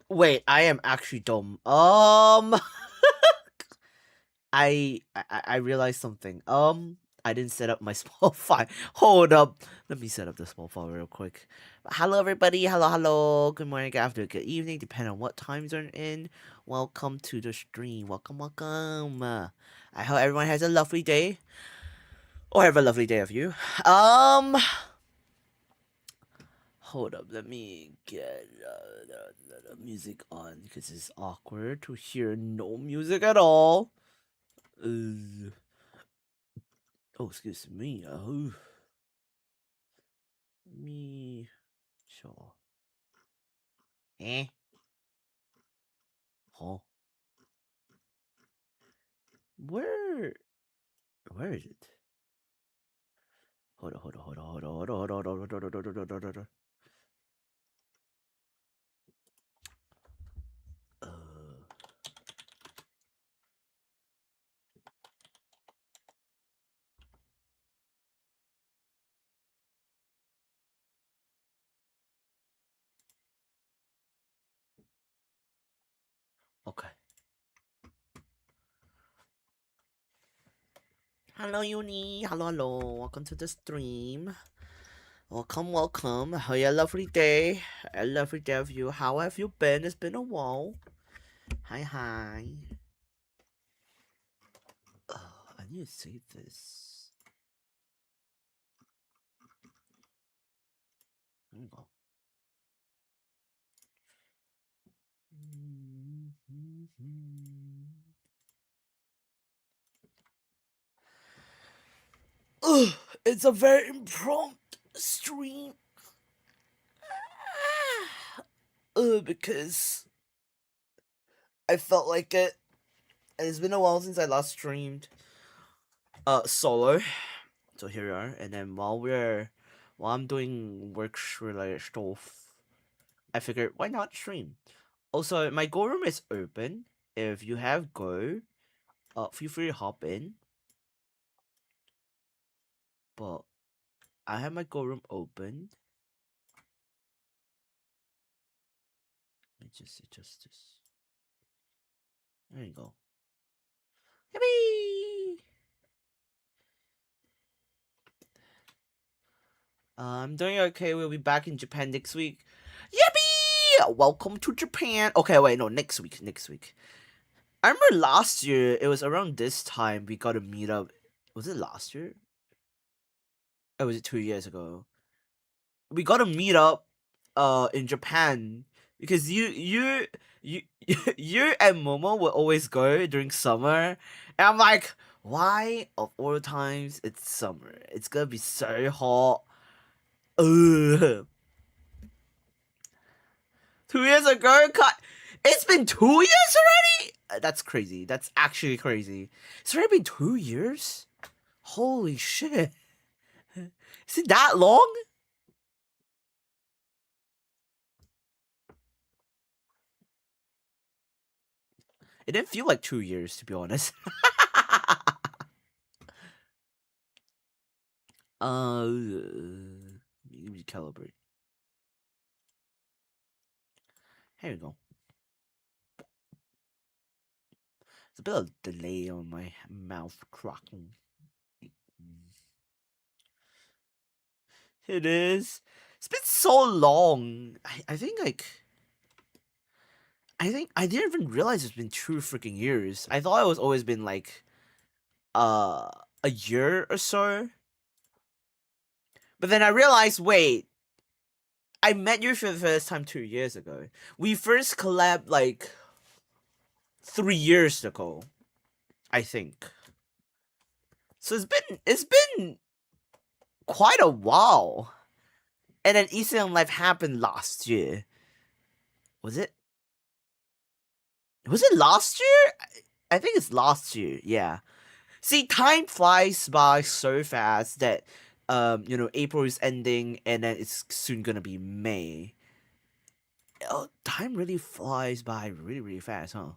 Wait, I am actually dumb. I realized something. I didn't set up my small file. Hold up. Let me set up the small file real quick. Hello, everybody. Hello. Good morning, good afternoon, good evening, depending on what time zone in. Welcome to the stream. Welcome. I hope everyone has a lovely day. Or have a lovely day of you. Hold up. Let me get the music on because it's awkward to hear no music at all. Oh, excuse me. Me. Sure. Eh? Huh? Where? Where is it? Hold on. Uh. Okay. Hello, Uni. Hello. Welcome to the stream. Welcome. Have a lovely day. A lovely day of you. How have you been? It's been a while. Hi. I need to save this. There we go. It's a very impromptu stream. Because I felt like it. And it's been a while since I last streamed solo. So here we are. And then while I'm doing work related stuff, I figured why not stream? Also, my Go room is open. If you have Go, feel free to hop in. But I have my Go room open. Let me just adjust this. There you go. Yippee! I'm doing okay. We'll be back in Japan next week. Yippee! Welcome to Japan. Okay, wait, no, next week. I remember last year, it was around this time we got to meet up. Was it last year? Or was it 2 years ago? We got to meet up in Japan because you you and Momo would always go during summer. And I'm like, why of all times it's summer? It's gonna be so hot. Ugh. 2 years ago, it's been 2 years already? That's crazy. That's actually crazy. It's already been 2 years? Holy shit. Is it that long? It didn't feel like 2 years, to be honest. Recalibrate. Here we go. There's a bit of delay on my mouth cracking. It is. It's been so long. I think I didn't even realize it's been 2 freaking years. I thought it was always been like a year or so. But then I realized, wait, I met you for the first time 2 years ago. We first collabed like 3 years ago, I think. So it's been quite a while. And then Eastern Life happened last year. Was it? Was it last year? I think it's last year. Yeah. See, time flies by so fast that April is ending and then it's soon gonna be May. Oh, time really flies by really fast, huh?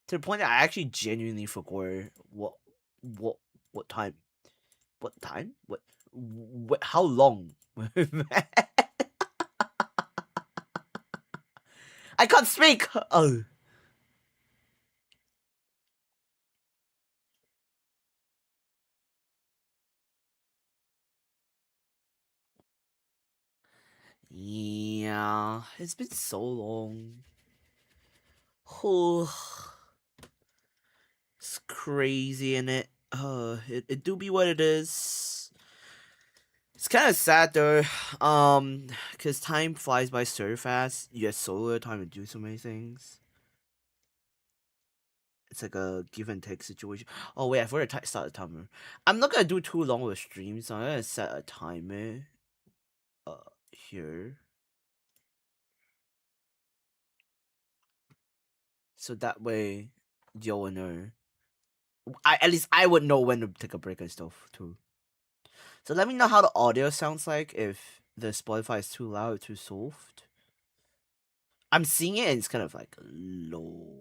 To the point that I actually genuinely forgot what time. What time? What how long? I can't speak. Oh. Yeah, it's been so long. Oh, it's crazy, in it. It do be what it is. It's kind of sad though, cause time flies by so fast. You get so little time to do so many things. It's like a give and take situation. Oh wait, I forgot to start the timer. I'm not gonna do too long with streams, so I'm gonna set a timer. Here. So that way, you'll know. At least I would know when to take a break and stuff too. So let me know how the audio sounds like if the Spotify is too loud or too soft. I'm seeing it and it's kind of like low.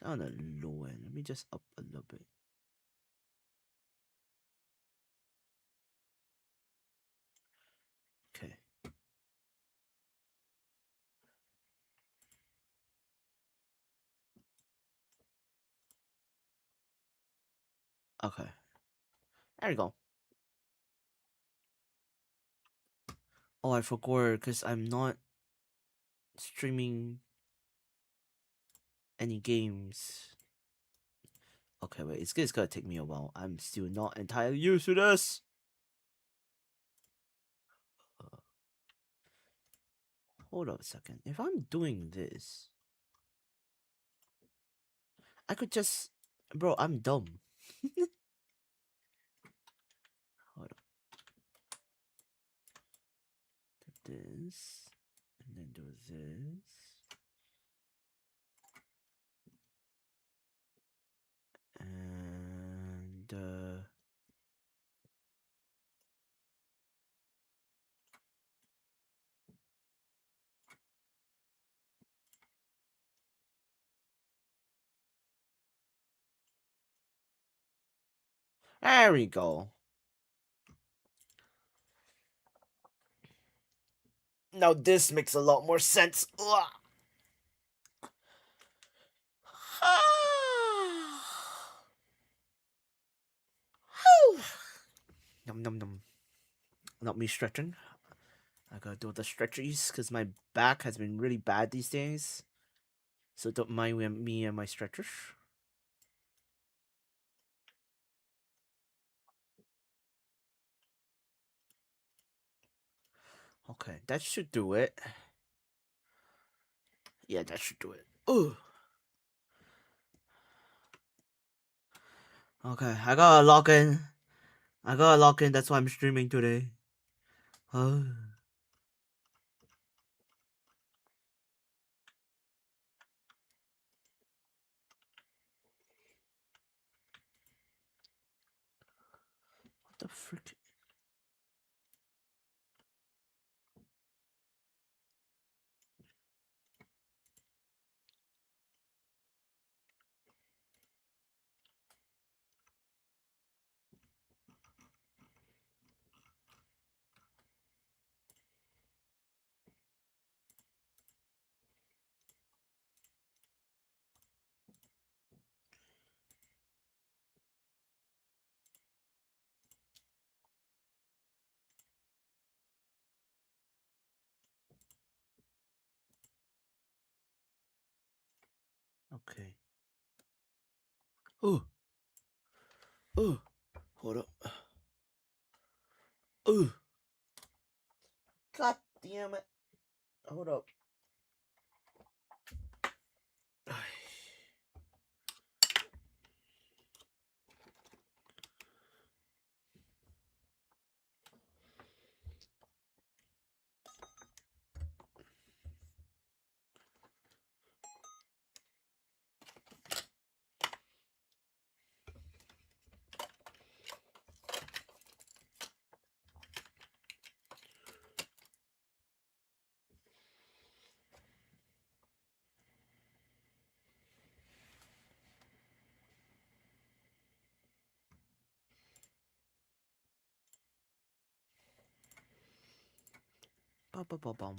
On the low end. Let me just up a little bit. Okay. Okay. There we go. Oh, I forgot because I'm not streaming any games. Okay, wait. It's gonna take me a while. I'm still not entirely used to this. Hold up a second. If I'm doing this, I could just... Bro, I'm dumb. Hold up. Do this. And then do this. And... There we go. Now this makes a lot more sense. Ugh. Num num num. Not me stretching. I gotta do the stretchies because my back has been really bad these days. So don't mind me and my stretchers. Okay, that should do it. Yeah, that should do it. Ooh. Okay, I gotta log in. That's why I'm streaming today. Oh. What the frick? Okay. Oh. Oh. Hold up. Oh. God damn it. Hold up. Ba-ba-ba-bum.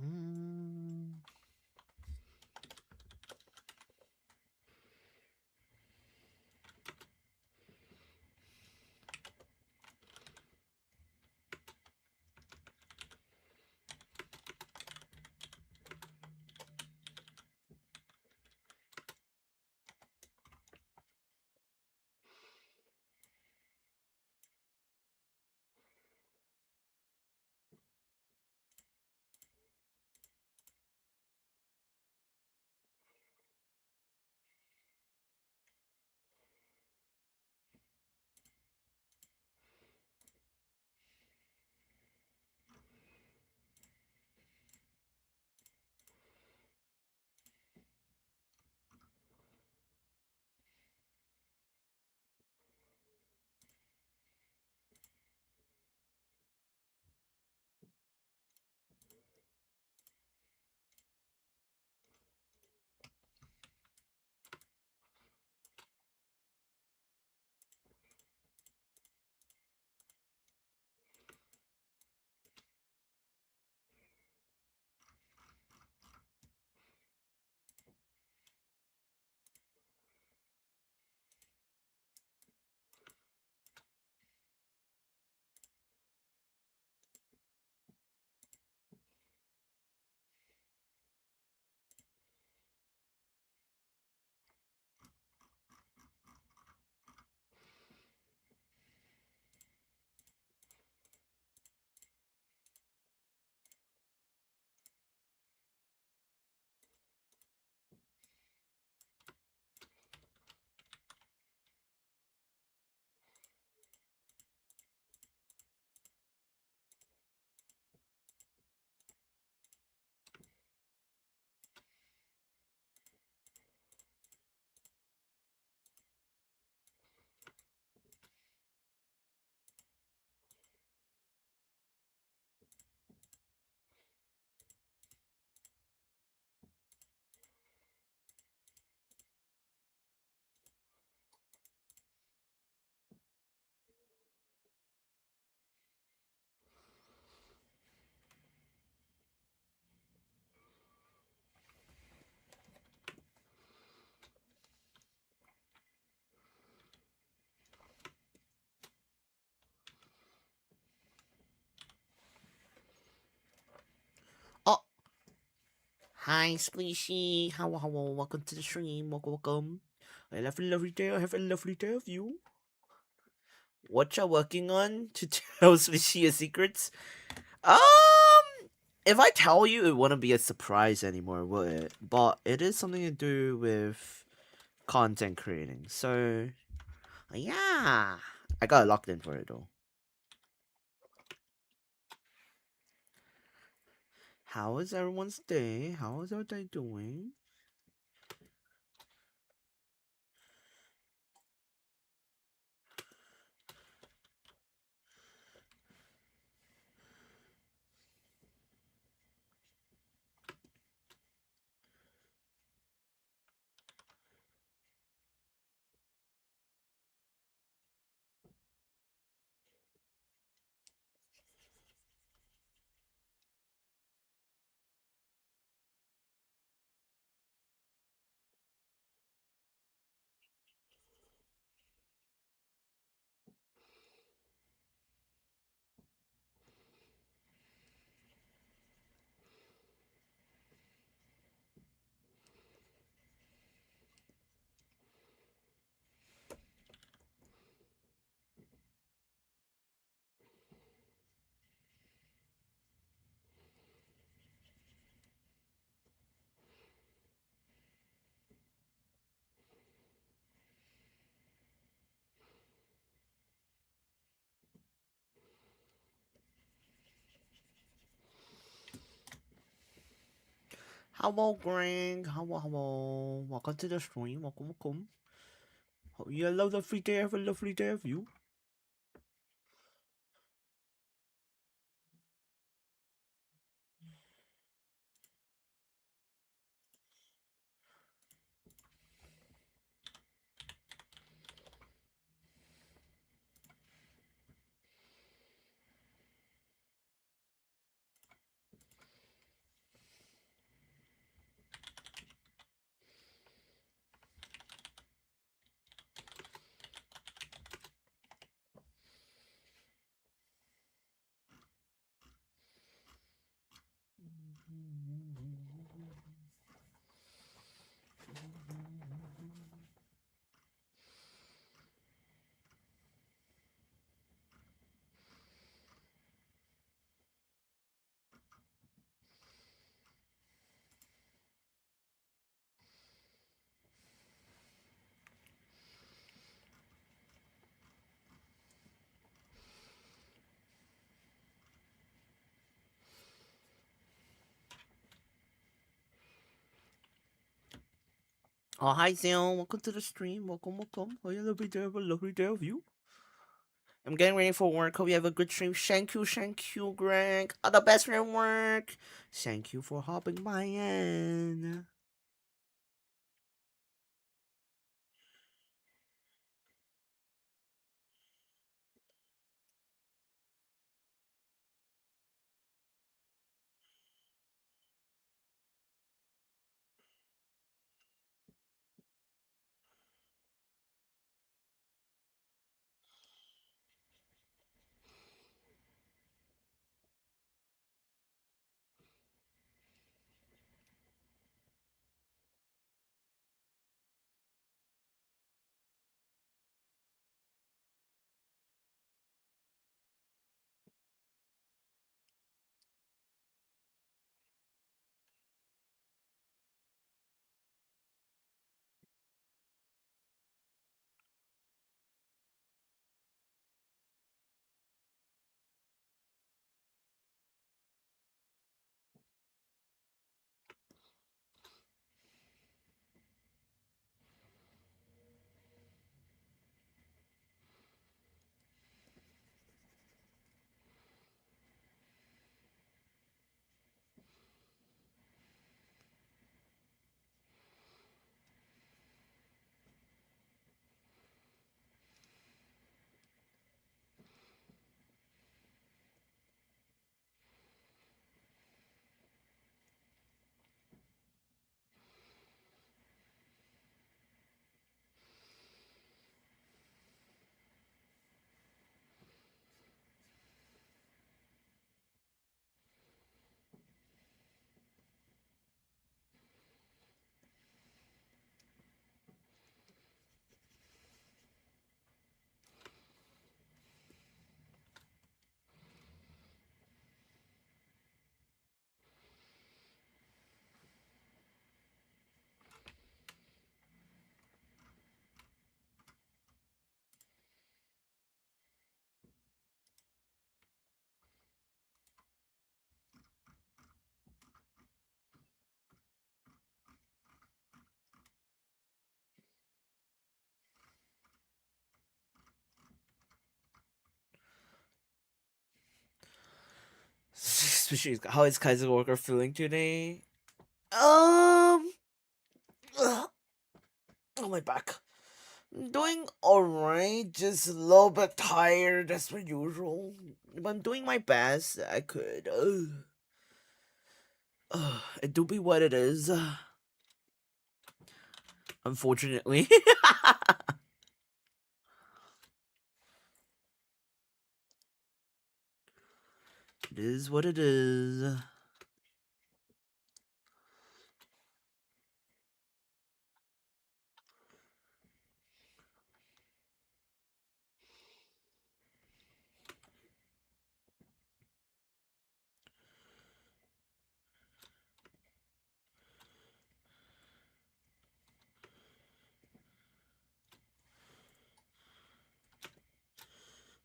Mm. Oh, hi, Spleeshy. How, welcome to the stream. Welcome. I have a lovely day. I have a lovely day of you. What you working on to tell Spleeshy your secrets? Um, if I tell you, it wouldn't be a surprise anymore, will it? But it is something to do with content creating. So, yeah. I got locked in for it though. How is everyone's day? How is our day doing? Hello, Greg. Hello. Welcome to the stream. Welcome. Hope you have a lovely day. Have a lovely day of you. Oh, hi, Zion. Welcome to the stream. Welcome. Hope you have a lovely day. Have a lovely day of you. I'm getting ready for work. Hope you have a good stream. Thank you, Greg. All the best for your work. Thank you for hopping by in. How is Kaiser Walker feeling today? Ugh, oh, my back. Doing alright, just a little bit tired as per usual. But I'm doing my best. I could. It do be what it is. Unfortunately. It is what it is.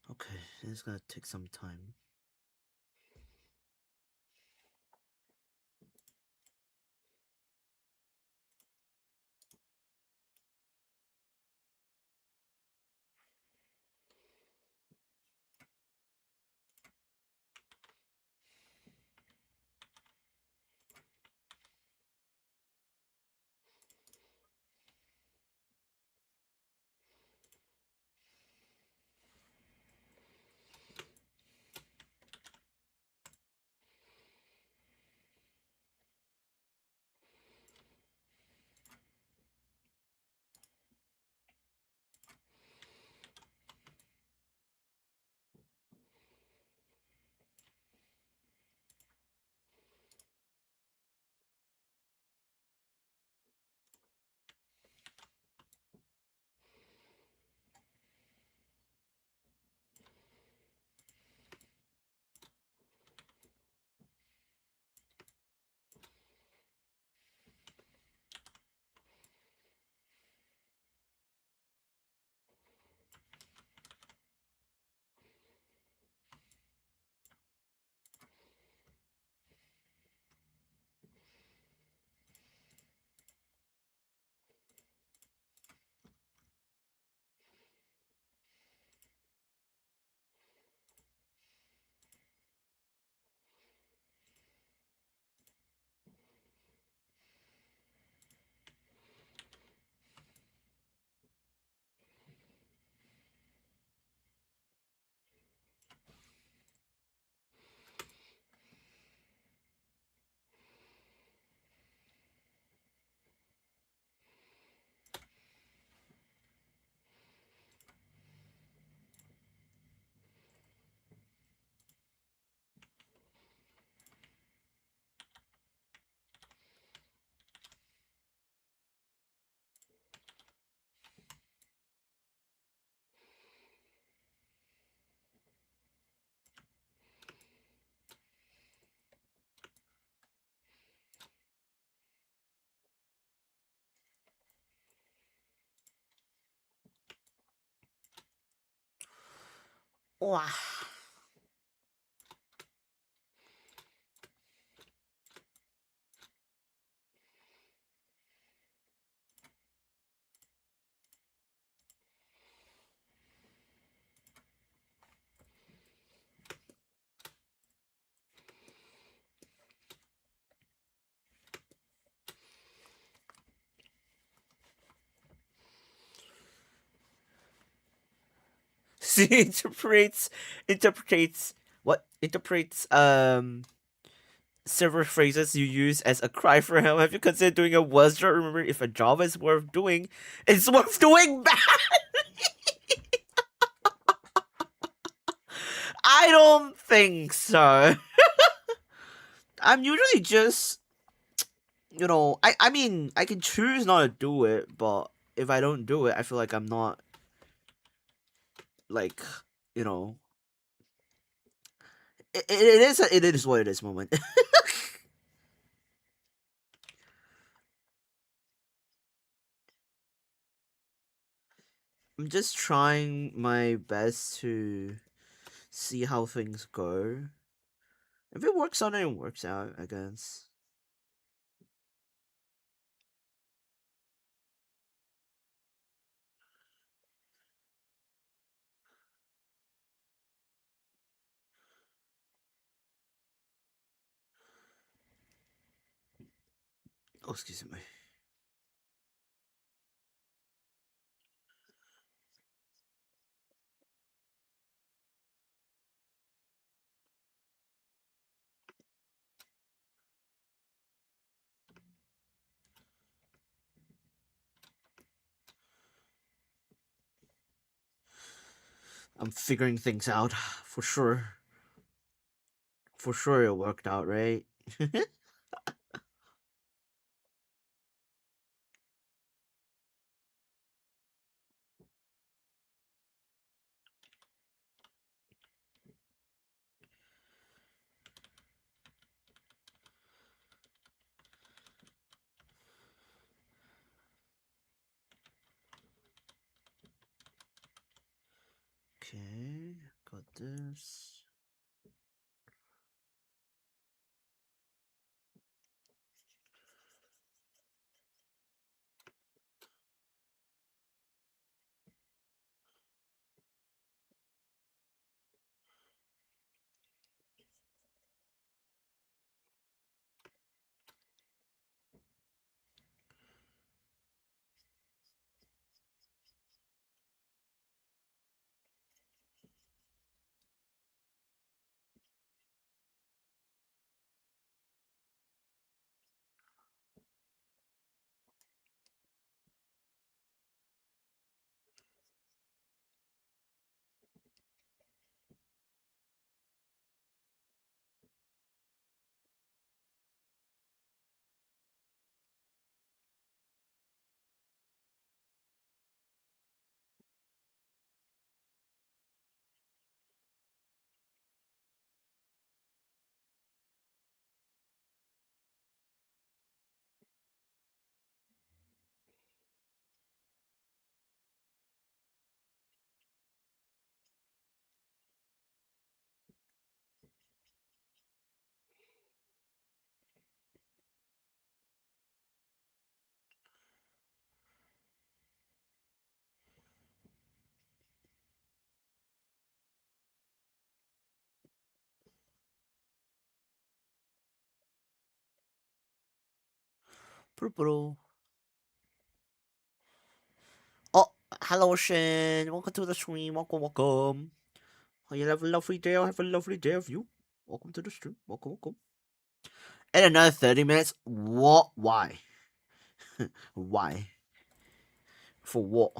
Okay, it's gonna take some time. Wow. She interprets several phrases you use as a cry for help. Have you considered doing a worse job? Remember, if a job is worth doing, it's worth doing bad. I don't think so. I'm usually just, I mean, I can choose not to do it, but if I don't do it, I feel like I'm not, like, you know, it is what it is moment. I'm just trying my best to see how things go. If it works out, it works out, I guess. Oh, excuse me. I'm figuring things out for sure. For sure, it worked out, right? Okay, got this. Purple. Oh, hello, Shin. Welcome to the stream. Welcome, welcome. Oh, you have a lovely day. I have a lovely day of you. Welcome to the stream. Welcome, welcome. In another 30 minutes? What? Why? Why? For what?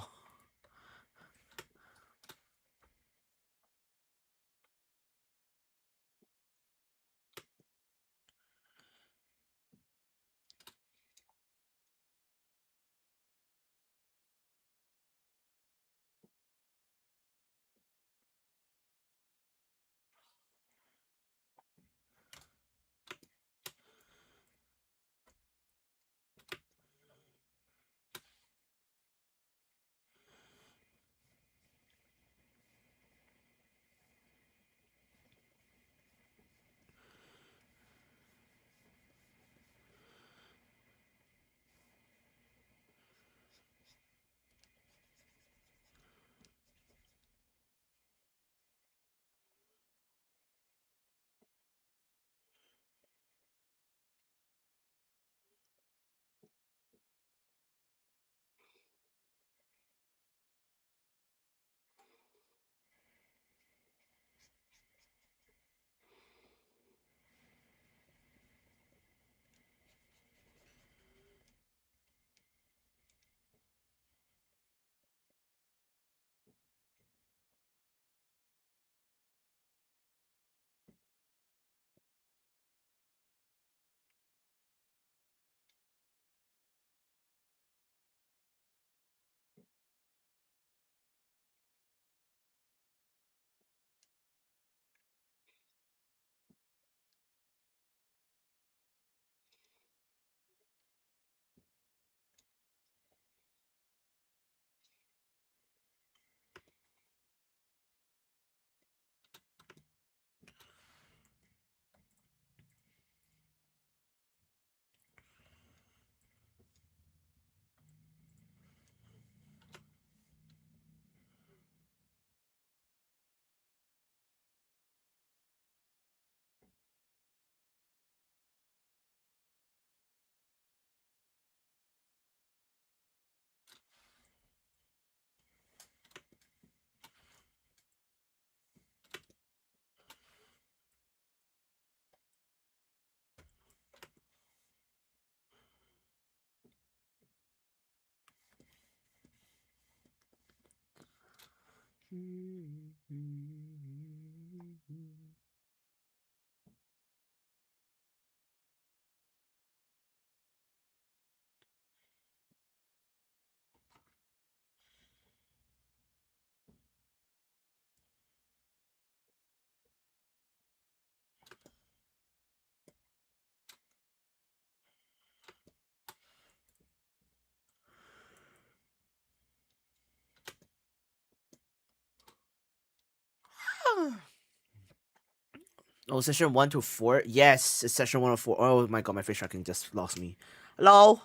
Oh, session 1 to 4? Yes, it's session 1 to 4. Oh my god, my face tracking just lost me. Hello?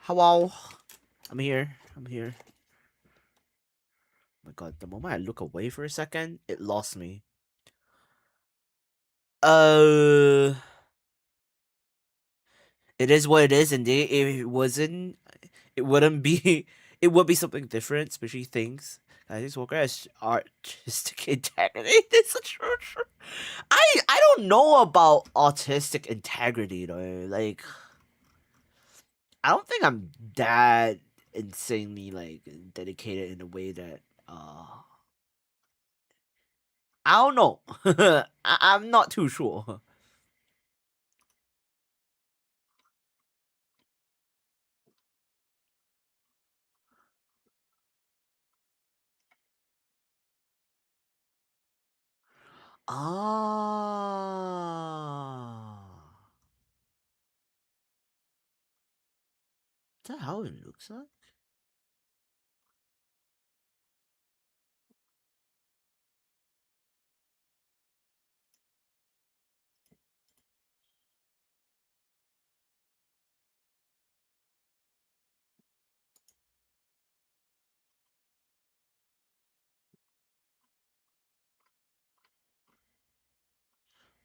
Hello? I'm here. I'm here. Oh my god, the moment I look away for a second, it lost me. It is what it is, indeed. It wouldn't be, it would be something different, especially things. I just work as artistic integrity. It's such. I don't know about autistic integrity though. Like, I don't think I'm that insanely like dedicated in a way that I don't know. I'm not too sure. Ah, is that how it looks like?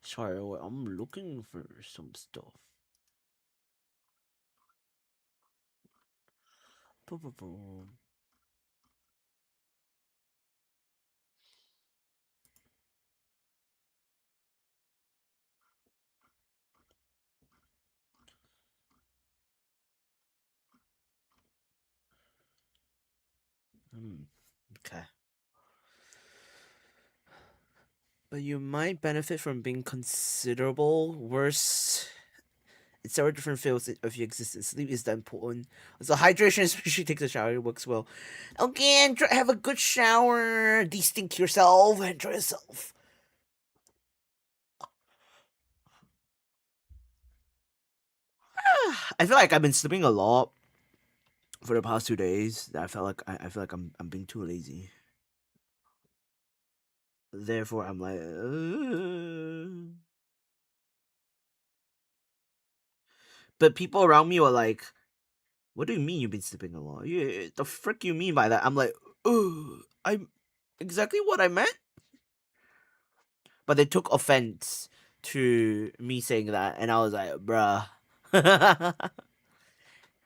Sorry, wait, I'm looking for some stuff. Boom, boom, boom. Okay. But you might benefit from being considerable worse in several different fields of your existence. Sleep is that important. So hydration, especially take the shower, works well. Okay, have a good shower, de-stink yourself, enjoy yourself. I feel like I've been sleeping a lot for the past 2 days. That I feel like I'm being too lazy. Therefore, I'm like, but people around me were like, "What do you mean you've been sleeping a lot? The frick you mean by that?" I'm like, I'm exactly what I meant." But they took offense to me saying that, and I was like, "Bruh,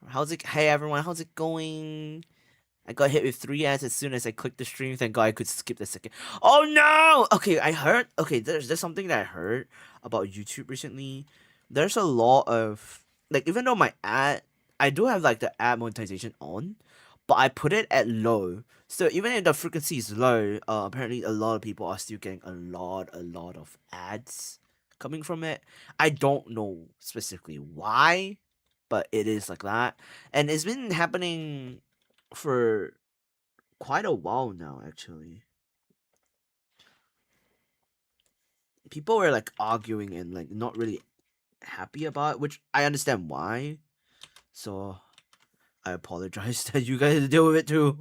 how's it? Hey everyone, how's it going?" I got hit with 3 ads as soon as I clicked the stream. Thank God I could skip the second. Oh no! Okay, I heard. Okay, there's something that I heard about YouTube recently. There's a lot of like, even though my ad, I do have like the ad monetization on, but I put it at low. So even if the frequency is low, apparently a lot of people are still getting a lot of ads coming from it. I don't know specifically why, but it is like that, and it's been happening for quite a while now, actually. People were like arguing and like not really happy about it, which I understand why. So I apologize that you guys deal with it too.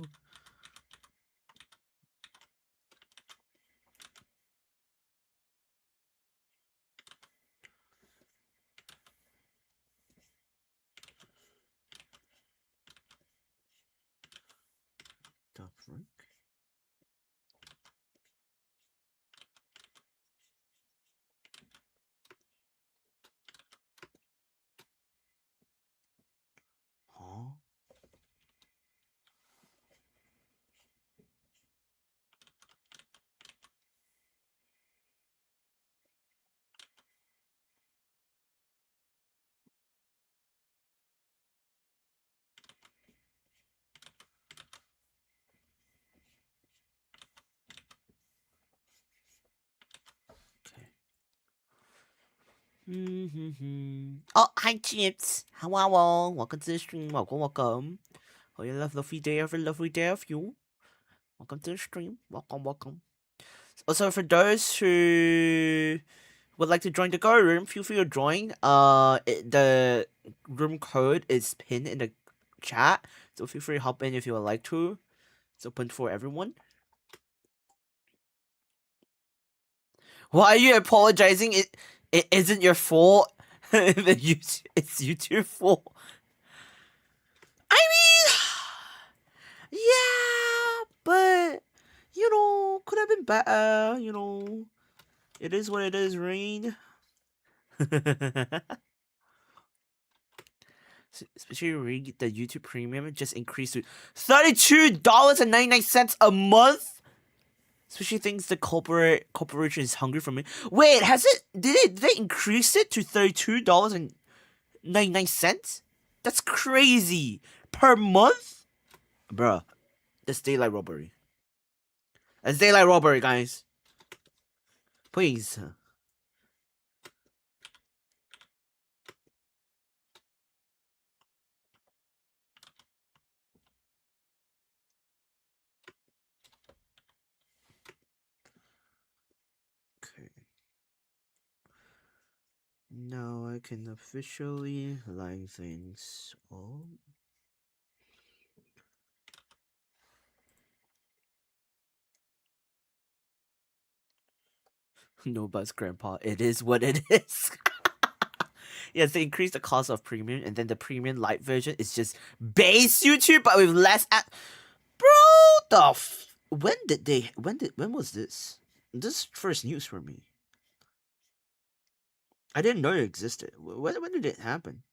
The frick? Huh? Oh, hi, Chips. How are you? Welcome to the stream. Welcome, welcome. Oh, you have a lovely day. Have a lovely day of you. Welcome to the stream. Welcome, welcome. Also, for those who would like to join the Go room, feel free to join. The room code is pinned in the chat, so feel free to hop in if you would like to. It's open for everyone. Why are you apologizing? It isn't your fault. It's YouTube's fault. I mean, yeah, but could have been better. It is what it is, Rain. Especially read the YouTube Premium just increased to $32.99 a month. Especially thinks the corporation is hungry for me. Wait, has it? Did they increase it to $32.99? That's crazy per month, bruh. That's daylight robbery. That's daylight robbery, guys. Please. Okay. Now I can officially line things up. No buzz, Grandpa. It is what it is. Yes, they increased the cost of premium, and then the premium light version is just base YouTube, but with less ad. Bro, when was this? This is first news for me. I didn't know it existed. When did it happen?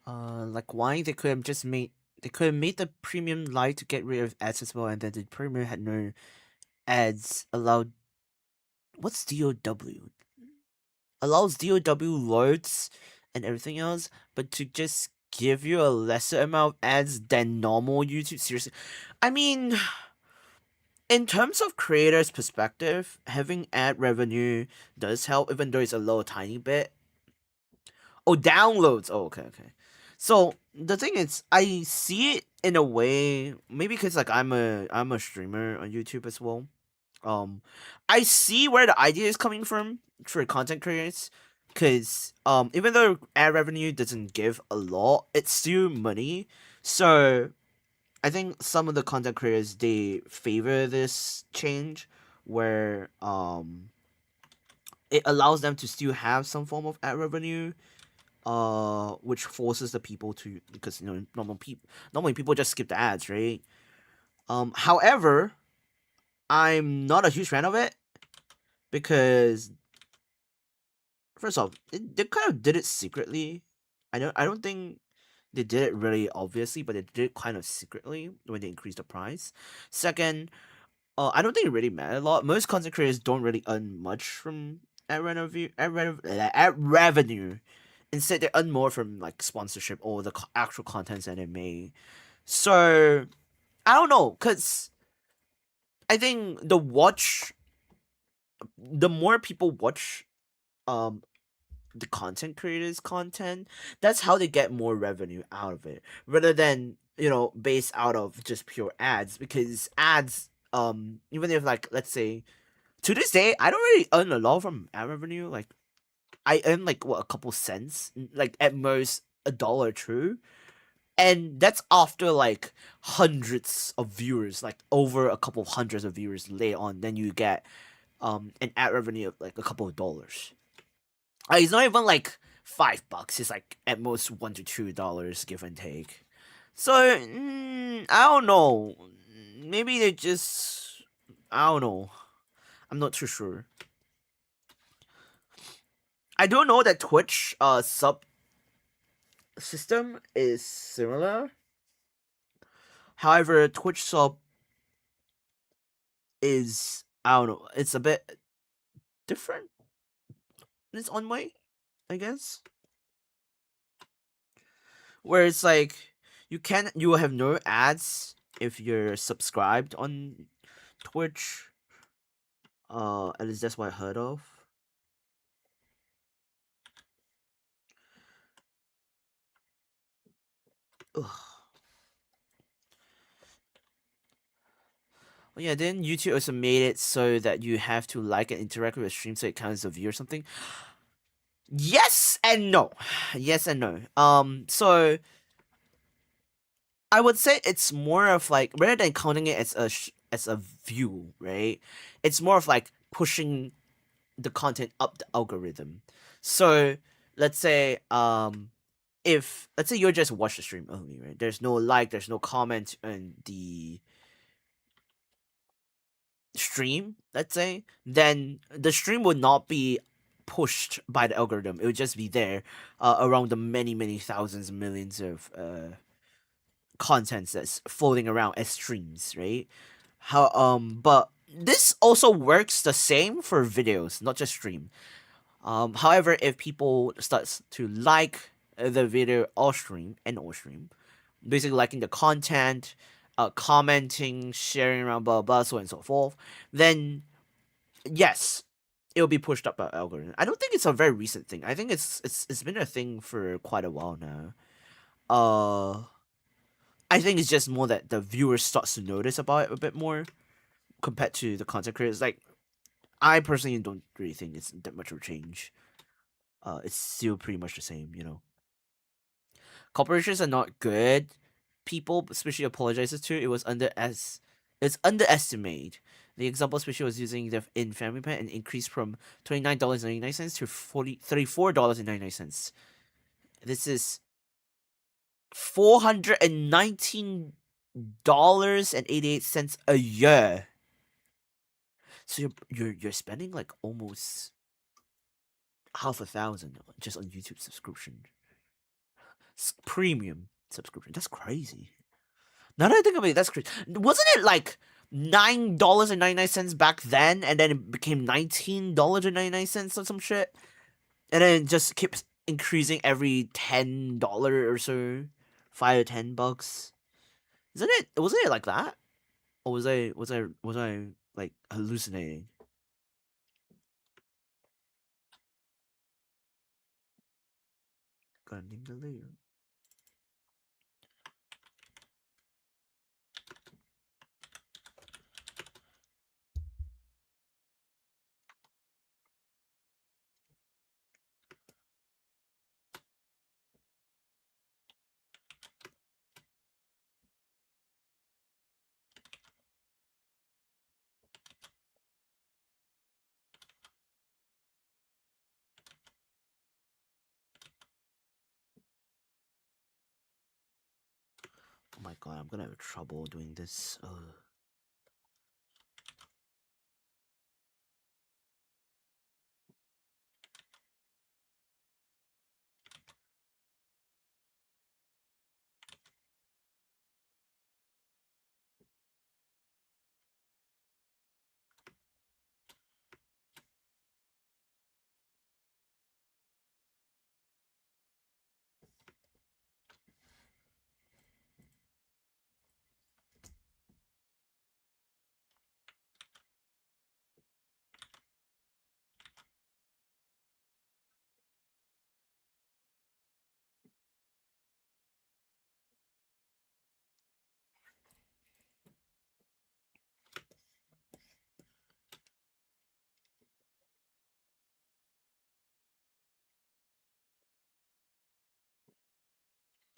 Like why they could have just made they could have made the premium light to get rid of ads as well, and then the premium had no ads allowed. What's DOW? Allows DOW loads and everything else, but to just give you a lesser amount of ads than normal YouTube. Seriously, I mean, in terms of creators' perspective, having ad revenue does help, even though it's a little tiny bit. Oh, downloads. Oh, okay. So the thing is, I see it in a way, maybe because like I'm a streamer on YouTube as well. I see where the idea is coming from for content creators, because even though ad revenue doesn't give a lot, it's still money. So I think some of the content creators, they favor this change where it allows them to still have some form of ad revenue, which forces the people to, because normally people just skip the ads, right? However, I'm not a huge fan of it, because first off, they kind of did it secretly. I don't think they did it really obviously, but they did it kind of secretly when they increased the price. Second, I don't think it really mattered a lot. Most content creators don't really earn much from ad revenue. Instead, they earn more from like sponsorship or the actual contents that they make. So I don't know, cause I think the more people watch um the content creators' content, that's how they get more revenue out of it, rather than based out of just pure ads. Because ads, even if like let's say to this day, I don't really earn a lot from ad revenue. Like I earn like what, a couple cents, like at most $1 true. And that's after like hundreds of viewers, like over a couple of hundreds of viewers later on, then you get an ad revenue of like a couple of dollars. It's not even like $5. It's like at most $1 to $2, give and take. So I don't know. Maybe they just, I don't know. I'm not too sure. I don't know that Twitch sub system is similar. However, Twitch sub is, I don't know, it's a bit different in its own way, I guess. Where it's like you will have no ads if you're subscribed on Twitch. At least that's what I heard of. Ugh. Oh yeah, then YouTube also made it so that you have to like and interact with a stream so it counts as a view or something. Yes and no. Yes and no. So I would say it's more of like, rather than counting it as a view, right? It's more of like pushing the content up the algorithm. So let's say if let's say you just watch the stream only, right? There's no like, there's no comment on the stream, let's say, then the stream would not be pushed by the algorithm. It would just be there around the many thousands millions of contents that's floating around as streams, right? But this also works the same for videos, not just stream. However, if people starts to like the video or stream, basically liking the content, commenting, sharing around, blah blah, so on and so forth, then yes, it'll be pushed up by algorithm. I don't think it's a very recent thing. I think it's been a thing for quite a while now. I think it's just more that the viewer starts to notice about it a bit more compared to the content creators. Like, I personally don't really think it's that much of a change. It's still pretty much the same, Corporations are not good. People, especially apologizes to, it's underestimated. The example especially was using the in Family Plan and increased from $29.99 to $34.99. This is $419.88 a year. So you're spending like almost half $1,000 just on YouTube subscription. premium subscription. That's crazy. Now that I think about it, that's crazy. Wasn't it like $9.99 back then, and then it became $19.99 or some shit, and then it just keeps increasing every $10 or so, $5 or $10. Isn't it? Wasn't it like that? Or was I like hallucinating? Gunning the layer. Oh my god, I'm gonna have trouble doing this.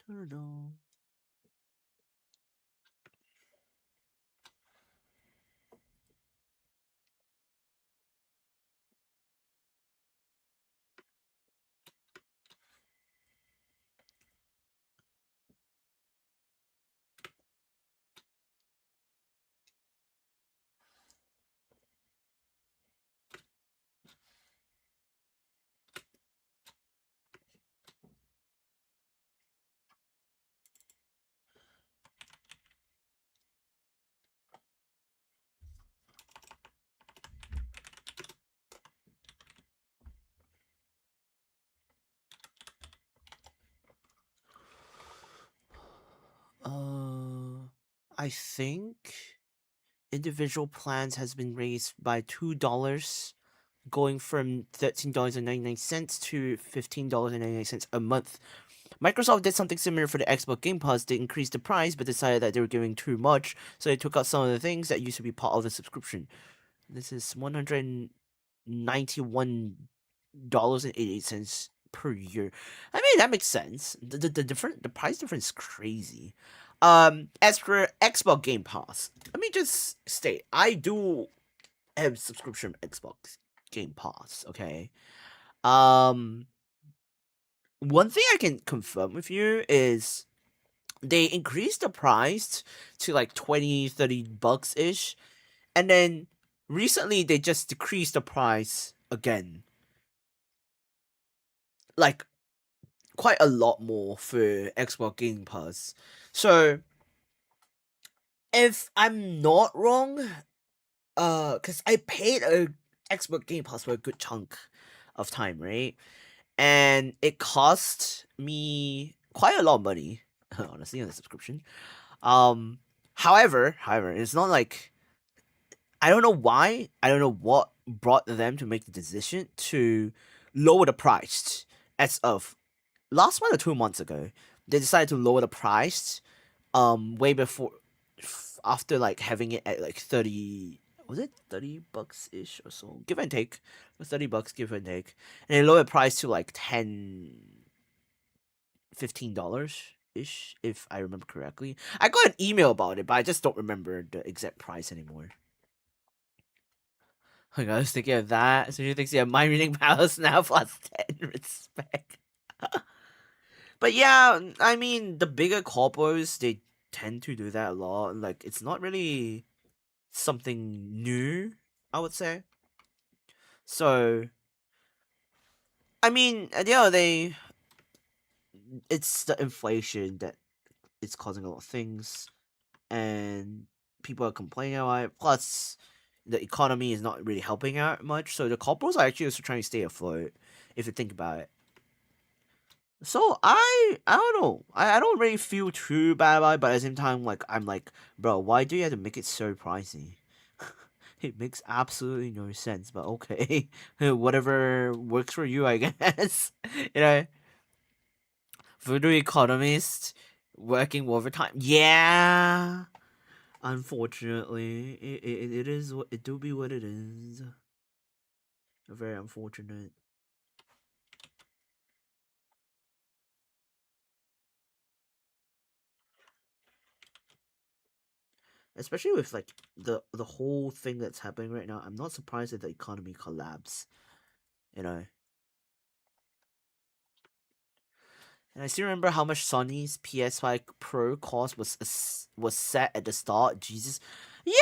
Turtle. I think individual plans has been raised by $2, going from $13.99 to $15.99 a month. Microsoft did something similar for the Xbox Game Pass. They increased the price, but decided that they were giving too much, so they took out some of the things that used to be part of the subscription. This is $191.88 per year. I mean, that makes sense. The price difference is crazy. As for Xbox Game Pass, let me just state I do have subscription Xbox Game Pass. Okay. Um, One thing I can confirm with you is they increased the price to like 20-30 bucks ish, and then recently they just decreased the price again, like quite a lot more for Xbox Game Pass. So if I'm not wrong, because I paid a Xbox Game Pass for a good chunk of time, right? And it cost me quite a lot of money, honestly, on the subscription. However, it's not like I don't know why. I don't know what brought them to make the decision to lower the price. As of last month or 2 months ago, they decided to lower the price. Way before, after like having it at like 30. Was it 30 bucks ish or so? Give and take. It was 30 bucks, give and take. And they lowered the price to like 10, $15 ish, if I remember correctly. I got an email about it, but I just don't remember the exact price anymore. Oh my god, I was thinking of that. So she thinks you have mind reading powers now plus 10 respect. But yeah, I mean, the bigger corpos, they tend to do that a lot. Like, it's not really something new, I would say. So, I mean, at the end of the day, it's the inflation that it's causing a lot of things, and people are complaining about it. Plus, the economy is not really helping out much, so the corporals are actually also trying to stay afloat. If you think about it. So I don't know. I don't really feel too bad about it, but at the same time, like I'm like, bro, why do you have to make it so pricey? It makes absolutely no sense, but okay. Whatever works for you, I guess. You know, voodoo economist working overtime. Yeah. Unfortunately, it is what it do be what it is. Very unfortunate. Especially with like the whole thing that's happening right now. I'm not surprised that the economy collapse. You know. And I still remember how much Sony's PS5 Pro cost was set at the start. Jesus. Yeah,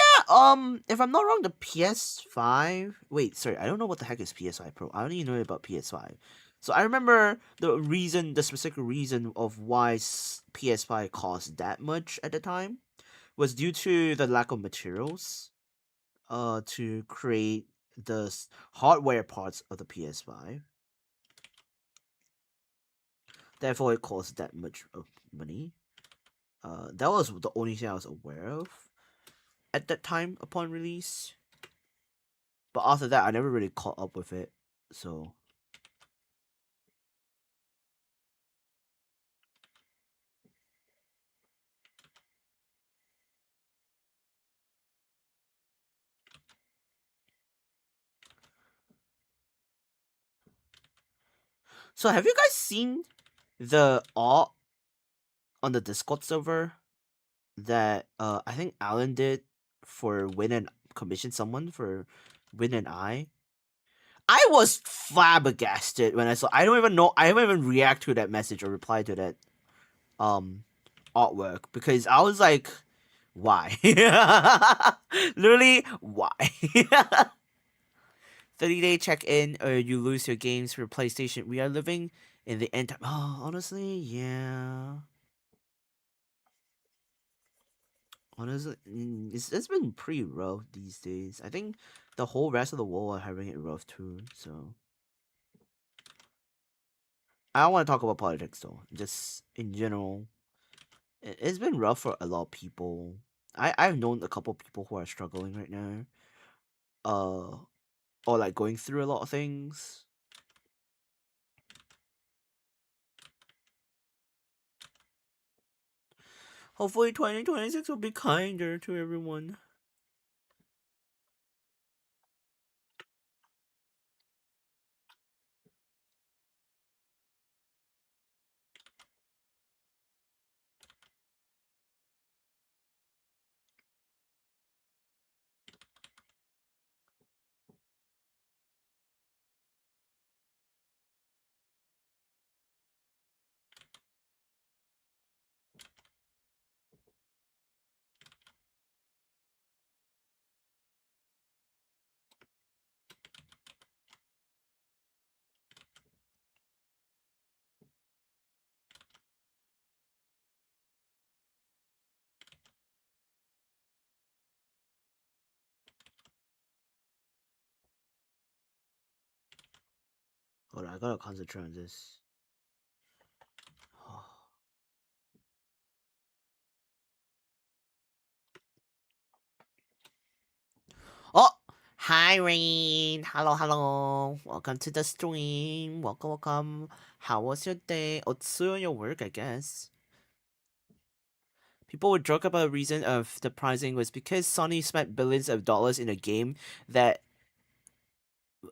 if I'm not wrong, the PS5. Wait, sorry, I don't know what the heck is PS5 Pro. I only know about PS5. So I remember the specific reason of why PS5 cost that much at the time was due to the lack of materials, to create the hardware parts of the PS5. Therefore, it costs that much of money. That was the only thing I was aware of at that time upon release. But after that, I never really caught up with it. So have you guys seen the art on the Discord server that I think Alan did for Win and commissioned someone for Win and I was flabbergasted when I saw. I don't even know. I haven't even react to that message or reply to that um artwork because I was like, why? Literally, why? 30-day check-in or you lose your games for PlayStation. We are living in the end time. Oh, honestly, yeah. Honestly, it's been pretty rough these days. I think the whole rest of the world are having it rough too. So I don't want to talk about politics though. Just in general, it's been rough for a lot of people. I've known a couple people who are struggling right now. Uh, or like going through a lot of things. Hopefully 2026 will be kinder to everyone. Hold on, I gotta concentrate on this. Oh, hi Rain. Hello, hello. Welcome to the stream. Welcome, welcome. How was your day? Oh, still on your work, I guess. People would joke about the reason of the pricing was because Sony spent billions of dollars in a game that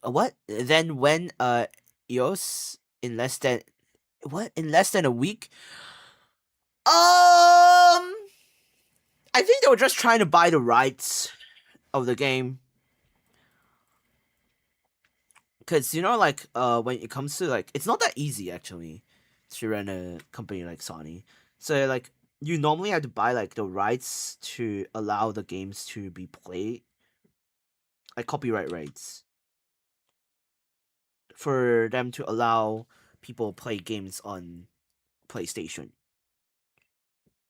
what? Then when EOS in less than what? In less than a week? I think they were just trying to buy the rights of the game. Cause like when it comes to like it's not that easy actually to run a company like Sony. So like you normally have to buy like the rights to allow the games to be played, like copyright rights, for them to allow people play games on PlayStation.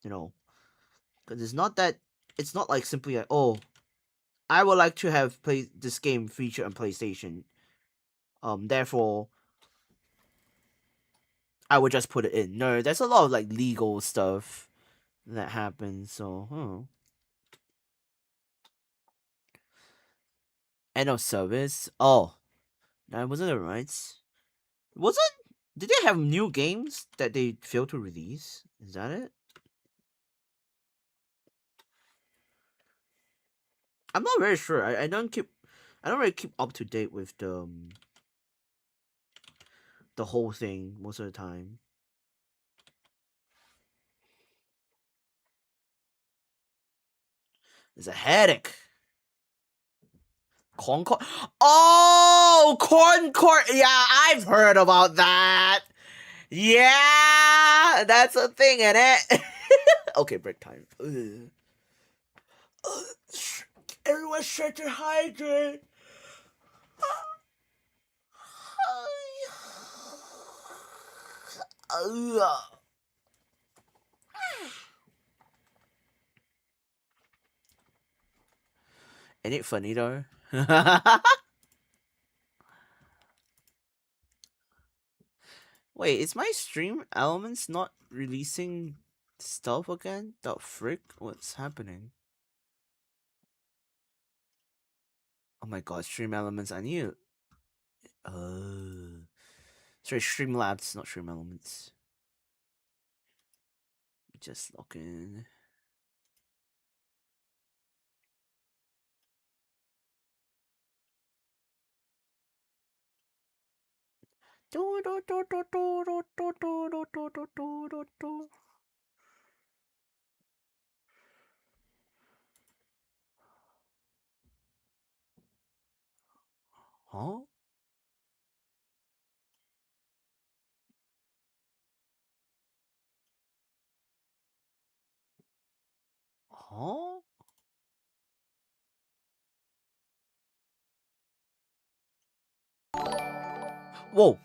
You know, because it's not like simply like, oh, I would like to have play this game feature on PlayStation. Therefore, I would just put it in. No, there's a lot of like legal stuff that happens. So, end of service. Oh, that wasn't the rights. Wasn't? Did they have new games that they failed to release? Is that it? I'm not very sure. I don't really keep up to date with the whole thing most of the time. It's a headache. Concord. Oh, Concord. Yeah, I've heard about that. Yeah, that's a thing, isn't it? Okay, break time. Everyone, shut your hydrate. Ain't it funny though? Wait, is my stream elements not releasing stuff again? The frick? What's happening? Oh my god, stream elements, I need sorry, Streamlabs, not stream elements. Just log in. Huh? Huh? Whoa.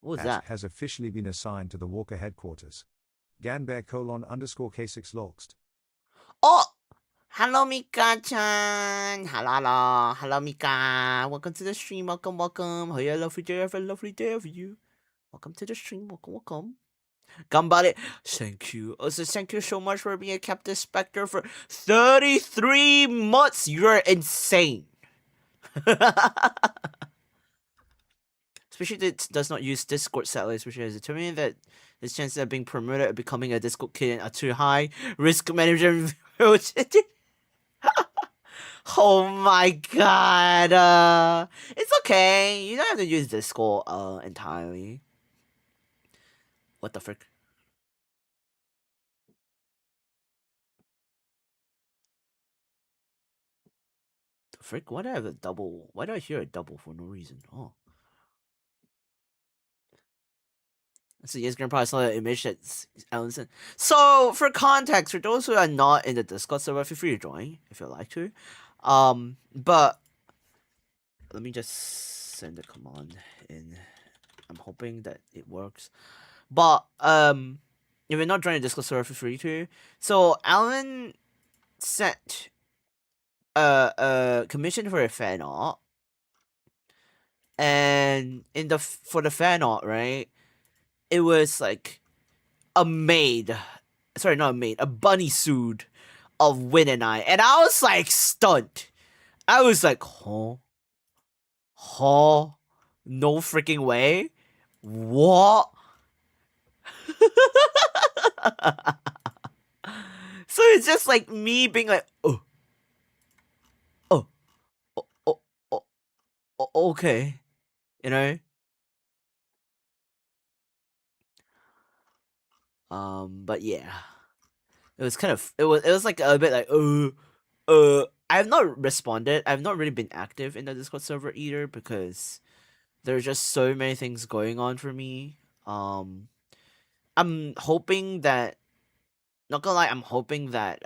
What was that? Has officially been assigned to the Walker headquarters. Ganbear _Kaissics lost. Oh! Hello, Mika-chan! Hello, hello, Mika! Welcome to the stream, welcome. Hope you have a lovely day, have a lovely day of you. Welcome to the stream, welcome. Gambare, thank you. Also, thank you so much for being a Captain Spectre for 33 months. You're insane. Especially that it does not use Discord satellites, which has determined that the chances of being promoted or becoming a Discord kid are too high. Risk management. Oh my god. It's okay. You don't have to use Discord entirely. What the frick? The frick? Why do I have a double? Why do I hear a double for no reason? Oh. So yes, Grandpa, I saw the image that's Allison. So for context, for those who are not in the Discord server, feel free to join if you'd like to. But let me just send the command in. I'm hoping that it works. But if you're not joining the Discord server, feel free to. So Alan sent a commission for a fan art, and for the fan art, right? It was like a maid. Sorry, not a maid. A bunny suit of Win and I was like stunned. I was like, huh? No freaking way. What? So it's just like me being like, oh, okay, you know. But yeah, it was kind of it was like a bit like I have not responded. I've not really been active in the Discord server either because there's just so many things going on for me. I'm hoping that, not gonna lie, I'm hoping that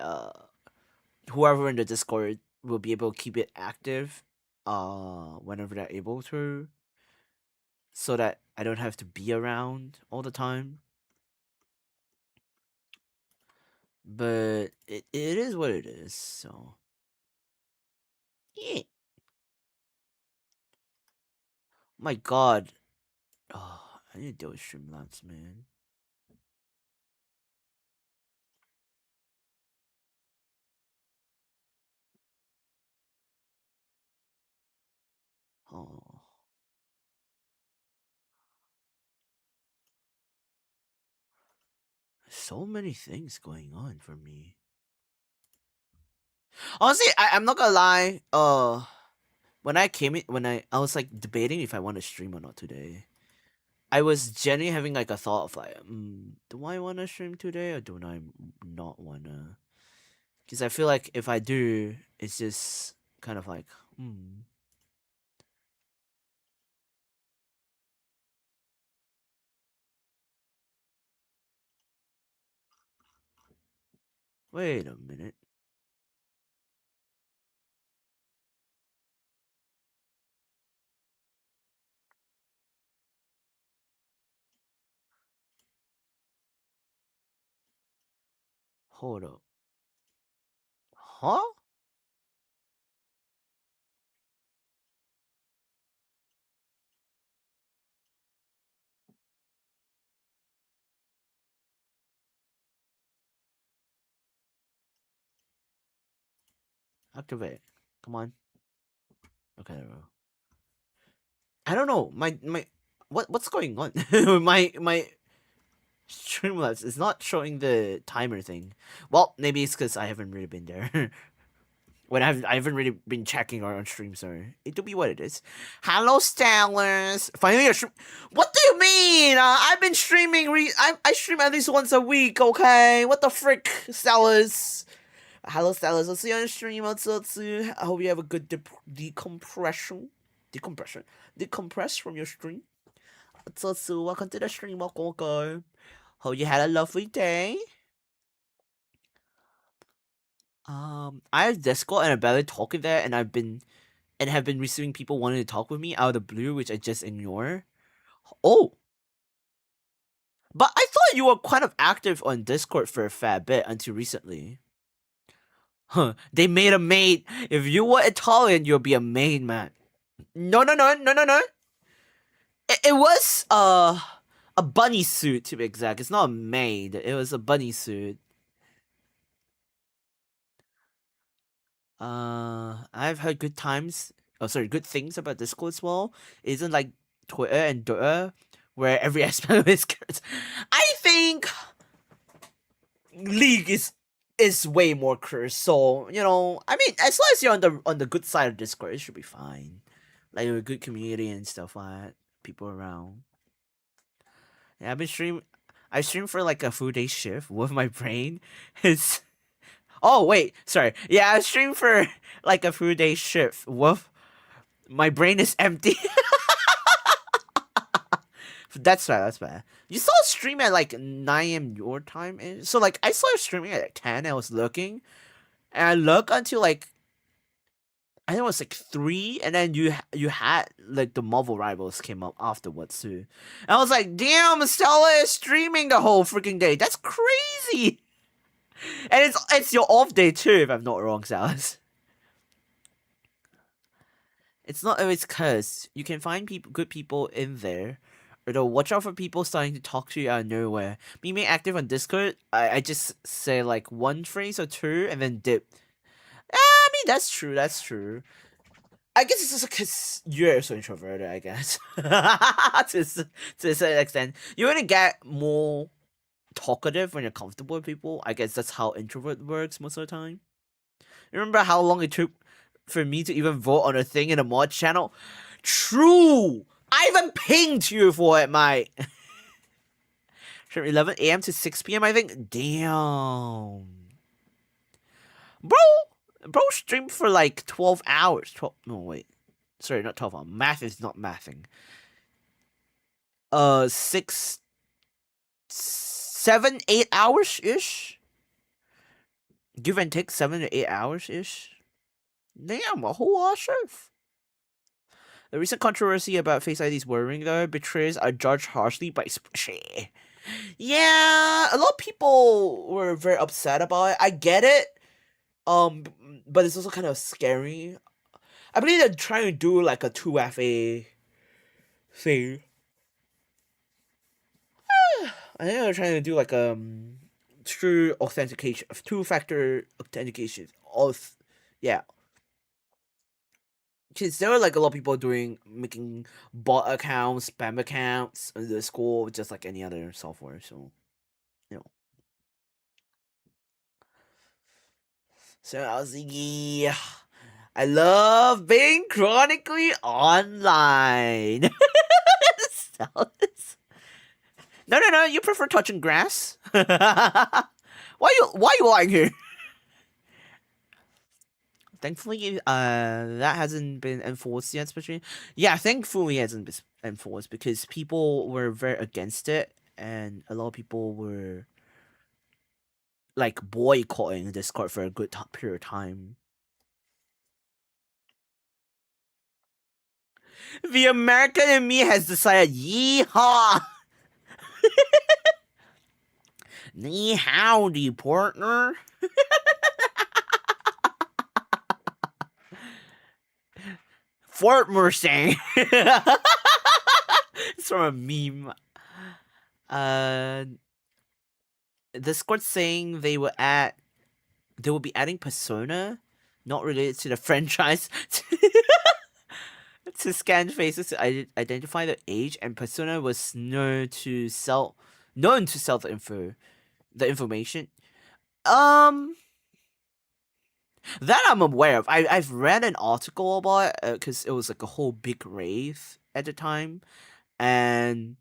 whoever in the Discord will be able to keep it active whenever they're able to, so that I don't have to be around all the time. But it is what it is, so yeah. My god. Oh, I need to deal with Streamlabs, man. Oh. So many things going on for me. Honestly, I'm not gonna lie. When I came in, I was like debating if I want to stream or not today. I was genuinely having like a thought of like, do I want to stream today or do I not wanna? Because I feel like if I do, it's just kind of like, wait a minute. Hold up. Huh? Activate. Come on. Okay, there we go. I don't know. My what's going on? my Streamlabs is not showing the timer thing. Well, maybe it's because I haven't really been there. When I haven't really been checking our on stream, so it'll be what it is. Hello, Stellars. Finally, a stream. What do you mean? I've been streaming. I stream at least once a week. Okay, what the frick, Stellars? Hello, Stellars. I'll see you on stream. I hope you have a good decompression. Decompress from your stream. Welcome to the stream, Gogh. Hope you had a lovely day. I have Discord and I'm barely talking there, and have been receiving people wanting to talk with me out of the blue, which I just ignore. Oh, but I thought you were kind of active on Discord for a fair bit until recently. Huh? They made a maid. If you were Italian, you'll be a maid, man. No. It was a bunny suit to be exact. It's not a maid. It was a bunny suit. I've heard good times. Oh, sorry, good things about Discord as well. Isn't like Twitter and Twitter, where every aspect of it is. I think League is way more cursed. So I mean, as long as you're on the good side of Discord, it should be fine. Like a good community and stuff like that, people around. Yeah, I streamed for like a full day shift with my brain. It's Oh wait, sorry. Yeah, I stream for like a few days shift. Woof. My brain is empty. That's bad. That's bad. You saw a stream at like 9 a.m. your time, so like I saw streaming at 10. I was looking, and I look until like I think it was like 3, and then you had like the Marvel Rivals came up afterwards too. And I was like, damn, Stella is streaming the whole freaking day. That's crazy. And it's your off day too, if I'm not wrong, Salas. It's not always cursed. You can find good people in there. Although watch out for people starting to talk to you out of nowhere. Being active on Discord, I just say like one phrase or two and then dip. I mean that's true. I guess it's just because you're so introverted. I guess to a certain extent, you want to get more talkative when you're comfortable with people. I guess that's how introvert works most of the time. Remember how long it took for me to even vote on a thing in a mod channel? True! I even pinged you for it, mate. From 11 a.m. to 6 p.m. I think. Damn. Bro streamed for like 12 hours. No, wait. Sorry, not 12 hours. Math is not mathing. 7, 8 hours-ish? Give and take 7 to 8 hours-ish? Damn, a whole lot of shift. The recent controversy about Face ID's wording, though, betrays are judged harshly by Squishy. Yeah, a lot of people were very upset about it. I get it. But it's also kind of scary. I believe they're trying to do like a 2FA thing. I think they're trying to do like true authentication, 2-factor authentication. Yeah. Because there were like a lot of people making bot accounts, spam accounts in the school, just like any other software. So, you know. So I was like, yeah, I love being chronically online. No, you prefer touching grass? Why you lying here? Thankfully, that hasn't been enforced yet, especially. Yeah, thankfully it hasn't been enforced because people were very against it, and a lot of people were like boycotting Discord for a good period of time. The American in me has decided, yeehaw! Ni howdy, partner. Fort Mustang. It's from a meme. Discord saying they will be adding Persona, not related to the franchise, to scan faces to identify the age, and Persona was known to sell the information. That I'm aware of. I've read an article about it because it was like a whole big rave at the time, and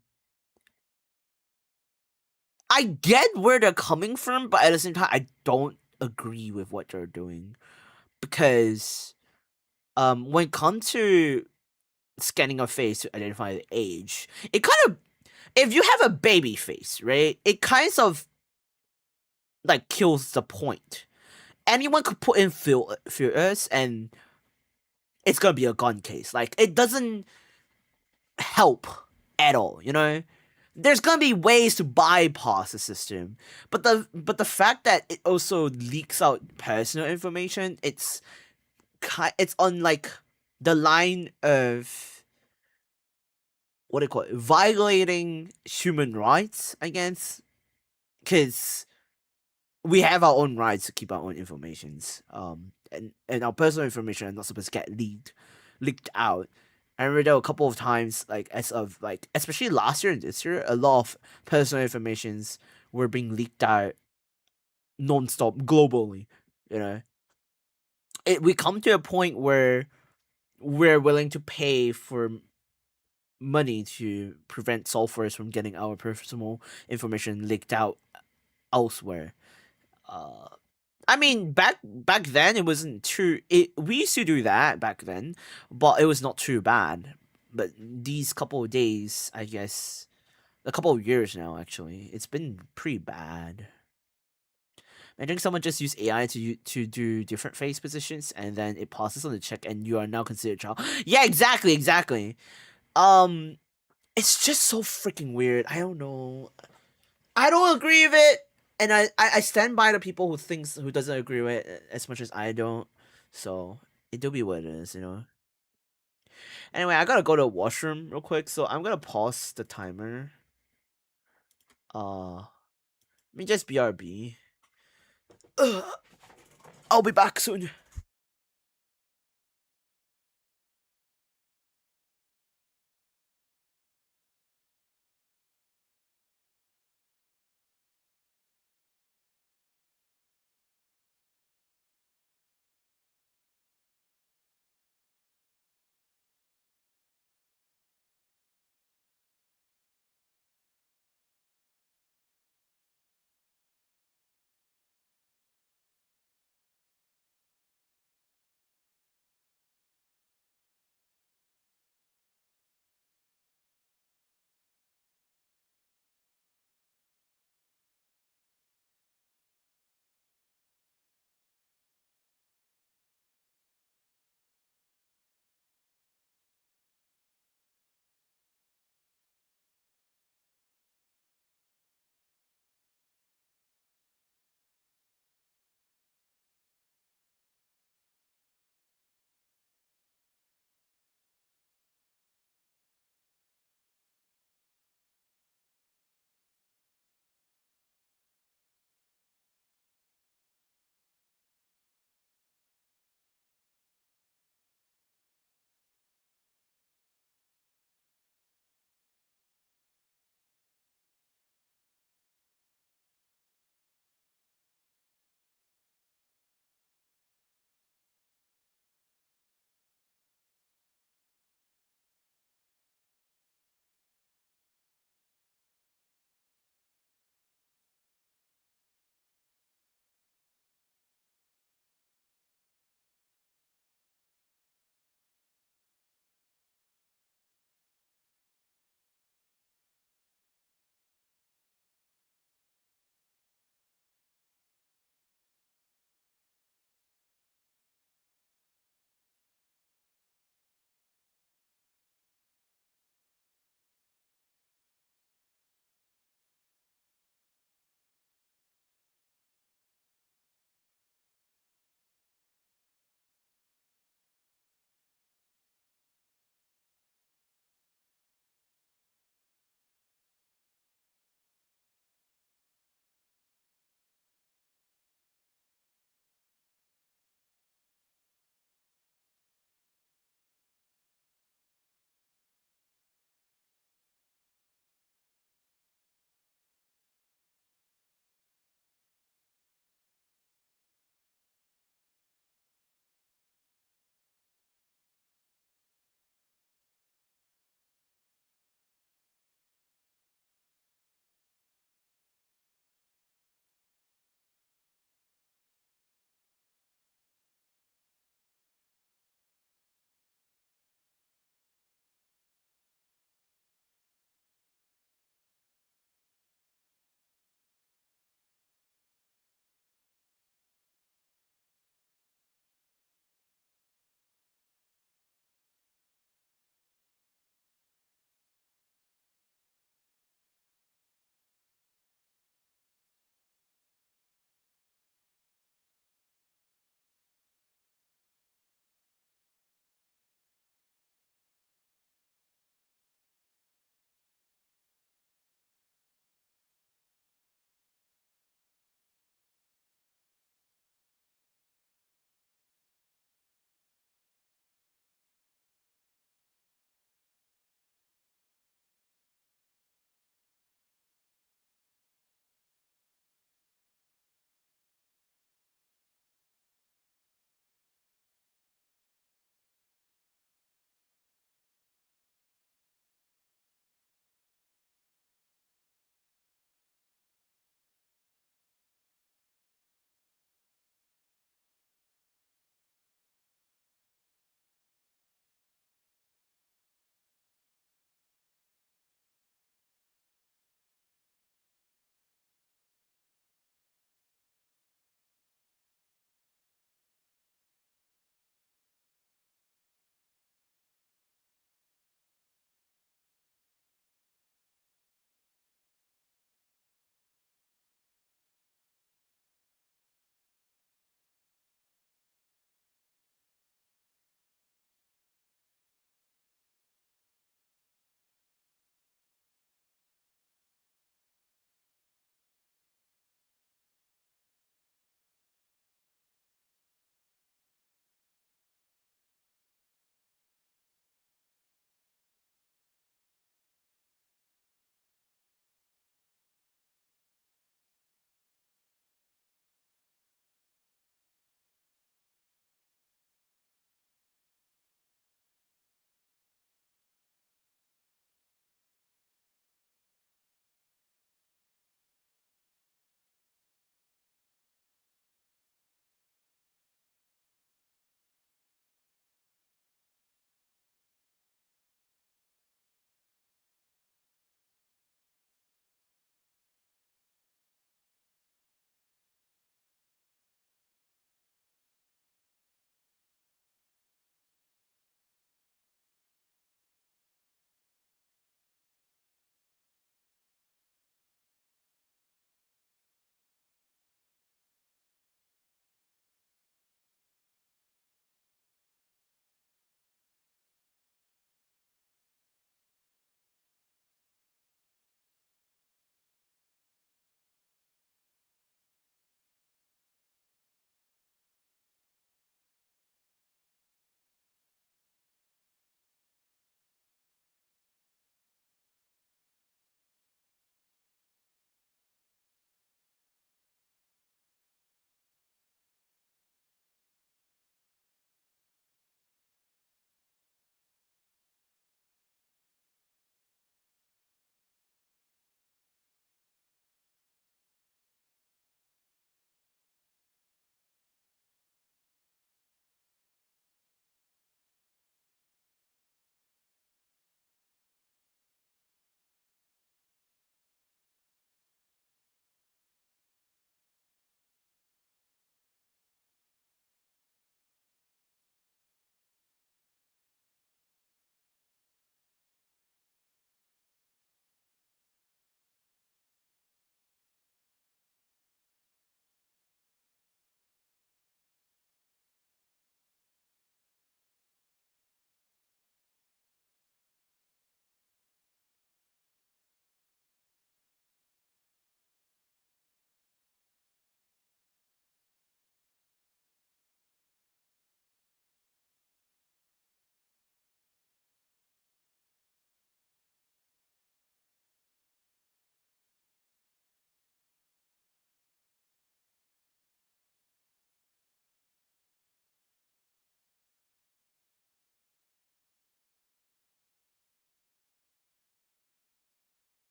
I get where they're coming from, but at the same time, I don't agree with what they're doing because when it comes to scanning a face to identify the age, it kind of, if you have a baby face, right, it kind of like kills the point. Anyone could put in filters and it's gonna be a gun case. Like, it doesn't help at all, you know? There's gonna be ways to bypass the system, but the fact that it also leaks out personal information, it's on like the line of what do you call it, violating human rights, I guess, because we have our own rights to keep our own informations, and our personal information are not supposed to get leaked out. I remember there were a couple of times, like as of like especially last year and this year, a lot of personal informations were being leaked out non-stop globally. You know, we come to a point where we're willing to pay for money to prevent softwares from getting our personal information leaked out elsewhere. I mean, back then it wasn't too. We used to do that back then, but it was not too bad. But these couple of days, I guess, a couple of years now, actually, it's been pretty bad. I think someone just used AI to do different face positions, and then it passes on the check, and you are now considered a child. Yeah, exactly. It's just so freaking weird. I don't know. I don't agree with it, and I stand by the people who doesn't agree with it as much as I don't. So it'll be what it is, you know. Anyway, I gotta go to the washroom real quick, so I'm gonna pause the timer. Let me just BRB. I'll be back soon.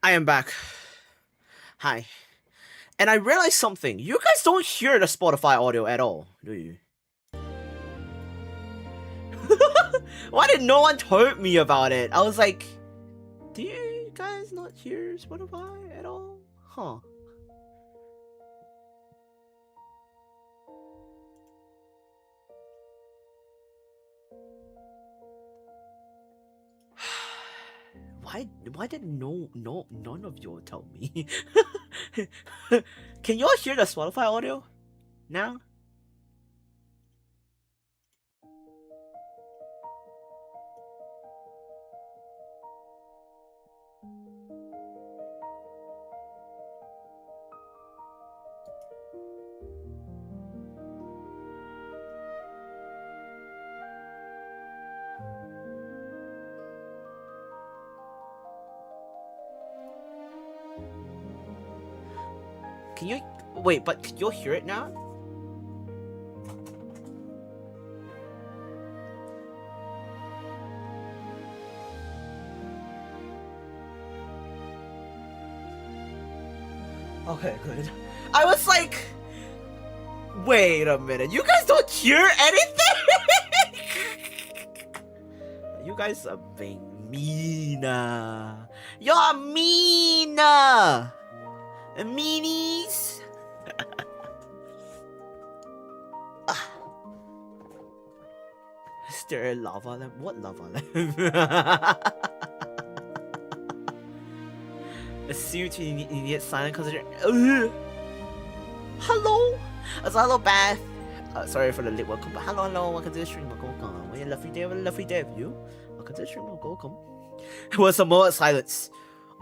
I am back. Hi. And I realized something. You guys don't hear the Spotify audio at all, do you? Why did no one tell me about it? I was like, do you guys not hear Spotify at all? Huh. Why did none of you tell me? Can y'all hear the Spotify audio now? Can you wait? But can you hear it now? Okay, good. I was like, wait a minute. You guys don't hear anything? You guys are being mean. You're mean. Meanies. Is there a lava lamp? What lava lamp? Assume to immediate silent consideration. Hello? Hello, Beth. Sorry for the late welcome, but hello, welcome to the stream. Welcome. What a lovely day, you. Welcome to the stream. Welcome. It was a moment of silence.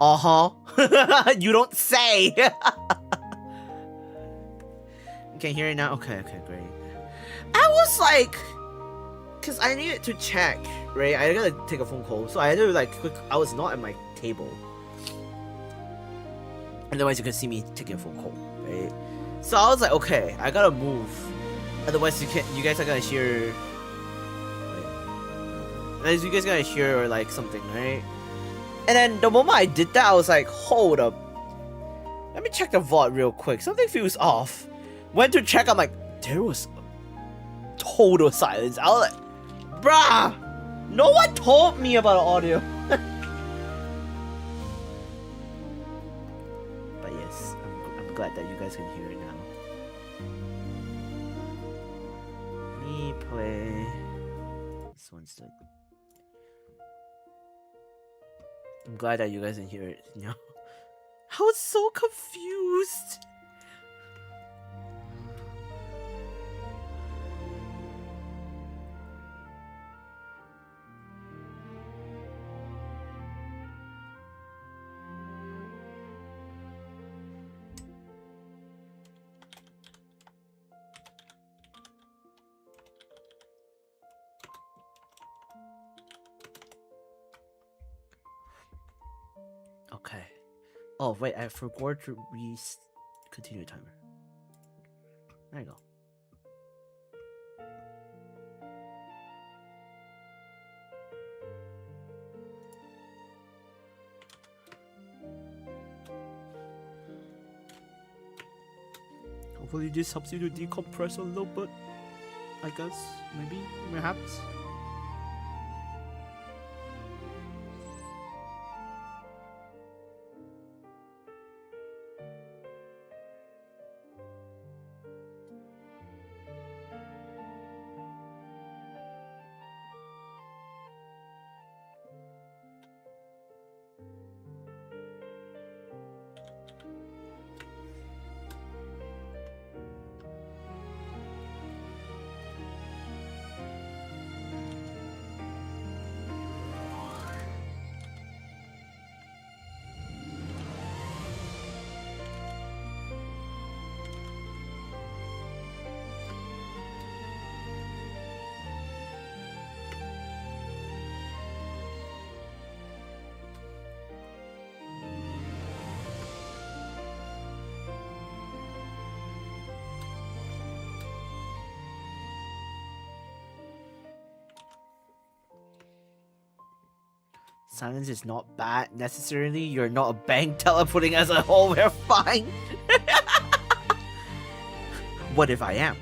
You don't say. You can hear it now? Okay, great. I was like, because I needed to check, right? I gotta take a phone call, so I had to like quick. I was not at my table. Otherwise, you can see me taking a phone call, right? So I was like, okay, I gotta move. Otherwise, you guys are gonna hear. Otherwise, you guys gonna hear like something, right? And then the moment I did that, I was like, hold up. Let me check the VOD real quick. Something feels off. Went to check, I'm like, there was total silence. I was like, bruh, no one told me about the audio. But yes, I'm glad that you guys can hear it now. Me play. This one's done. I'm glad that you guys can hear it now. I was so confused. Okay. Oh wait, I forgot to continue timer. There you go. Hopefully this helps you to decompress a little bit. I guess, maybe, perhaps. silence is not bad necessarily. You're not a bank teller putting us a hole. We're fine. What if I am?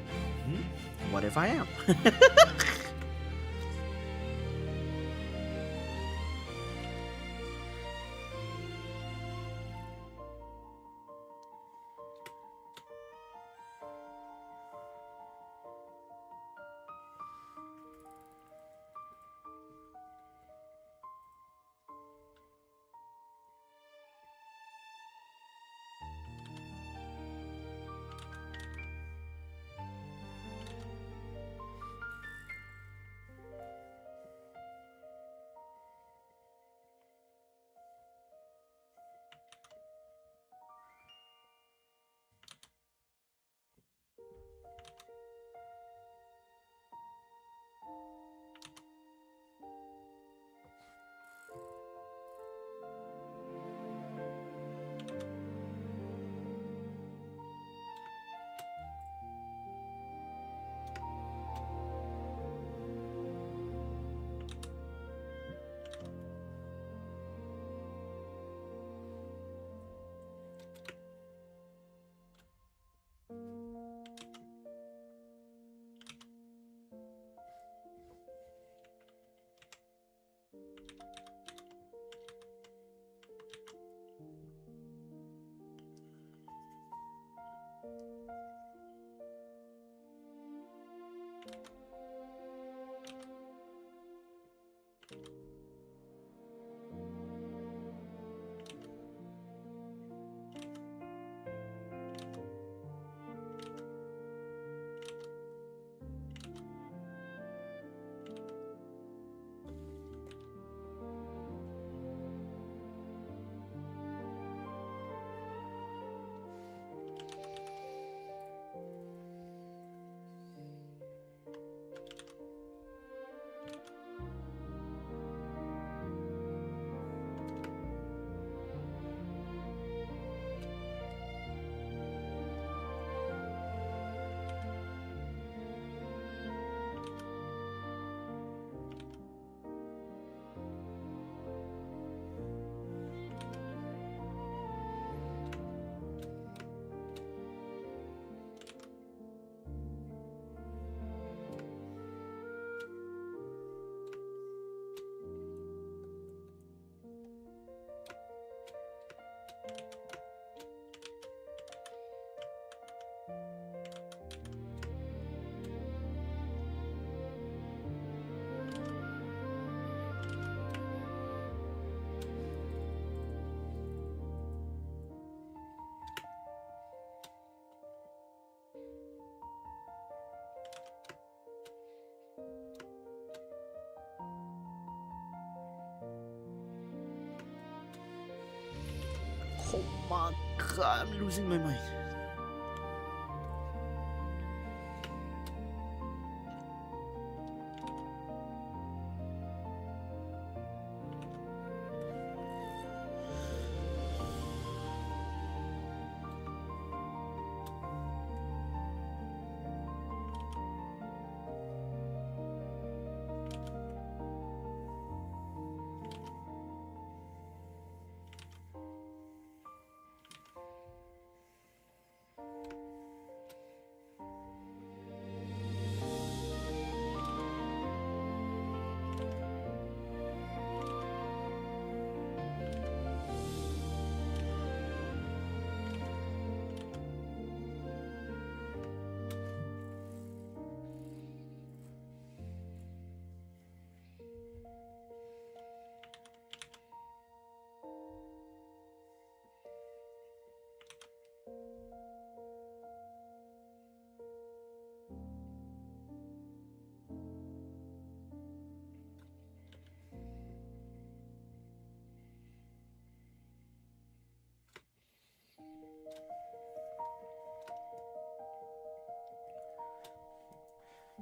What if I am? Oh my god, I'm losing my mind.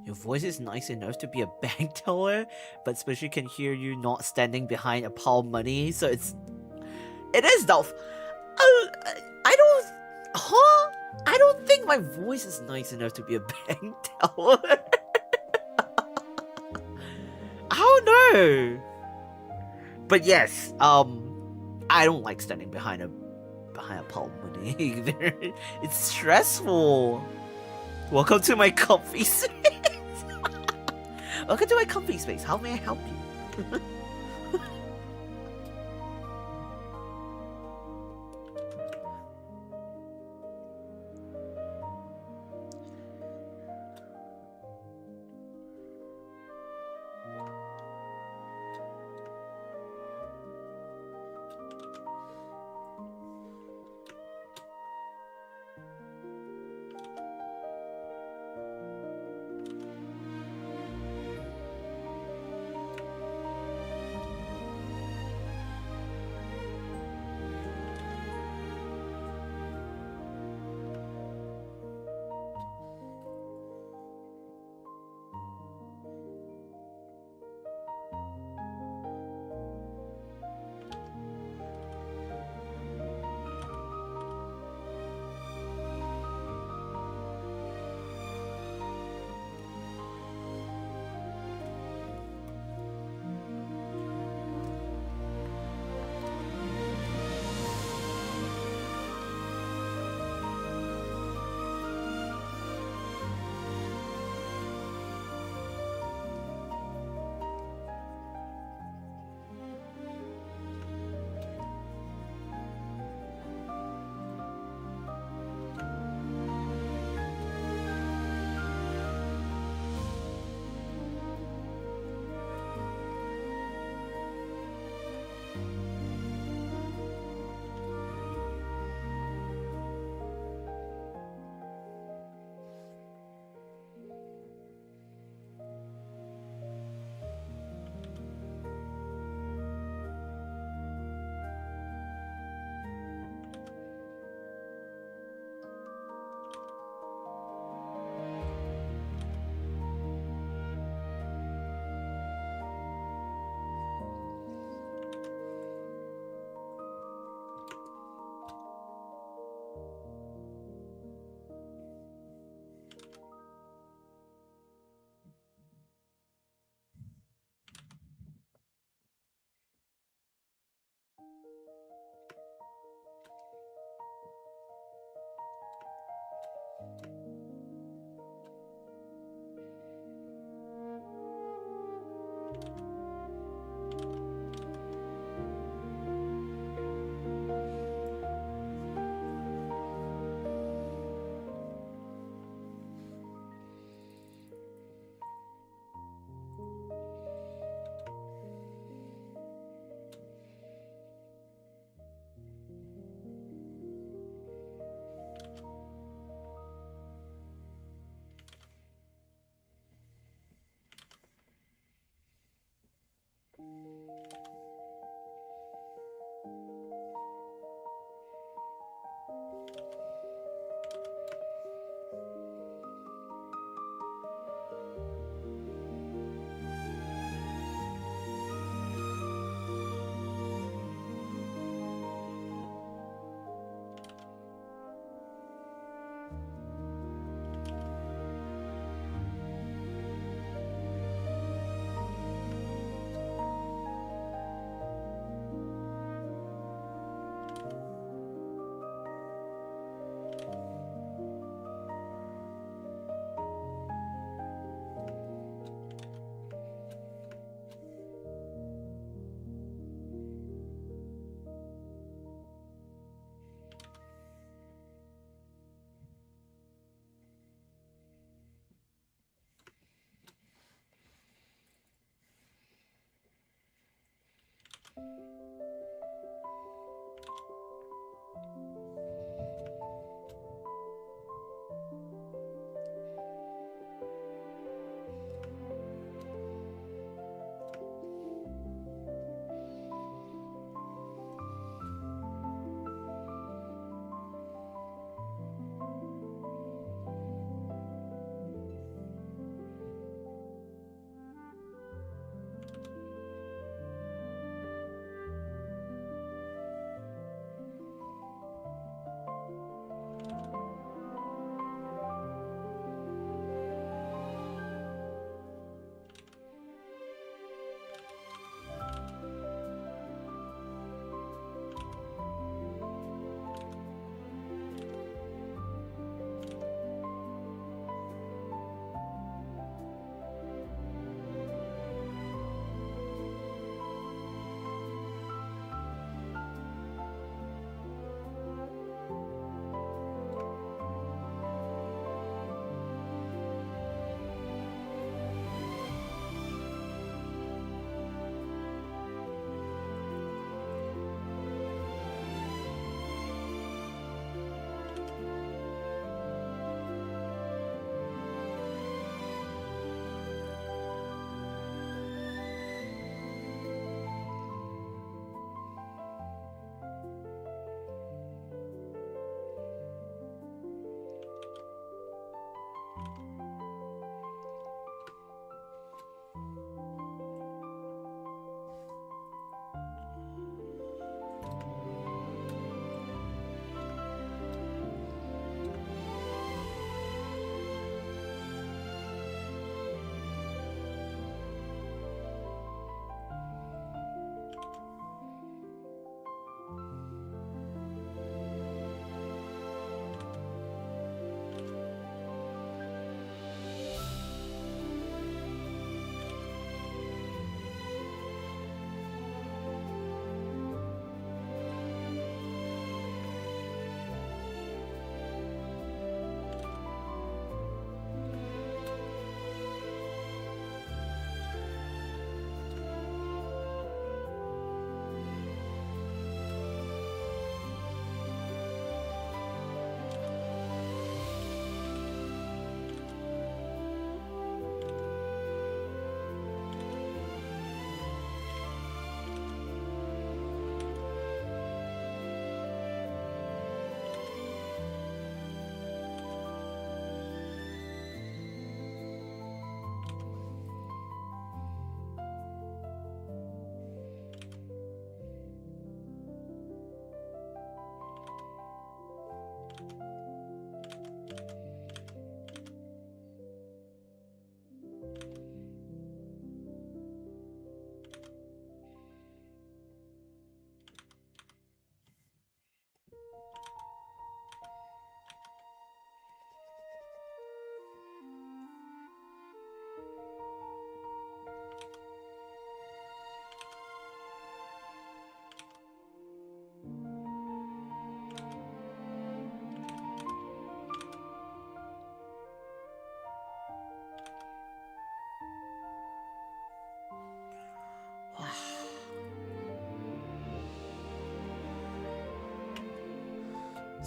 Your voice is nice enough to be a bank teller, but especially can hear you not standing behind a pile of money, so it is doubtful. I don't, huh? I don't think my voice is nice enough to be a bank teller. I don't know. But yes, I don't like standing behind a palm either. It's stressful. Welcome to my comfy space. Welcome to my comfy space. How may I help you?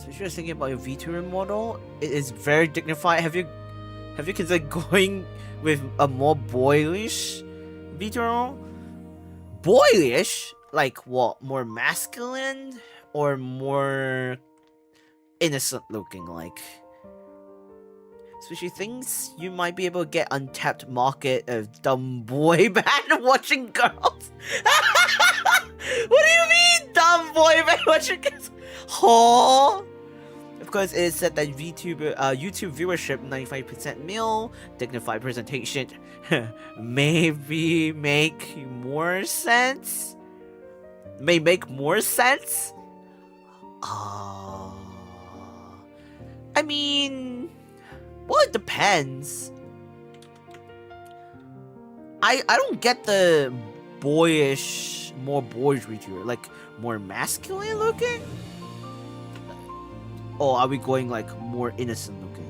So if you're thinking about your VTuber model, it is very dignified. Have you considered going with a more boyish VTuber? Boyish? Like what? More masculine or more innocent looking? Like, especially things you might be able to get untapped market of dumb boy band watching girls. What do you mean, dumb boy band watching girls? Huh? Of course, it is said that YouTube viewership 95% male, dignified presentation. Maybe make more sense. May make more sense. I mean, well, it depends. I don't get the boyish, more boyish VTuber, like more masculine looking. Or are we going like more innocent looking?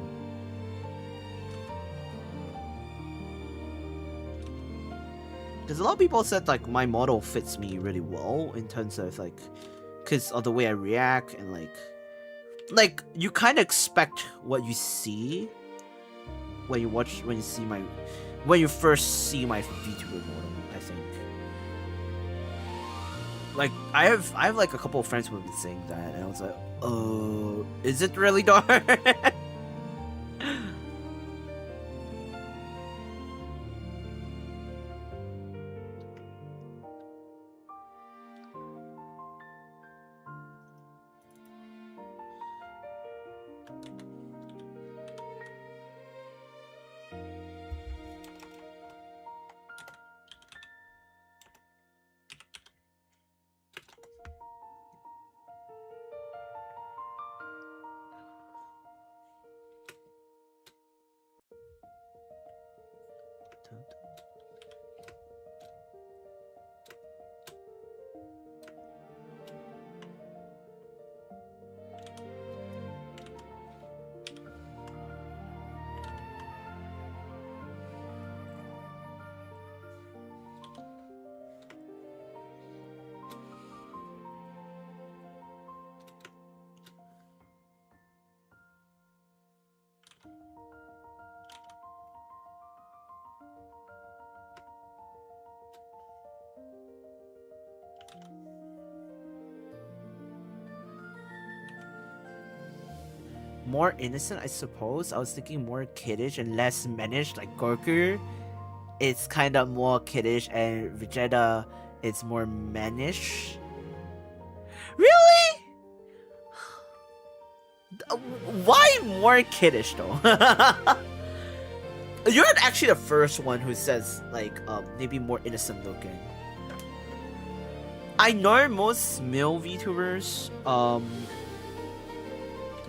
Because a lot of people said like my model fits me really well in terms of like, because of the way I react and like you kind of expect what you see when you first see my VTuber model. I think. Like I have like a couple of friends who have been saying that, and I was like, oh, is it really dark? More innocent, I suppose. I was thinking more kiddish and less mannish, like Gogh. It's kind of more kiddish, and Vegeta, it's more mannish. Really? Why more kiddish though? You're actually the first one who says like maybe more innocent looking. I know most male VTubers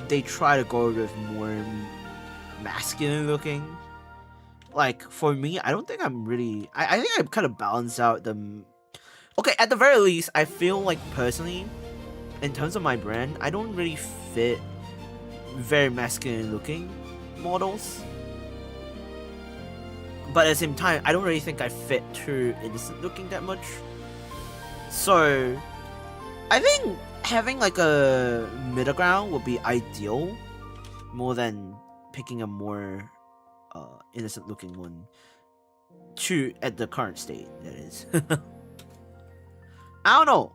they try to go with more masculine looking. Like for me, I don't think I'm really. I think I kind of balance out the. Okay, at the very least, I feel like personally, in terms of my brand, I don't really fit very masculine looking models. But at the same time, I don't really think I fit too innocent looking that much. So, I think having like a middle ground would be ideal, more than picking a more innocent looking one. At the current state, that is. I don't know.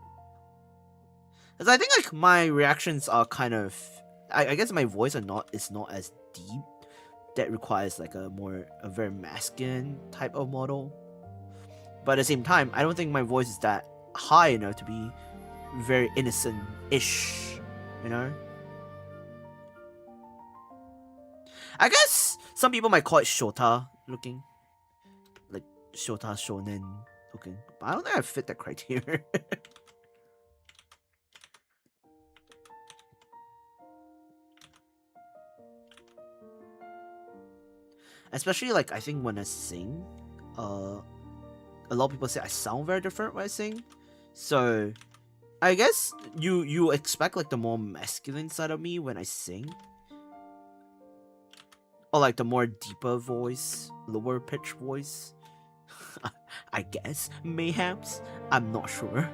Cause I think like my reactions are kind of, I guess my voice is not as deep. That requires like a very masculine type of model. But at the same time, I don't think my voice is that high enough to be very innocent-ish, you know? I guess some people might call it Shota looking. Like Shota Shonen looking. But I don't think I fit that criteria. Especially like I think when I sing, a lot of people say I sound very different when I sing. So I guess you expect like the more masculine side of me when I sing. Or like the more deeper voice, lower pitch voice. I guess, mayhaps. I'm not sure.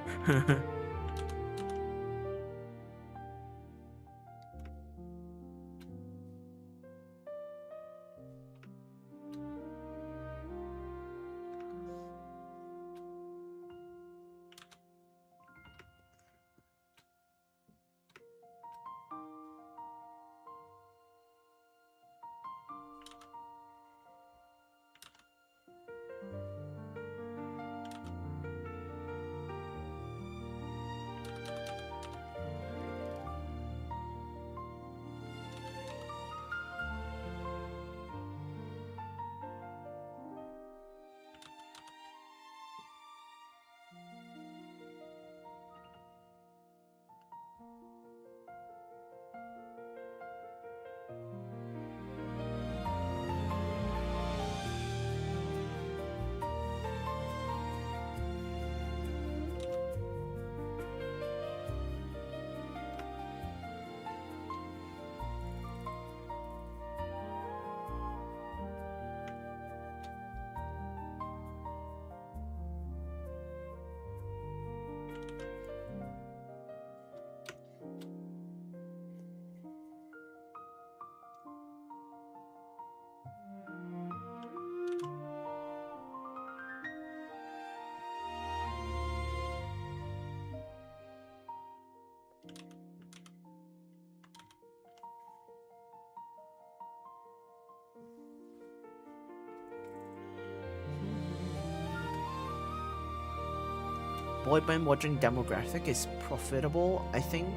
boy band watching demographic is profitable, I think.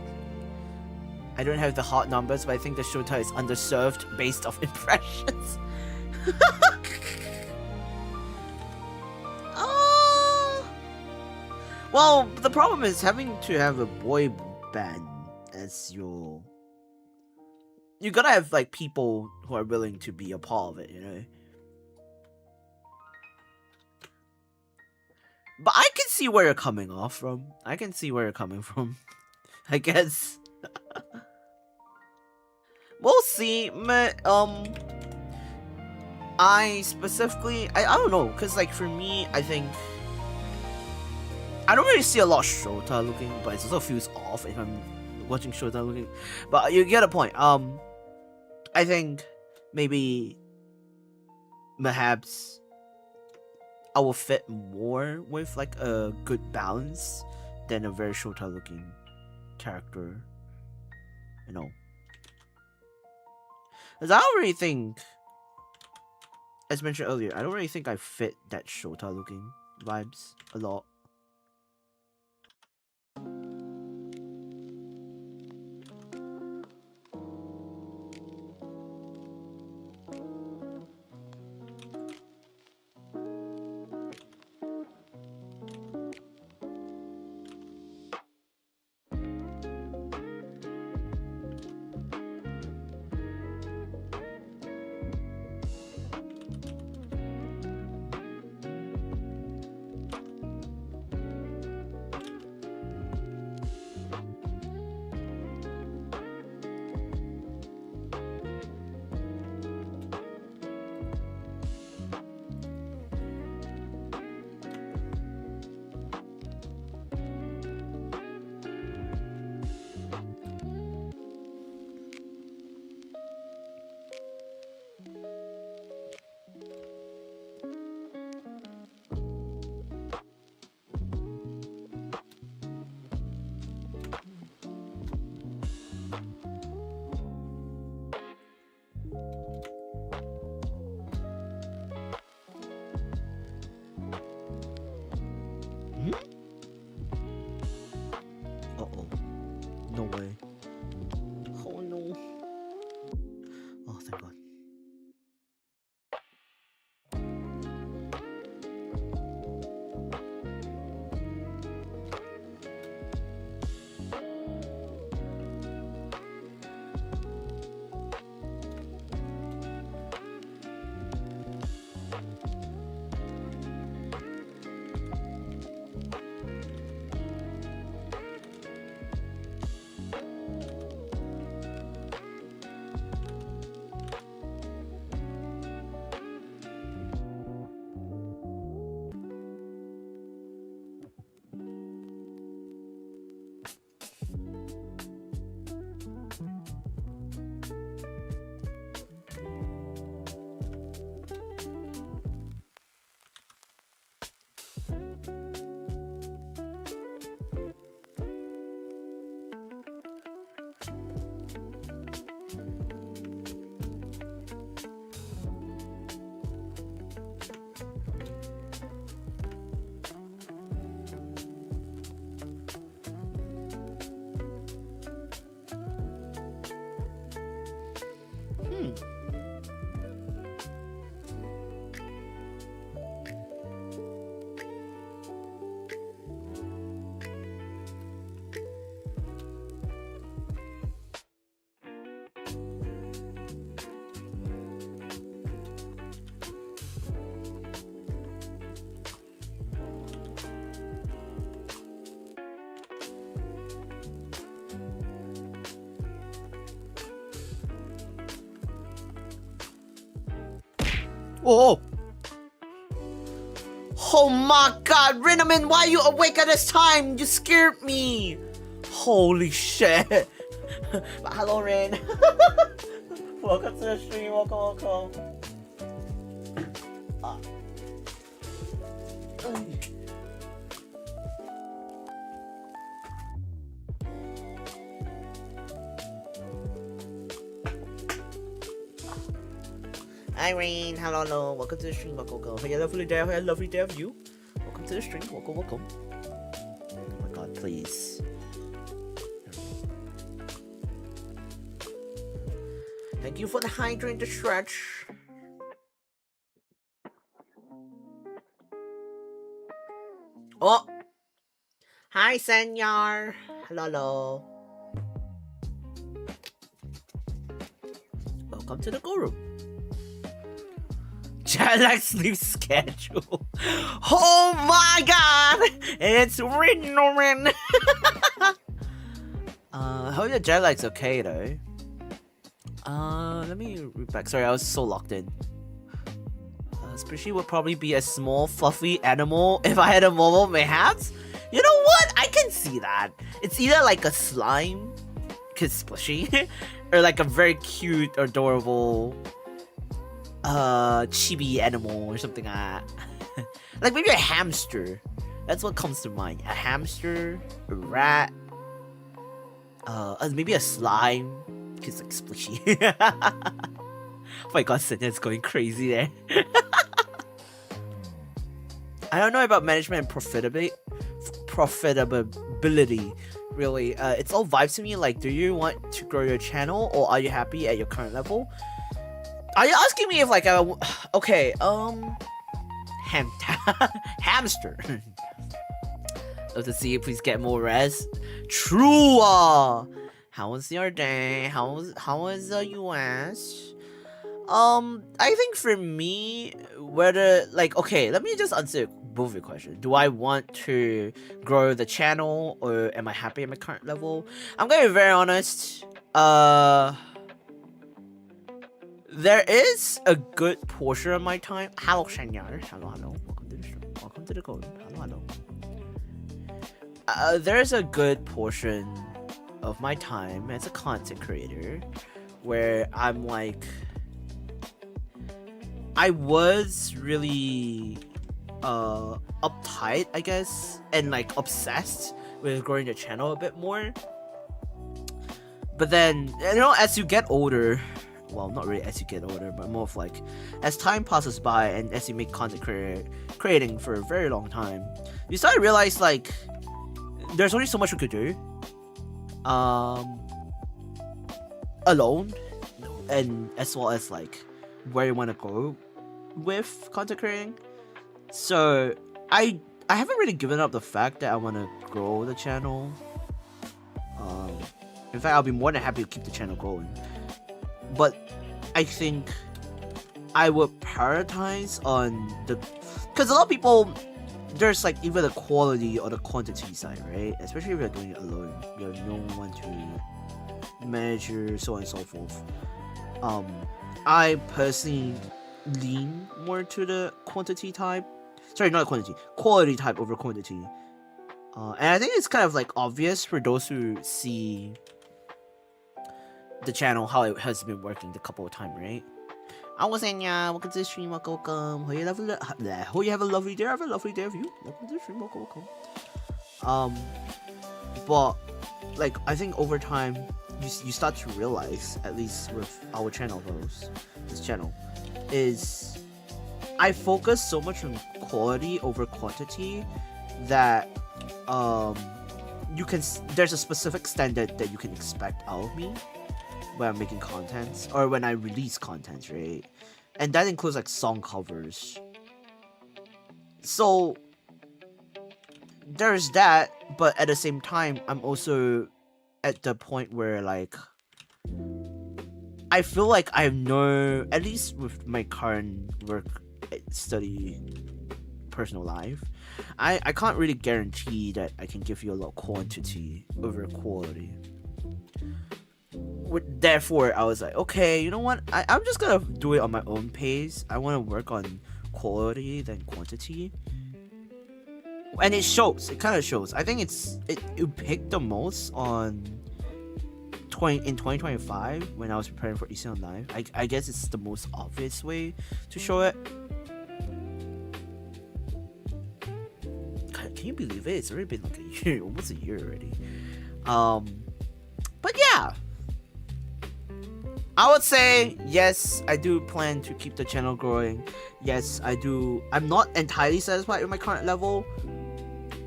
I don't have the hard numbers, but I think the Shota is underserved based off impressions. Well, the problem is having to have a boy band as your... You gotta have like people who are willing to be a part of it, you know? But I can see where you're coming off from. I can see where you're coming from. I guess. We'll see. I specifically... I don't know, because like for me, I think... I don't really see a lot of Shota looking, but it also feels off if I'm watching Shota looking. But you get a point. I think maybe perhaps I will fit more with like a good balance than a very Shota looking character. You know. Because I don't really think, as mentioned earlier, I don't really think I fit that Shota looking vibes a lot. Uh-oh. No way. Oh no. Oh, thank God. Oh! Oh my God, Rinneman, why are you awake at this time? You scared me! Holy shit! But hello, Rin. Welcome to the stream, welcome. Hi Rain, hello, welcome to the stream, welcome. Hey, lovely day of you. Welcome to the stream, welcome. please. Thank you for the hydrant, the stretch. Oh! Hi, senor. Hello. Welcome to the Go Room. Jet sleep schedule. Oh my god! It's written. Hope your jet lag's okay though. Let me read back. Sorry, I was so locked in. Squishy would probably be a small, fluffy animal if I had a mobile, mayhaps? You know what? I can see that. It's either like a slime, cause squishy, or like a very cute, adorable, chibi animal or something like that. Like maybe a hamster. That's what comes to mind. A hamster, a rat, maybe a slime, cause like squishy. Oh my god, Senya's going crazy there. I don't know about management and profitability. Really, it's all vibes to me. Like, do you want to grow your channel, or are you happy at your current level? Are you asking me if like okay, hamster. Love to see you. Please get more rest. True. How was your day? How was the US? I think for me, whether like, okay, let me just answer both your questions. Do I want to grow the channel, or am I happy at my current level? I'm gonna be very honest. There is a good portion of my time. Hello, Shanyar. Hello. Welcome to the stream. Welcome to the code. Hello. There's a good portion of my time as a content creator where I'm like, I was really uptight, I guess, and like obsessed with growing the channel a bit more. But then, you know, as you get older, well, not really as you get older, but more of like as time passes by and as you make content creating for a very long time, you start to realize like there's only so much you could do alone, and as well as like where you want to go with content creating. So I haven't really given up the fact that I want to grow the channel. In fact, I'll be more than happy to keep the channel going, but I think I would prioritize on because a lot of people, there's like either the quality or the quantity side, right? Especially if you're doing it alone, you have no one to manage your so on and so forth. I personally lean more to the quantity type. Sorry, not quantity. Quality type over quantity. And I think it's kind of like obvious for those who see the channel how it has been working the couple of times, right? I was saying, yeah, welcome to the stream, welcome. Hope you have a lovely day. Have a lovely day of you. Welcome to the stream, welcome. But like I think over time you start to realize, at least with our channel goes, this channel is I focus so much on quality over quantity that there's a specific standard that you can expect out of me when I'm making content or when I release content, right? And that includes like song covers. So there's that, but at the same time I'm also at the point where like I feel like I know, at least with my current work, study, personal life, I can't really guarantee that I can give you a lot of quantity over quality. Therefore, I was like, okay, you know what? I'm just gonna do it on my own pace. I want to work on quality than quantity. And it shows. It kind of shows. I think it picked the most in 2025 when I was preparing for EC on Live. I guess it's the most obvious way to show it. Can you believe it? It's already been like a year, almost a year already. But yeah, I would say yes, I do plan to keep the channel growing. Yes, I do. I'm not entirely satisfied with my current level,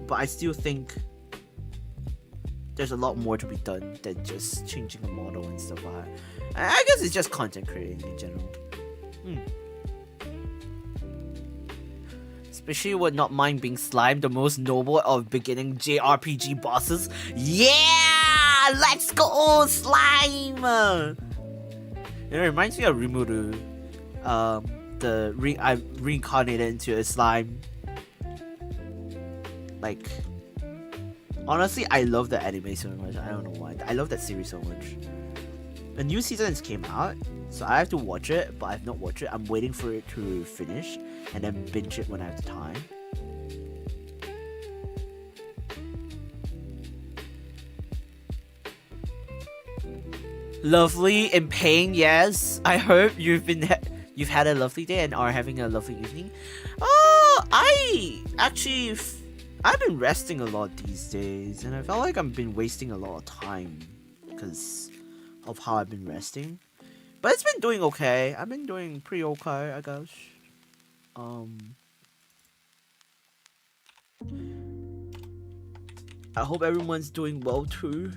but I still think there's a lot more to be done than just changing the model and stuff like that. I guess it's just content creating in general. Especially with not mind being slime, the most noble of beginning JRPG bosses. Yeah! Let's go, slime! It reminds me of Rimuru. I reincarnated into a slime. Like, honestly, I love the anime so much. I don't know why. I love that series so much. A new season came out, so I have to watch it, but I've not watched it. I'm waiting for it to finish and then binge it when I have the time. Lovely in pain, yes. I hope you've had a lovely day and are having a lovely evening. I've been resting a lot these days, and I felt like I've been wasting a lot of time because of how I've been resting. But it's been doing okay. I've been doing pretty okay, I guess. I hope everyone's doing well too.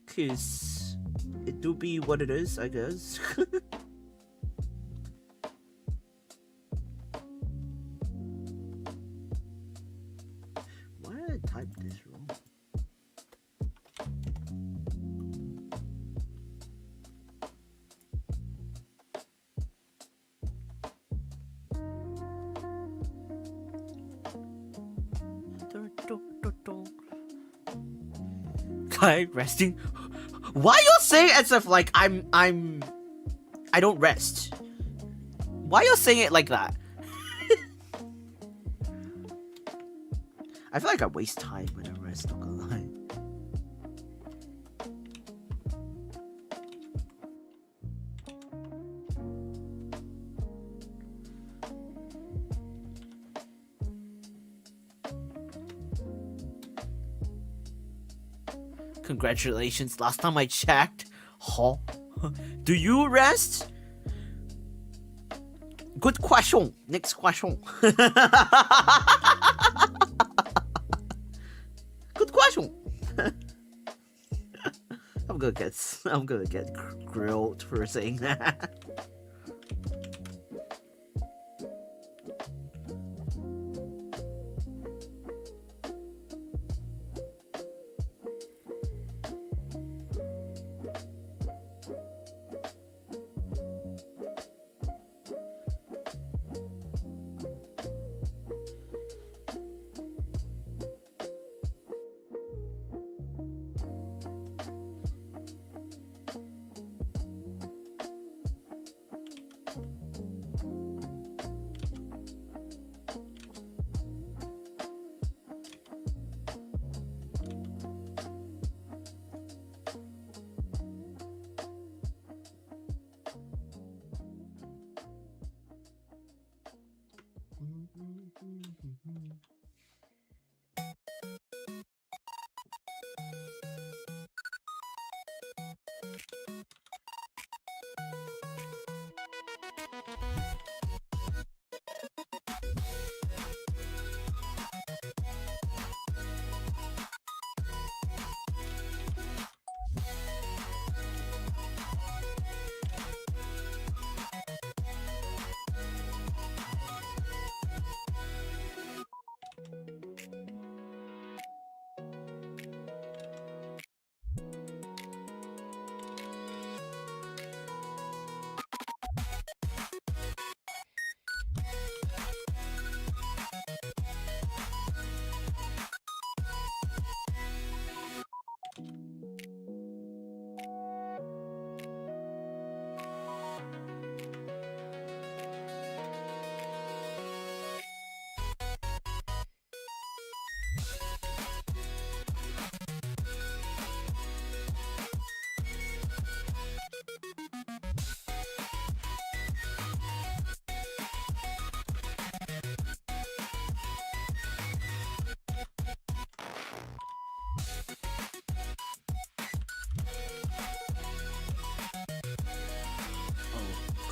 Cause it do be what it is, I guess. Why did I type this wrong? Guy resting. Why you saying as if like I don't rest? Why you saying it like that? I feel like I waste time when I rest, not gonna lie. Congratulations, last time I checked. Huh? Do you rest? Good question. Next question. Good question. I'm gonna get grilled for saying that.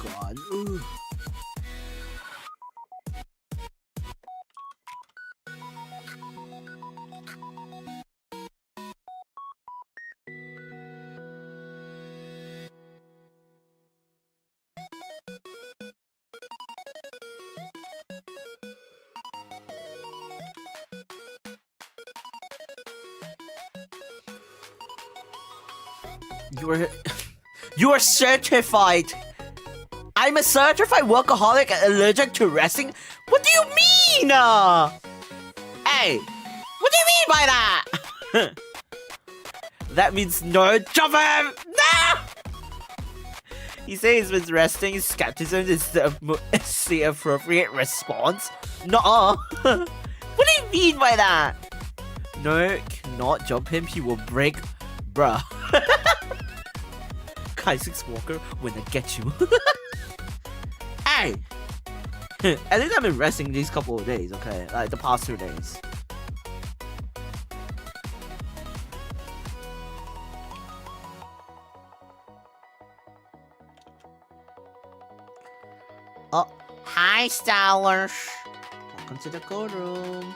God. Ooh. You are certified. I'm a certified workaholic and allergic to wrestling. What do you mean? Hey, what do you mean by that? That means no job for him. No. He says with wrestling, skepticism is the appropriate response. Nuh-uh. What do you mean by that? No, cannot jump him. He will break, bruh. Kaissics Walker, when I get you. Hey! At least I've been resting these couple of days, okay? Like the past 2 days. Oh, hi, Stylers. Welcome to the code room.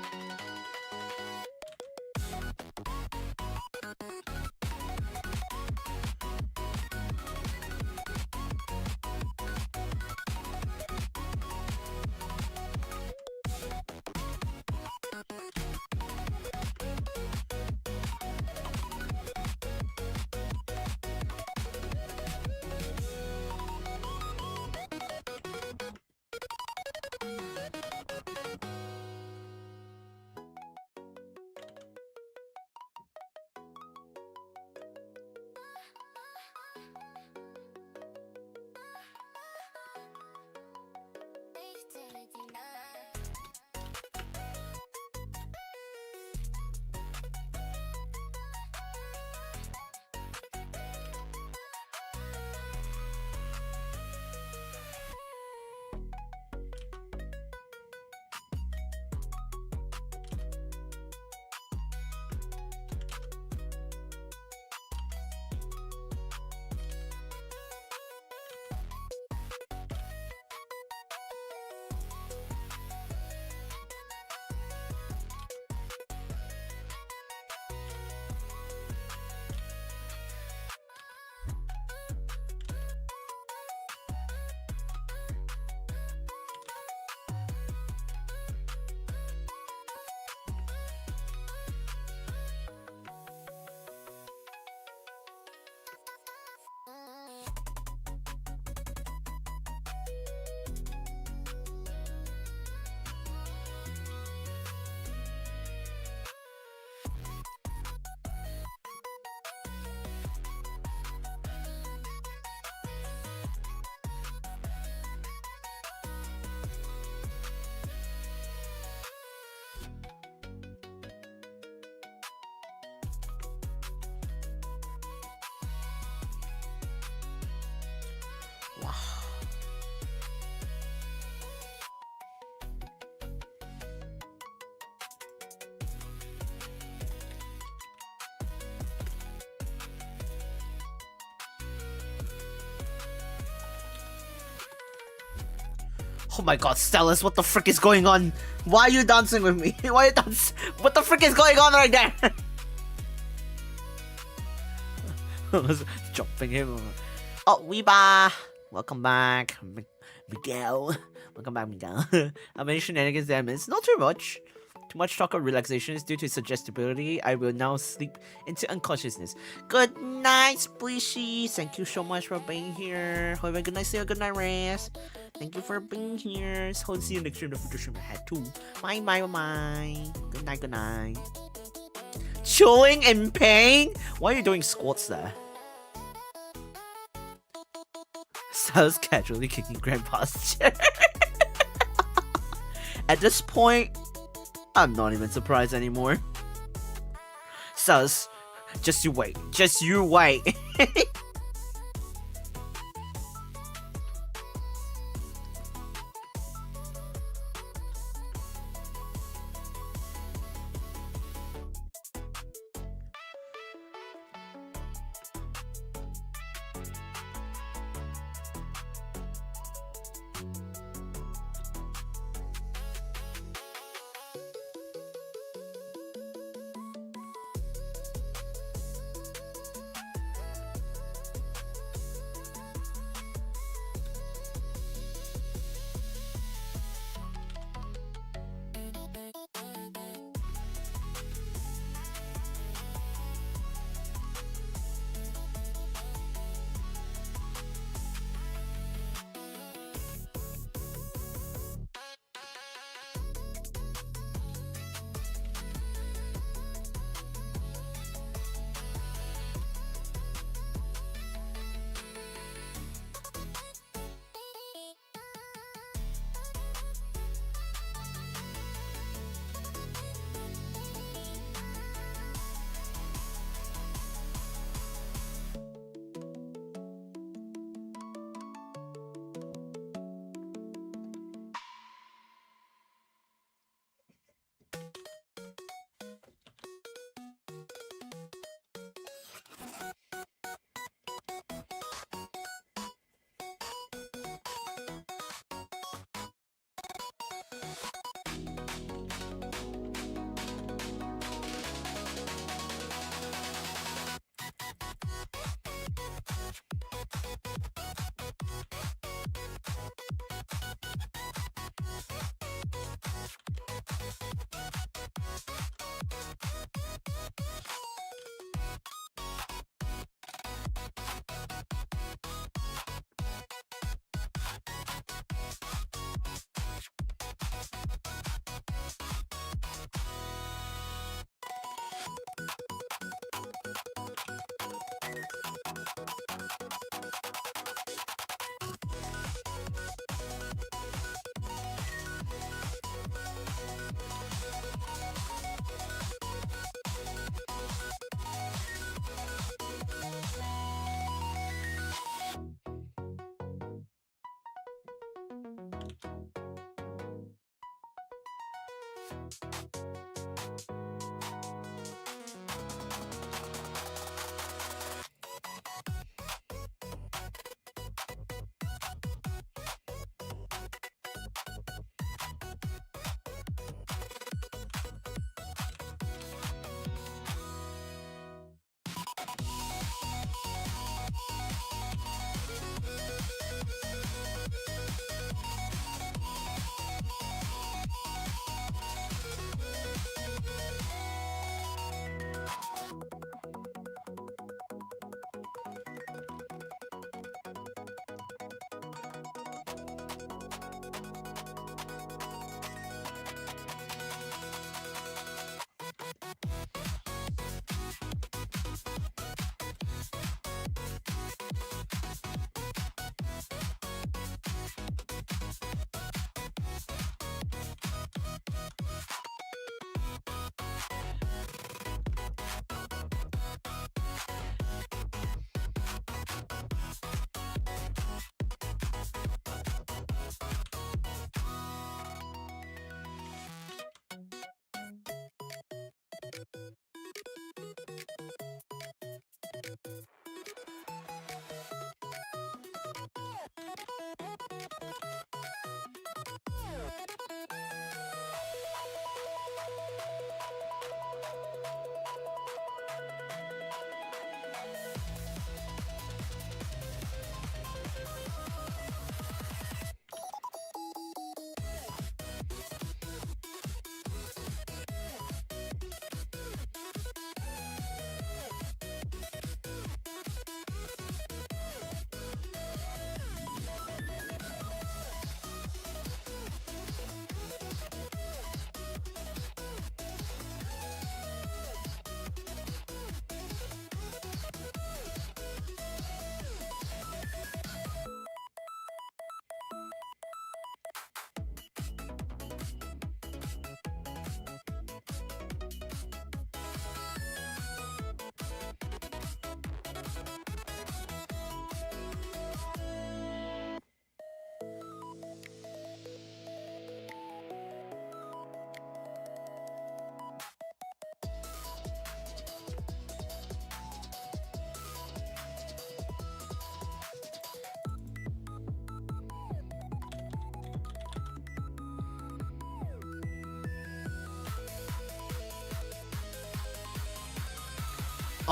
Oh my god, Stellus, what the frick is going on? Why are you dancing with me? Why are you dancing? What the frick is going on right there? Jumping him. Oh, Weeba! Welcome back. Miguel. Welcome back, Miguel. How many shenanigans there is? Not too much. Too much talk of relaxation is due to suggestibility. I will now sleep into unconsciousness. Good night, Splishy. Thank you so much for being here. Have a good night, see you. Good night, rest. Thank you for being here. Hope to see you next year in the future stream ahead too. Bye, bye, bye. Good night, good night. Chilling in pain? Why are you doing squats there? Sounds casually kicking grandpa's chair. At this point, I'm not even surprised anymore. Sus, just you wait. Just you wait.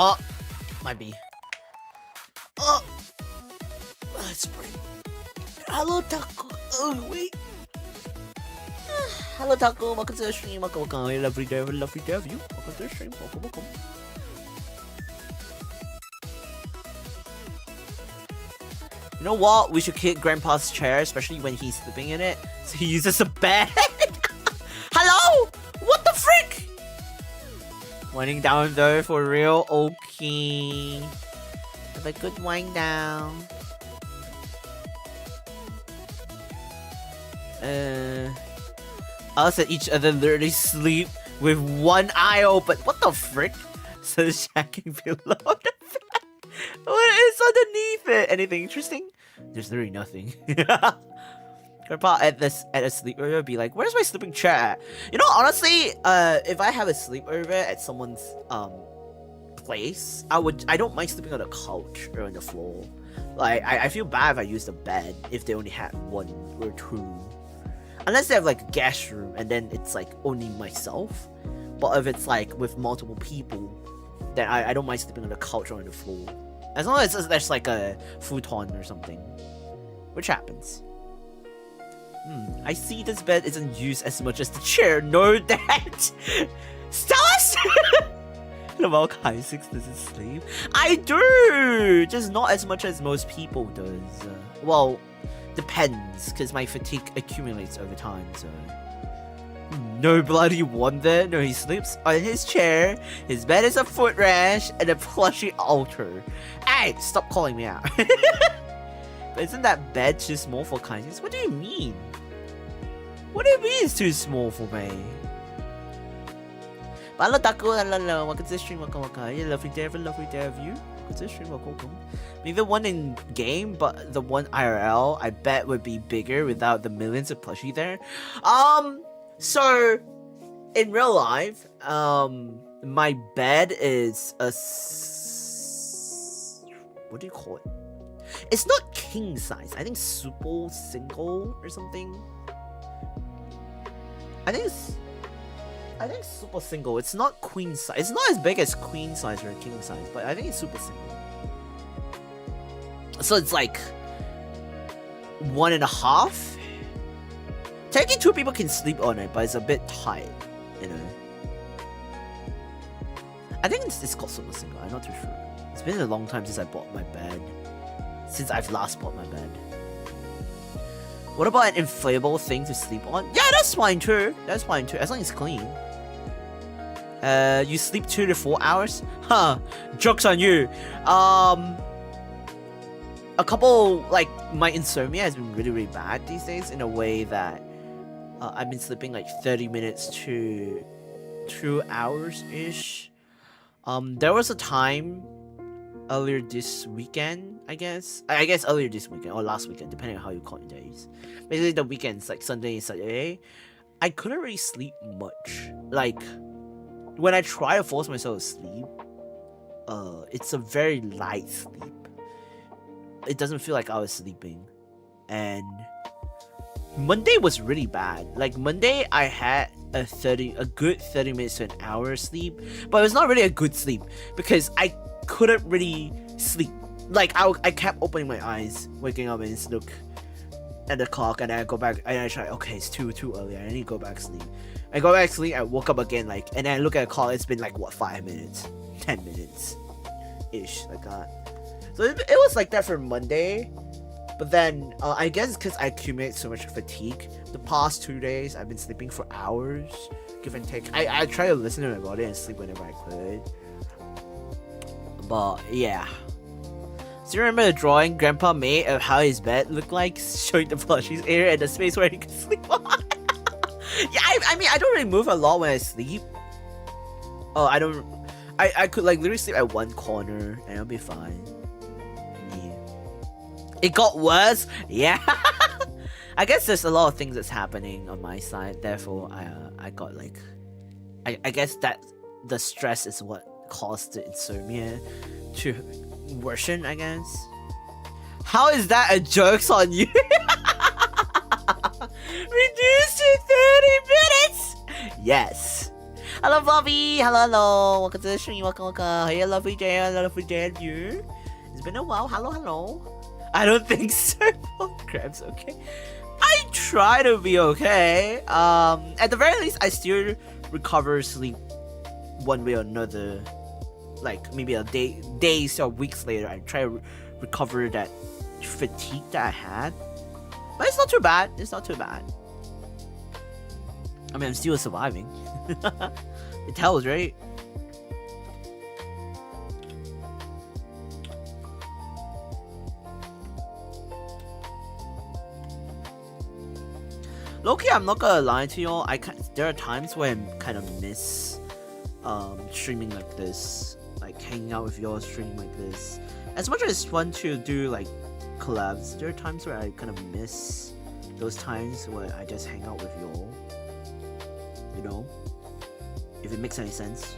Oh, might be. Oh, let's bring. Hello, Taco. Oh, wait. Hello, Taco. Welcome to the stream. Welcome, welcome. Lovely day, lovely day of you. Welcome to the stream. Welcome, welcome. You know what? We should kick Grandpa's chair, especially when he's sleeping in it, so he uses a bed. Hello? What the frick? Winding down though, for real? Okay. Have a good wind down. Us and each other literally sleep with one eye open. What the frick? So shacking below the bed. What is underneath it? Anything interesting? There's literally nothing. Grandpa at a sleepover would be like, "Where's my sleeping chair at?" You know, honestly, if I have a sleepover at someone's place, I don't mind sleeping on the couch or on the floor. Like I feel bad if I use the bed if they only had one or two. Unless they have like a guest room and then it's like only myself. But if it's like with multiple people, then I don't mind sleeping on the couch or on the floor. As long as there's like a futon or something. Which happens. I see this bed isn't used as much as the chair. No, that! Stars! Well, Kaissics doesn't sleep. I do! Just not as much as most people does. Well, depends, because my fatigue accumulates over time, so... No bloody wonder. No, he sleeps on his chair, his bed is a footrest, and a plushy altar. Hey, stop calling me out. But isn't that bed too small for Kaissics? What do you mean? What do you mean it's too small for me? Hello, Taco. Hello. Welcome to the stream. Welcome. Yeah, lovely day of you. Welcome to the stream. Welcome. Maybe the one in game, but the one IRL, I bet would be bigger without the millions of plushie there. So in real life, my bed is what do you call it? It's not king size. I think super single or something. I think super single. It's not queen size. It's not as big as queen size or king size, but I think it's super single. So it's like 1.5. Technically, 2 people can sleep on it, but it's a bit tight, you know. I think it's called super single. I'm not too sure. It's been a long time since I bought my bed. Since I've last bought my bed. What about an inflatable thing to sleep on? Yeah, that's fine too. That's fine too, as long as it's clean. You sleep 2 to 4 hours? Huh. Joke's on you. A couple, like, my insomnia has been really, really bad these days in a way that I've been sleeping like 30 minutes to 2 hours-ish. There was a time earlier this weekend, I guess earlier this weekend or last weekend, depending on how you count your days. Basically, the weekends, like Sunday and Saturday, I couldn't really sleep much. Like, when I try to force myself to sleep, it's a very light sleep. It doesn't feel like I was sleeping. And Monday was really bad. Like, Monday I had a good 30 minutes to an hour sleep, but it was not really a good sleep because I couldn't really sleep. Like, I kept opening my eyes, waking up and just look at the clock, and then I go back and I try, okay, it's too early, I need to go back to sleep. I go back to sleep, I woke up again, like, and then I look at the clock, it's been like, what, 5 minutes? 10 minutes ish, like that. So it was like that for Monday. But then, I guess because I accumulate so much fatigue, the past 2 days, I've been sleeping for hours, give and take. I try to listen to my body and sleep whenever I could. But, yeah. Do you remember the drawing Grandpa made of how his bed looked like? Showing the plushie's area and the space where he could sleep on. Yeah, I mean, I don't really move a lot when I sleep. Oh, I could, like, literally sleep at one corner and I'll be fine. It got worse? Yeah. I guess there's a lot of things that's happening on my side. Therefore, I got like... I guess that the stress is what caused the insomnia to worsen, I guess. How is that a joke's on you? Reduced to 30 minutes? Yes. Hello, Bobby. Hello. Welcome to the stream. Welcome. Hey, lovely Jay. Lovely Jay. You. It's been a while. Hello. I don't think so. Crabs, okay. I try to be okay. At the very least, I still recover sleep one way or another. Like maybe days or weeks later, I try to recover that fatigue that I had. But it's not too bad. I mean, I'm still surviving. It tells, right? Loki, I'm not gonna lie to y'all. There are times where I kind of miss streaming like this, like hanging out with y'all, streaming like this. As much as it's fun to do like collabs, there are times where I kind of miss those times where I just hang out with y'all. You know, if it makes any sense.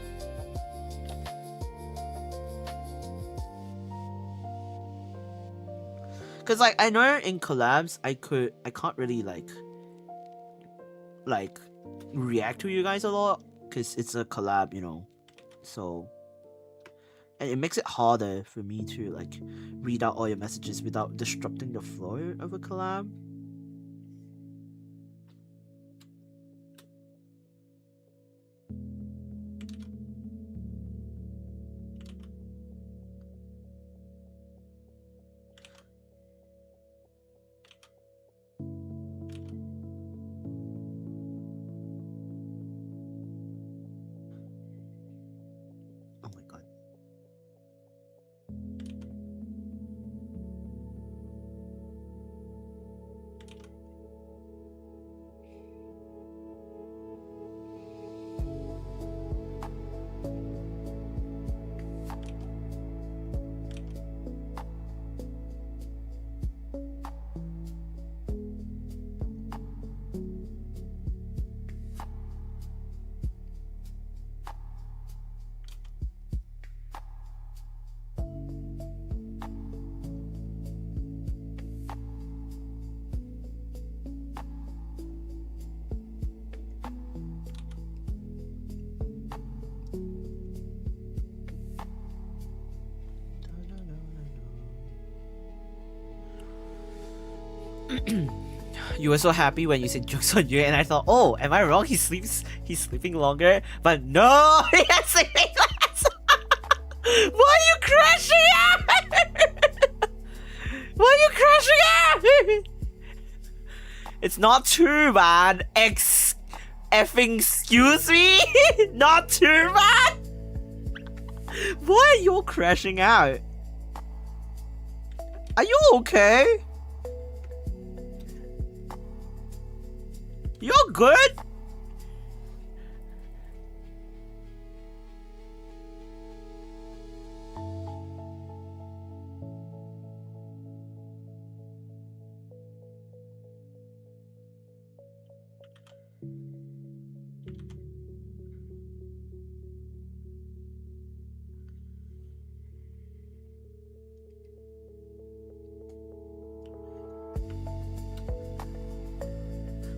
Cause like I know in collabs I can't really like react to you guys a lot because it's a collab, you know, so, and it makes it harder for me to like read out all your messages without disrupting the flow of a collab. You were so happy when you said jokes on you, and I thought, oh, am I wrong? He's sleeping longer, but no, he has sleeping less. Why are you crashing out? Why are you crashing out? It's not too bad. Effing excuse me, not too bad. Why are you all crashing out? Are you okay? You're good?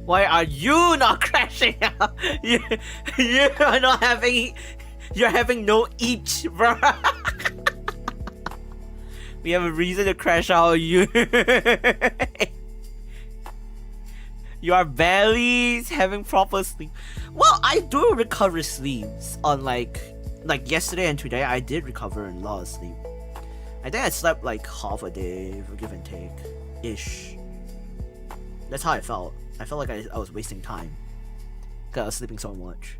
Why are you not crashing out? You are not having. You're having no each, bro. We have a reason to crash out. You. You are barely having proper sleep. Well, I do recover sleeps. Unlike yesterday and today, I did recover a lot of sleep. I think I slept like half a day, for give and take, ish. That's how I felt. I felt like I was wasting time because I was sleeping so much.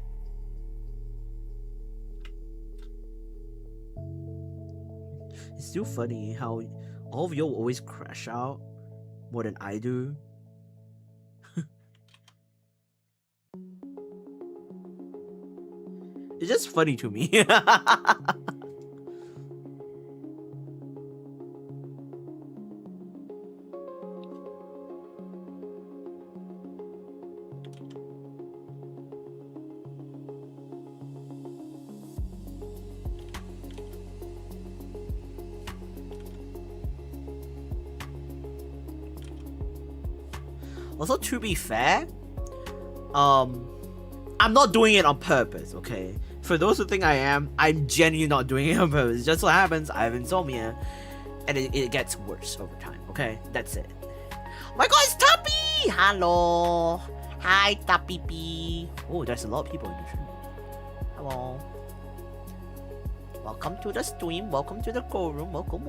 It's still funny how all of you always crash out more than I do. It's just funny to me. Also, to be fair, I'm not doing it on purpose, okay? For those who think I am, I'm genuinely not doing it on purpose. It just what happens, I have insomnia, and it gets worse over time, okay? That's it. Oh my god, it's Tuppy! Hello! Hi, Tuppy. Oh, there's a lot of people in the stream. Hello. Welcome to the stream, welcome to the call room, welcome.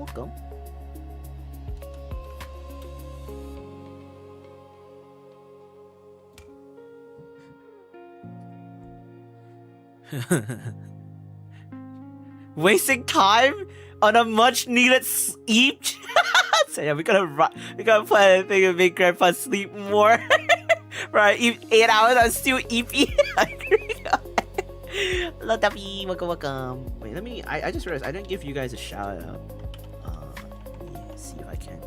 Wasting time on a much needed sleep. So yeah, we gotta plan a thing to make Grandpa sleep more. Right, 8 hours. I'm still eepy. Hello, Duffy. Welcome. Wait, let me. I just realized I didn't give you guys a shout out. Let me see if I can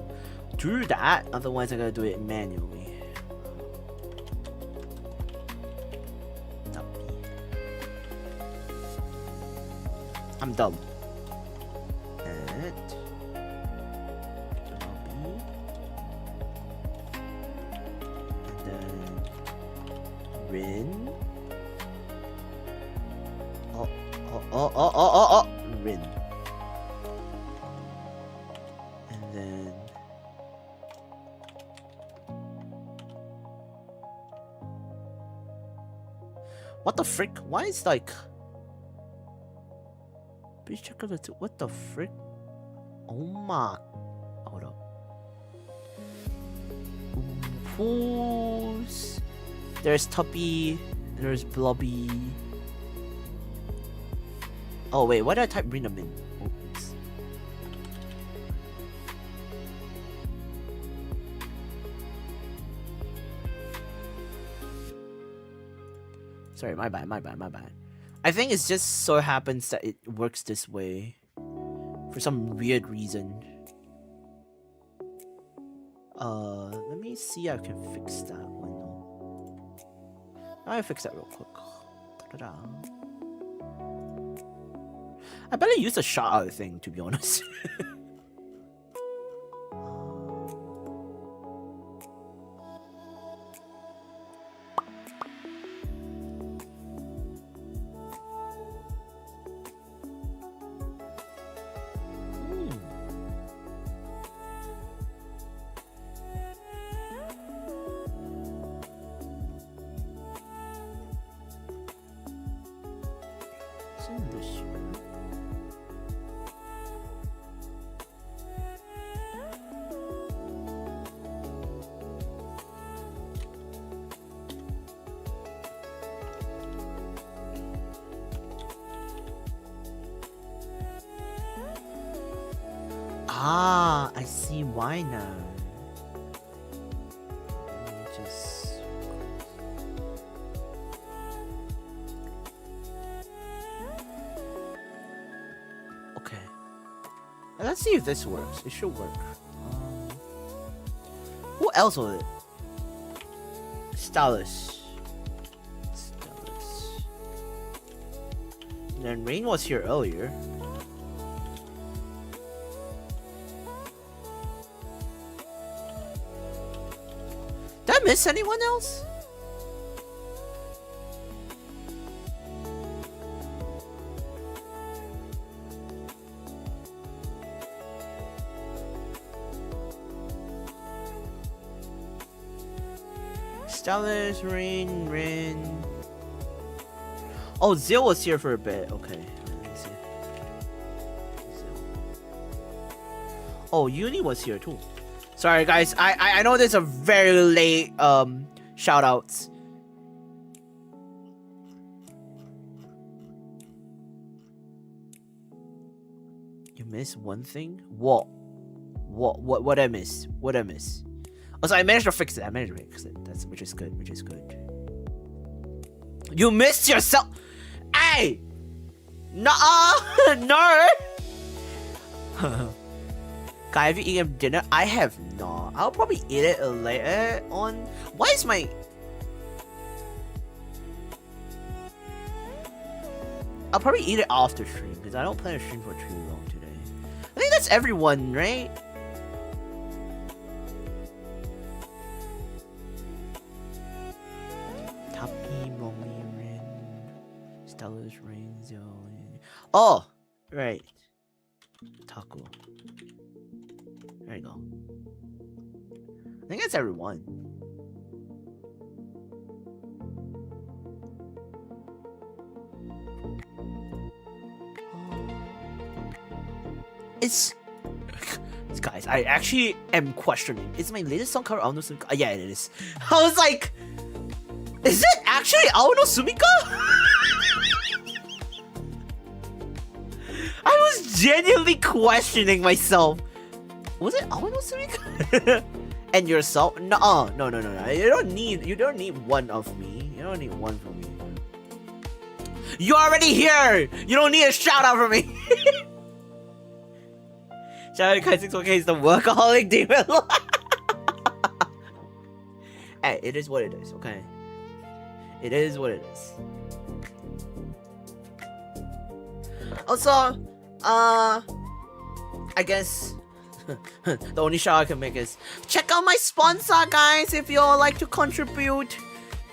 do that. Otherwise, I'm gonna do it manually. I'm dumb. And then Rin. Oh, Rin. And then what the frick? Why is like please check out the what the frick? Oh my! Hold up. Who's there's Tuppy, there's Blobby. Oh wait, why did I type Rinamin? Oh, oops. Sorry, my bad. I think it just so happens that it works this way for some weird reason. Let me see if I can fix that one. I'll fix that real quick. Ta-da. I better use the shout out thing, to be honest. wasn't this year. Ah, I see why now. Let me just... Okay. Let's see if this works. It should work. Who else was it? Stylus. Then Rain was here earlier. Did I miss anyone else? Stylus, Rain. Oh, Zil was here for a bit. Okay. Let me see. Zil. Oh, Uni was here too. Sorry guys, I know this is a very late shout outs. You missed one thing? What I miss? What I miss? Also, I managed to fix it. That's which is good. You missed yourself. Hey! Nuh-uh! No! Guy, have you eaten dinner? I have not. I'll probably eat it later on. Why is my... I'll probably eat it after stream because I don't plan to stream for too long today. I think that's everyone, right? Tapi, Mommy, Rin, Stylus, Rain, Zio. Oh! Right. Taco. There you go. I think that's everyone. It's guys, I actually am questioning. Is my latest song cover Aono Sumika? Yeah, it is. I was like, is it actually Aono Sumika? I was genuinely questioning myself. Was it Aono Sumika? And yourself? No. You don't need one of me. You don't need one from me. You're already here. You don't need a shout out from me. Shout out to Kaissics. Okay, he's the workaholic demon. Hey, it is what it is. Okay, it is what it is. Also, I guess. The only shout I can make is check out my sponsor, guys. If you all like to contribute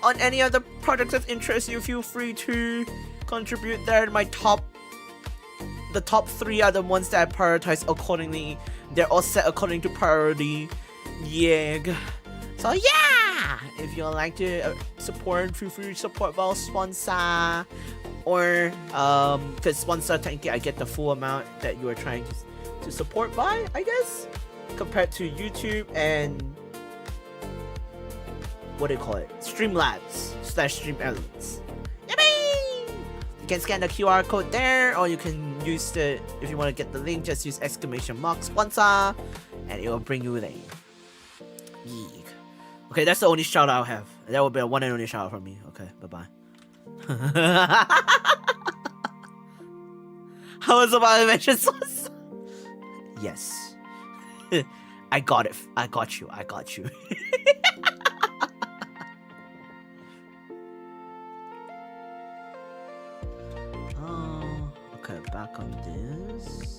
on any of the projects that interest you, feel free to contribute there. The top 3 are the ones that I prioritize accordingly. They're all set according to priority. Yeah. So yeah, if you all like to support, feel free to support our sponsor. Or because sponsor, technically I get the full amount that you are trying to support by, I guess, compared to YouTube and what do you call it? Streamlabs/Stream Elements. Yippee! You can scan the QR code there, or you can use the, if you want to get the link, just use !sponsor and it will bring you there. Yeek. Okay, that's the only shout out I have. That will be a one and only shout out from me. Okay, bye bye. I was about to mention sauce. Yes. I got it. I got you. Oh, okay, back on this.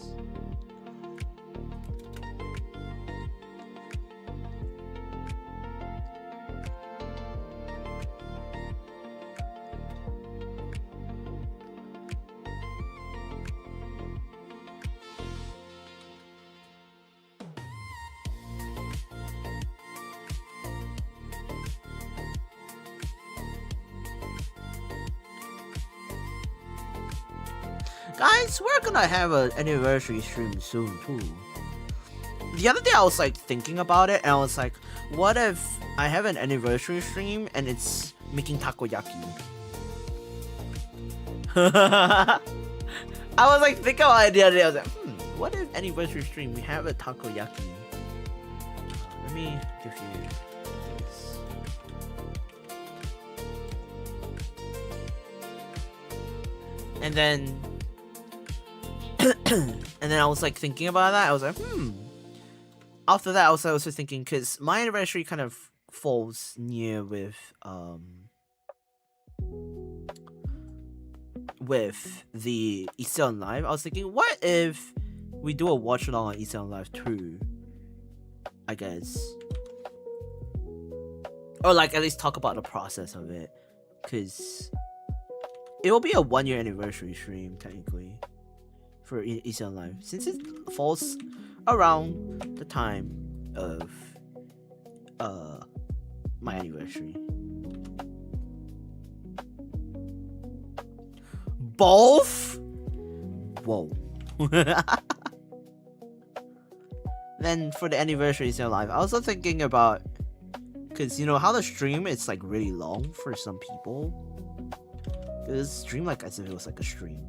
Guys, we're gonna have an anniversary stream soon too. The other day I was like thinking about it and I was like, what if I have an anniversary stream and it's making takoyaki? I was like thinking about it the other day. I was like, what if anniversary stream we have a takoyaki? Let me give you this. And then I was like thinking about that. I was like, After that, I was also thinking, because my anniversary kind of falls near with the Easter on Live. I was thinking, what if we do a watch along on Easter on Live too? I guess, or like at least talk about the process of it, because it will be a 1-year anniversary stream technically for Easter on Live, since it falls around the time of my anniversary. Both? Whoa. Then for the anniversary Easter Live, I was also thinking about, because you know how the stream is like really long for some people. It was stream like as if it was like a stream.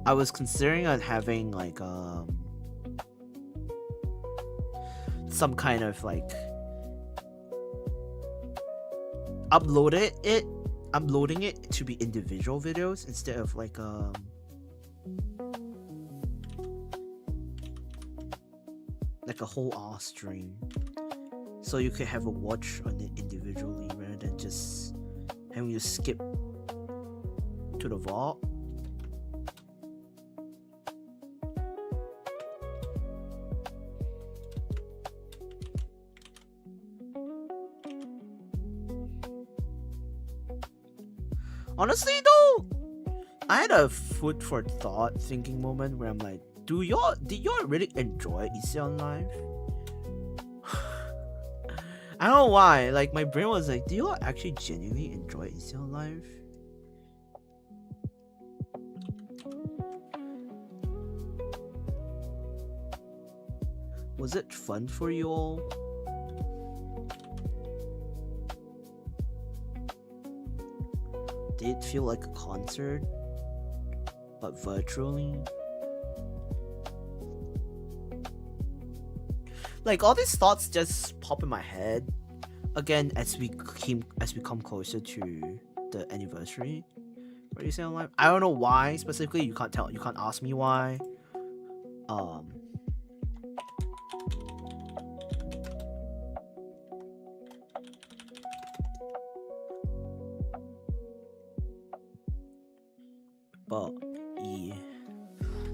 I was considering on having like some kind of like uploading it to be individual videos instead of like a whole R stream, so you could have a watch on it individually rather than just having to skip to the vault. Honestly though, I had a food for thought thinking moment where I'm like, did y'all really enjoy Easter on Live? I don't know why, like my brain was like, do y'all actually genuinely enjoy Easter on Live? Was it fun for you all? Did it feel like a concert, but virtually? Like all these thoughts just pop in my head again as we come closer to the anniversary. What do you say on Live? I don't know why specifically. You can't ask me why. But yeah,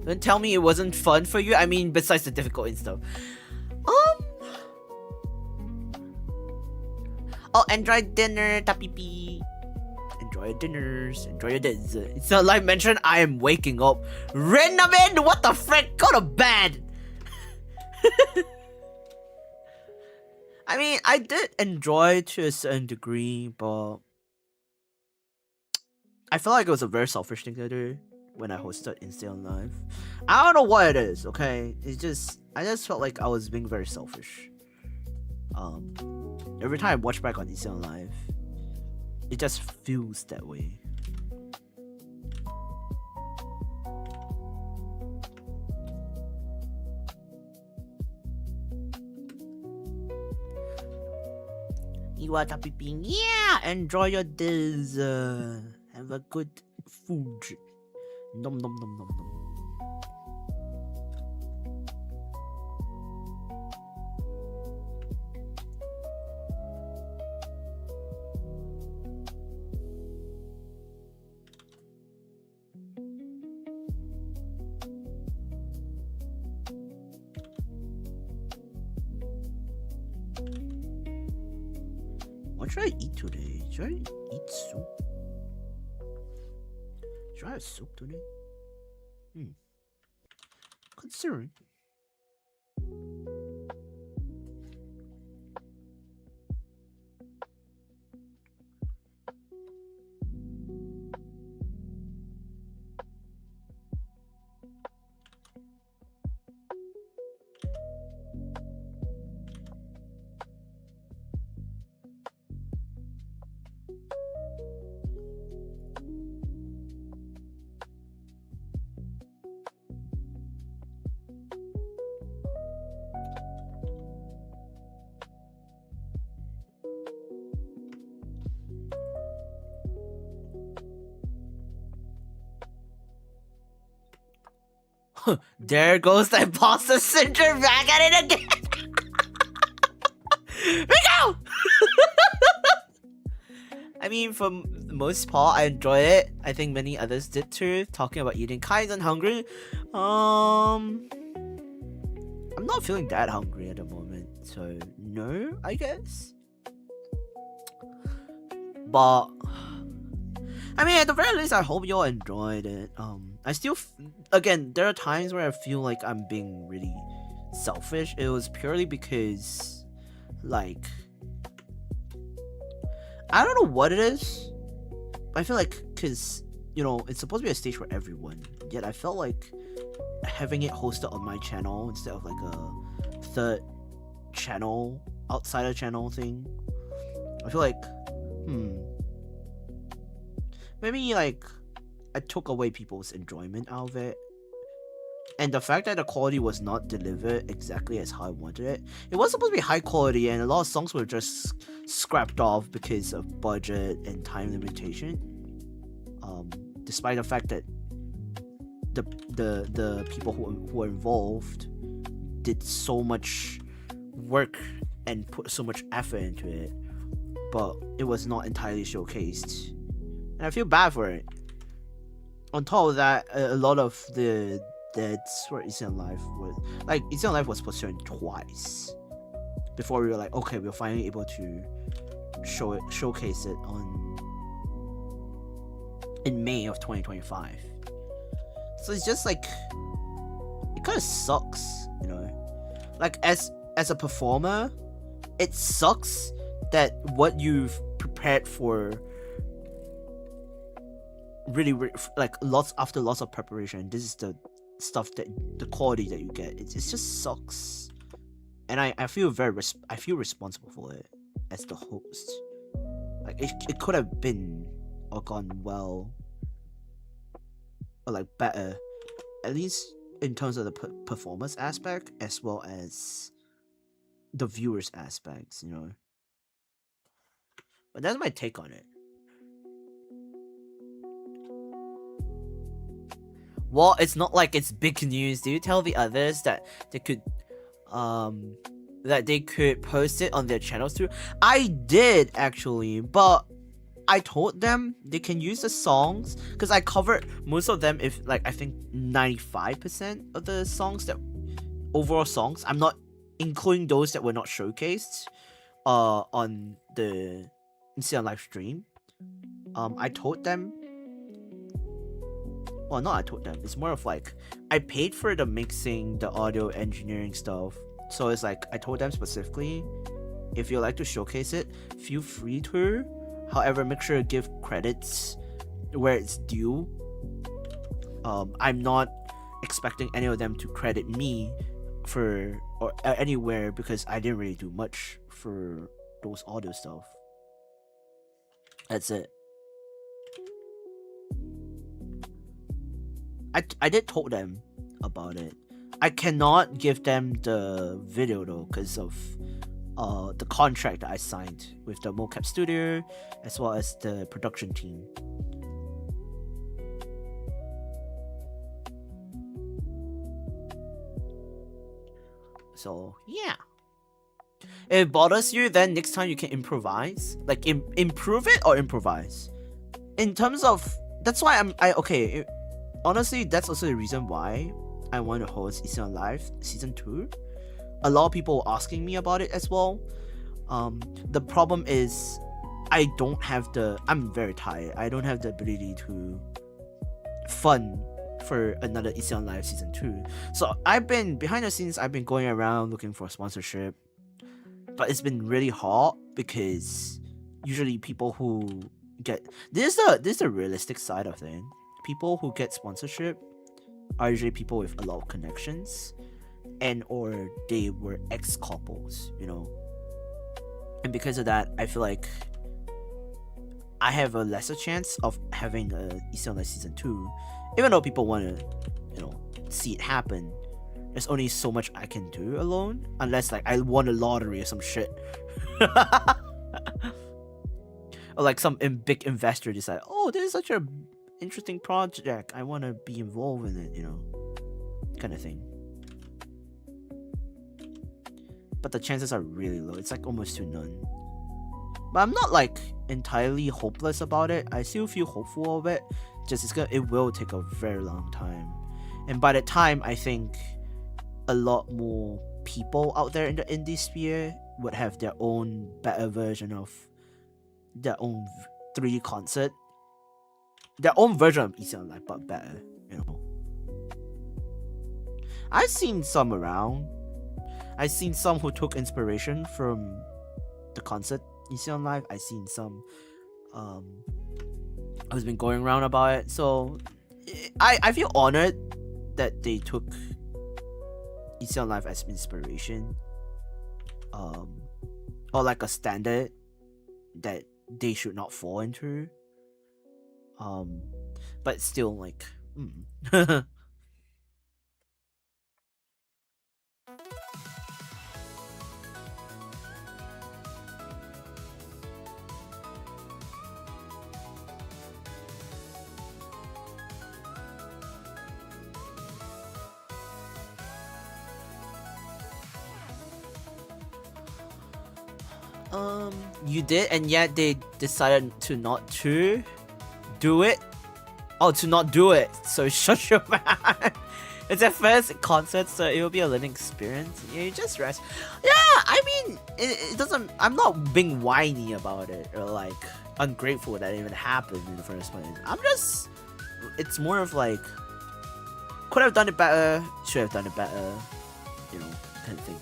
don't tell me it wasn't fun for you. I mean, besides the difficult and stuff. Oh, enjoy dinner, tapipi. Enjoy your dinners. Enjoy your dinners. It's not like mentioned. I am waking up. Renamin, what the frick? Go to bed. I mean, I did enjoy it to a certain degree, but I feel like it was a very selfish thing to do when I hosted Insta on Live. I don't know what it is, okay? I just felt like I was being very selfish. Every time I watch back on Insta on Live, it just feels that way. You are tapping. Yeah, enjoy your days. Have a good food. Nom nom nom nom nom. What should I eat today? Should I eat soup? Should I have soup today? Considering. There goes the imposter syndrome back at it again. Rico! I mean, for the most part, I enjoy it. I think many others did too. Talking about eating kind and hungry. I'm not feeling that hungry at the moment, so no, I guess. But I mean, at the very least, I hope you all enjoyed it. I still, again, there are times where I feel like I'm being really selfish. It was purely because, like, I don't know what it is. I feel like, cause you know, it's supposed to be a stage for everyone. Yet I felt like having it hosted on my channel instead of like a third channel, outsider channel thing. I feel like, maybe like I took away people's enjoyment out of it. And the fact that the quality was not delivered exactly as how I wanted it. It was supposed to be high quality, and a lot of songs were just scrapped off because of budget and time limitation. Despite the fact that the people who were involved did so much work and put so much effort into it, but it was not entirely showcased, and I feel bad for it. On top of that, a lot of the deaths for Easy on Life was like Easy on Life was postponed twice before we were like, okay, we're finally able to showcase it in May of 2025. So it's just like, it kind of sucks, you know. Like as a performer, it sucks that what you've prepared for really like lots of preparation, this is the stuff that the quality that you get. It just sucks, and I feel I feel responsible for it as the host. Like it could have been or gone well, or like better, at least in terms of the performance aspect as well as the viewers aspects, you know. But that's my take on it. Well, it's not like it's big news. Do you tell the others that they could post it on their channels too? I did actually, but I told them they can use the songs because I covered most of them. If like I think 95% of the songs, that overall songs, I'm not including those that were not showcased on the Instagram live stream. I told them. Well, not I told them. It's more of like I paid for the mixing, the audio engineering stuff. So it's like I told them specifically, if you like to showcase it, feel free to. However, make sure to give credits where it's due. I'm not expecting any of them to credit me for or anywhere because I didn't really do much for those audio stuff. That's it. I did told them about it. I cannot give them the video though because of the contract that I signed with the mocap studio as well as the production team. So yeah, if it bothers you, then next time you can improvise, like improve it or improvise. In terms of, that's why honestly, that's also the reason why I want to host Easy on Live Season 2. A lot of people were asking me about it as well. The problem is, I'm very tired. I don't have the ability to fund for another Easy on Live Season 2. So I've been, behind the scenes, I've been going around looking for sponsorship. But it's been really hard because usually people who get, this is the realistic side of things. People who get sponsorship are usually people with a lot of connections and or they were ex-couples, you know. And because of that, I feel like I have a lesser chance of having a Easy on Life Season 2. Even though people want to, you know, see it happen, there's only so much I can do alone. Unless like I won a lottery or some shit. Or like some big investor decide, oh, this is such a interesting project, I want to be involved in it, you know. kind of thing. But the chances are really low. It's like almost to none. But I'm not like entirely hopeless about it. I still feel hopeful of it. Just it will take a very long time. And by the time, I think a lot more people out there in the indie sphere would have their own better version of their own 3D concert. Their own version of Easy on Life, but better, you know. I've seen some around. I've seen some who took inspiration from the concert Easy on Life. I've seen some who's been going around about it. So I feel honored that they took Easy on Life as inspiration. Or like a standard that they should not fall into. But still like you did, and yet they decided to not to do it. Oh, to not do it. So shut your mouth. It's their first concert, so it will be a learning experience. Yeah, you just rest. Yeah, I mean, it doesn't. I'm not being whiny about it or like ungrateful that it even happened in the first place. I'm just. It's more of like, could have done it better. Should have done it better. You know, kind of thing.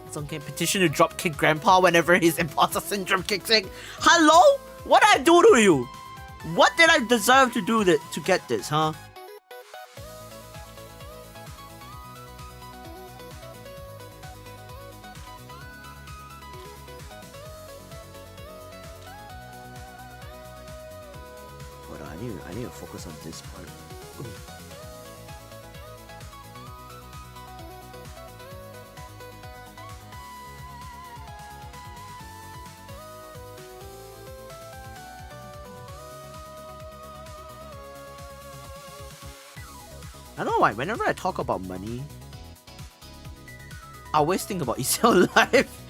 Someone can petition to drop kick Grandpa whenever his imposter syndrome kicks in. Hello? What did I do to you? What did I deserve to do to get this, huh? Hold on, I need to focus on this part. Ooh. I don't know why, whenever I talk about money, I always think about ECL Life.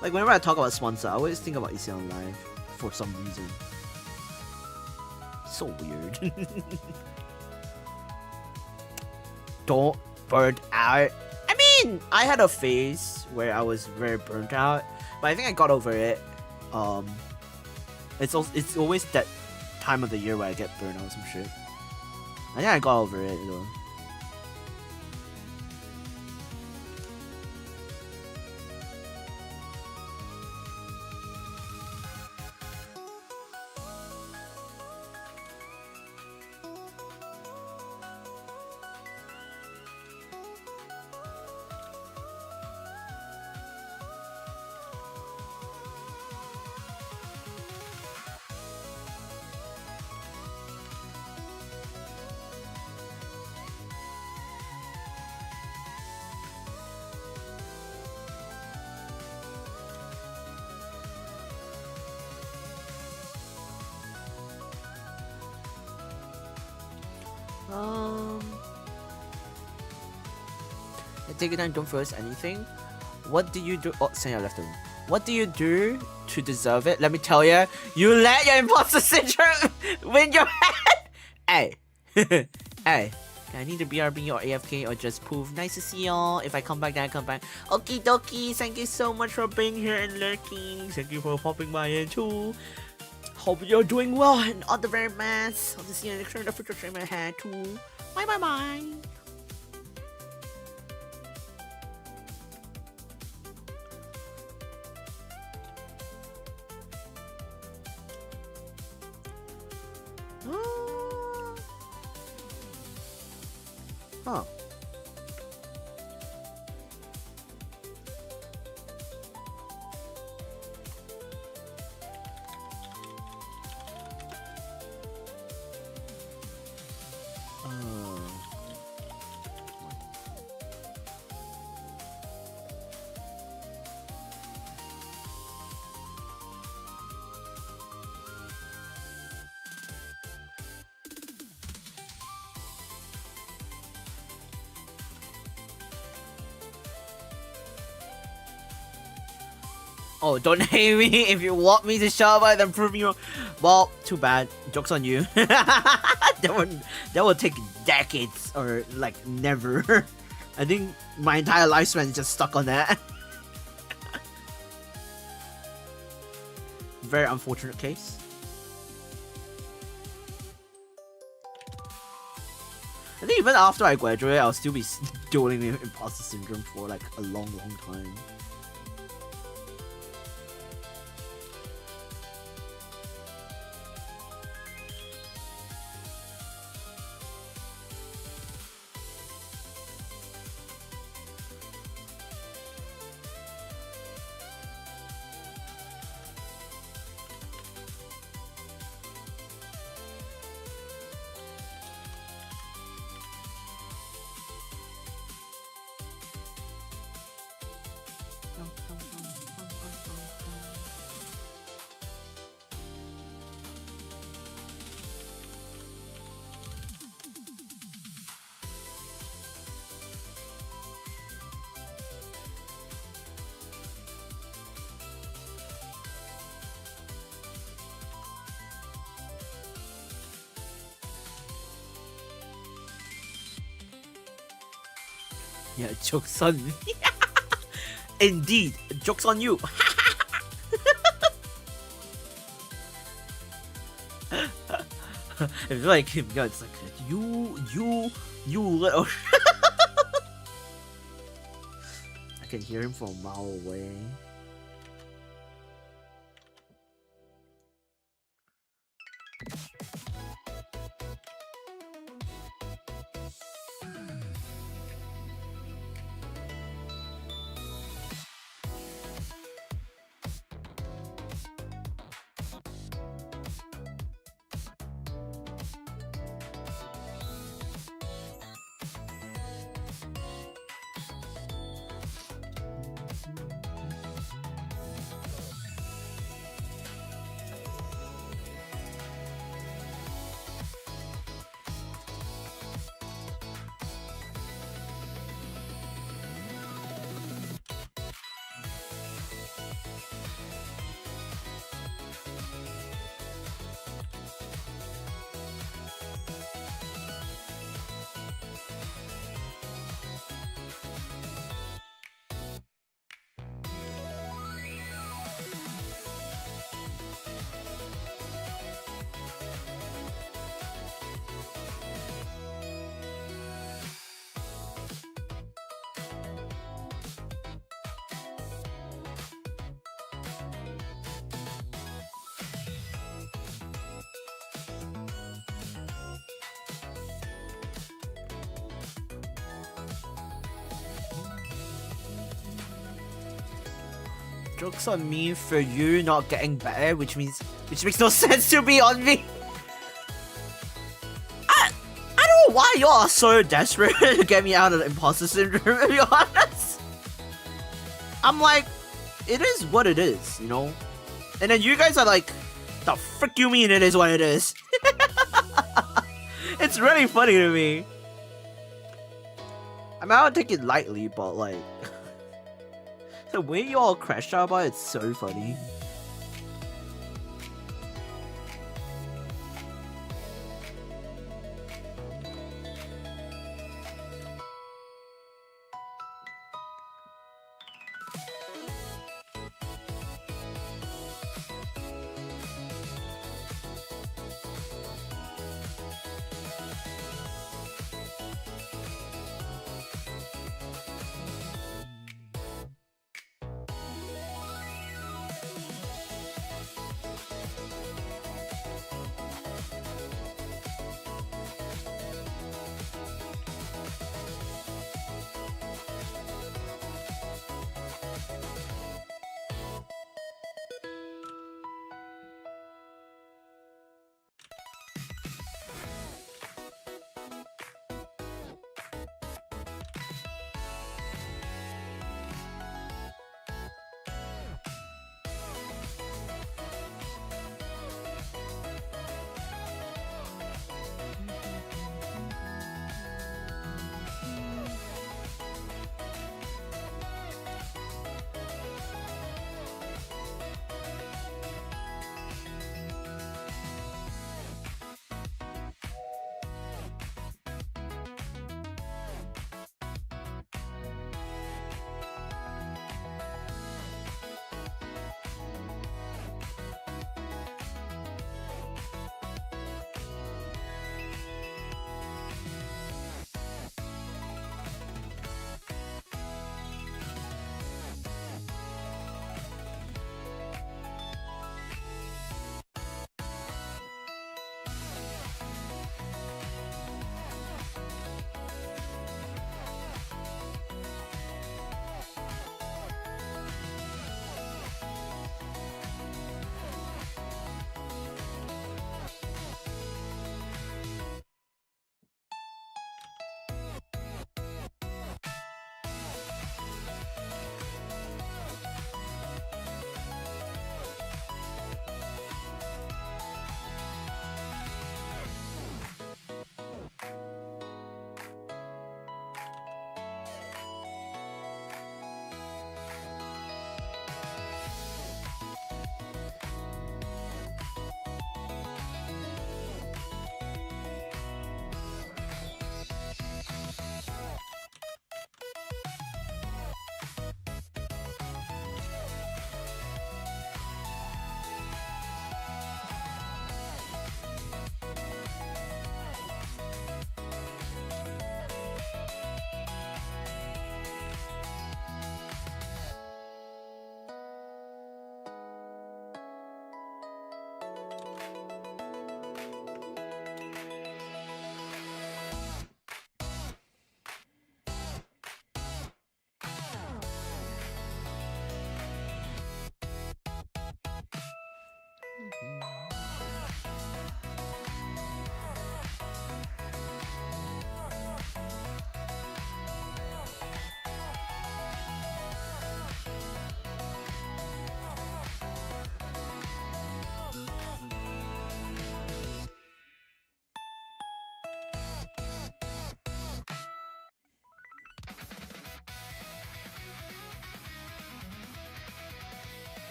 Like, whenever I talk about sponsor, I always think about ECL Life for some reason. So weird. Don't burn out. I mean, I had a phase where I was very burnt out, but I think I got over it. It's always that time of the year where I get burned out or some shit. I think I got over it though. Take your time, don't force anything. What do you do? Oh, Senya left the room. What do you do to deserve it? Let me tell you, you let your imposter syndrome win your head. Hey, hey, I need to BRB or AFK or just poof. Nice to see y'all. If I come back, then I come back. Okie dokie. Thank you so much for being here and lurking. Thank you for popping by in too. Hope you're doing well and all the very best. Hope to see you in the future stream ahead too. Bye bye bye. Huh. Oh, don't hate me. If you want me to shout about it, then prove me wrong. Well, too bad. Joke's on you. that will take decades or like never. I think my entire lifespan is just stuck on that. Very unfortunate case. I think even after I graduate, I'll still be dealing with imposter syndrome for like a long time. Yeah, joke's on me. Indeed, joke's on you. It's like him, yeah, it's like you little. I can hear him from a mile away. Joke's on me for you not getting better, which makes no sense to be on me. I don't know why y'all are so desperate to get me out of the imposter syndrome, to be honest. I'm like, it is what it is, you know? And then you guys are like, the frick you mean it is what it is? It's really funny to me. I mean, I don't take it lightly, but like... the way you all crash out about it's so funny.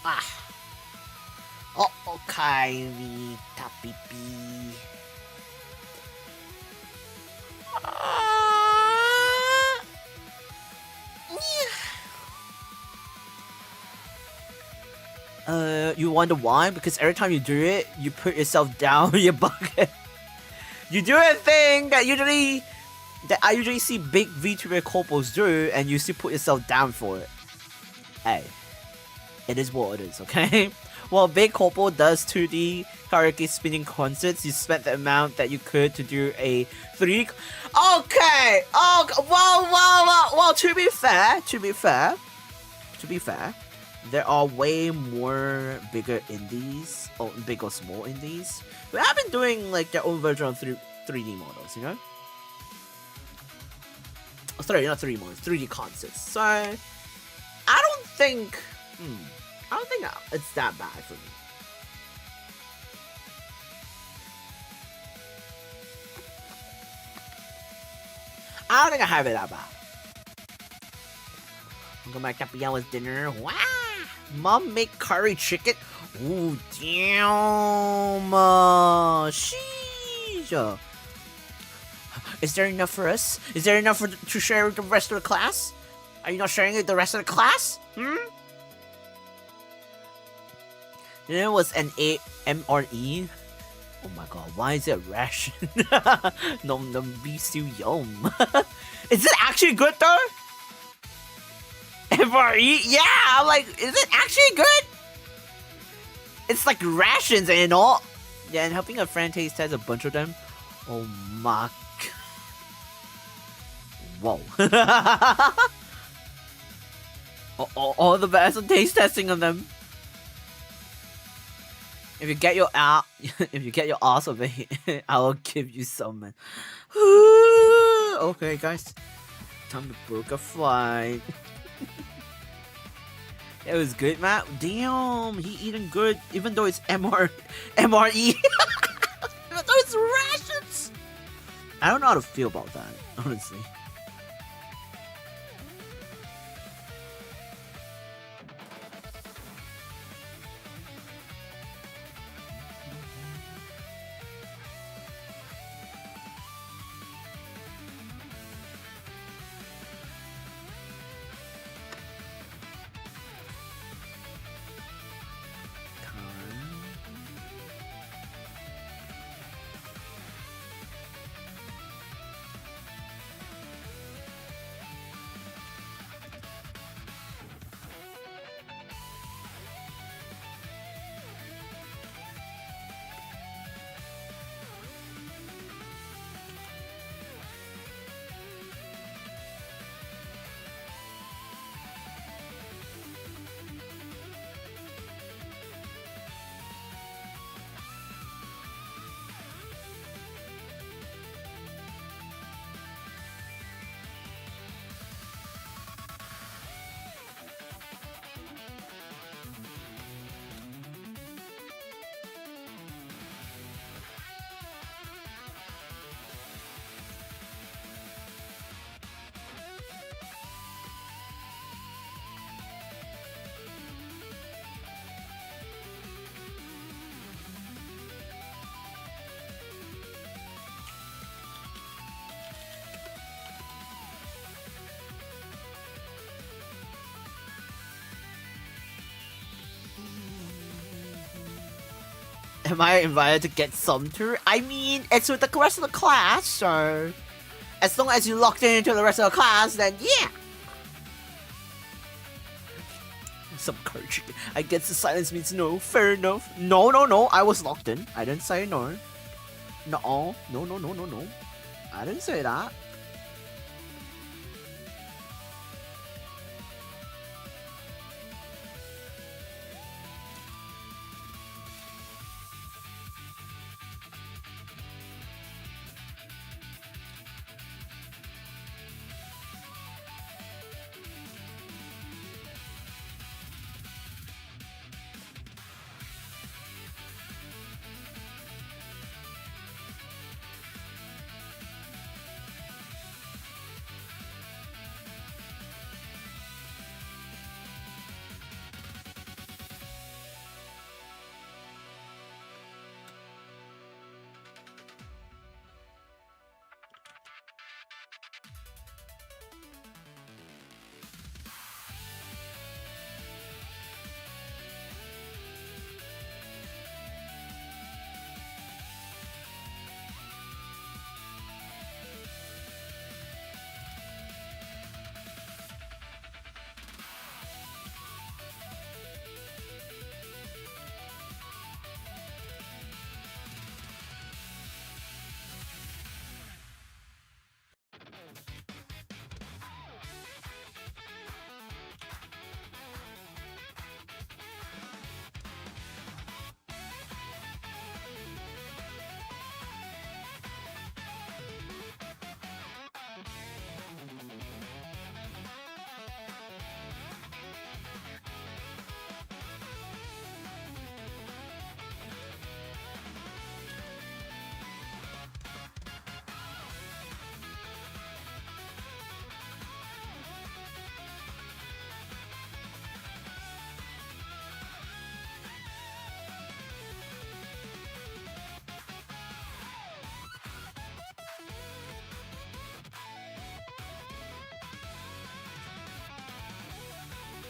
Ah. Oh, okay, we tapipi. You wonder why? Because every time you do it, you put yourself down your bucket. You do a thing that I usually see big VTuber couples do, and you still put yourself down for it. Hey, it is what it is, okay? Well, big couple does 2D karaoke spinning concerts. You spent the amount that you could to do a 3D. Okay. Oh, well. To be fair, there are way more bigger indies or big or small indies who have been doing like their own version of 3D models, you know? Oh, sorry, not 3D models, 3D concerts. So I don't think it's that bad for me. I don't think I have it that bad. I'm gonna make Capilla's dinner. Wow! Mom make curry chicken. Ooh, damn! Sheesh! Is there enough for us? Is there enough to share with the rest of the class? Are you not sharing it with the rest of the class? There was an MRE. Oh my god, why is it ration? Nom nom be still yum. Is it actually good though? MRE? Yeah, I'm like, is it actually good? It's like rations and all. Yeah, and helping a friend taste test a bunch of them. Oh my. Whoa. all the best on taste testing of them. If you get your ass of it, I will give you some, man. Okay, guys, time to book a flight. It was good, Matt. Damn, he eating good, even though it's MRE. Even though it's rations. I don't know how to feel about that, honestly. Am I invited to get some too? I mean, it's with the rest of the class, so as long as you locked into the rest of the class, then yeah. Some courage. I guess the silence means no. Fair enough. No. I was locked in. I didn't say no. No. I didn't say that.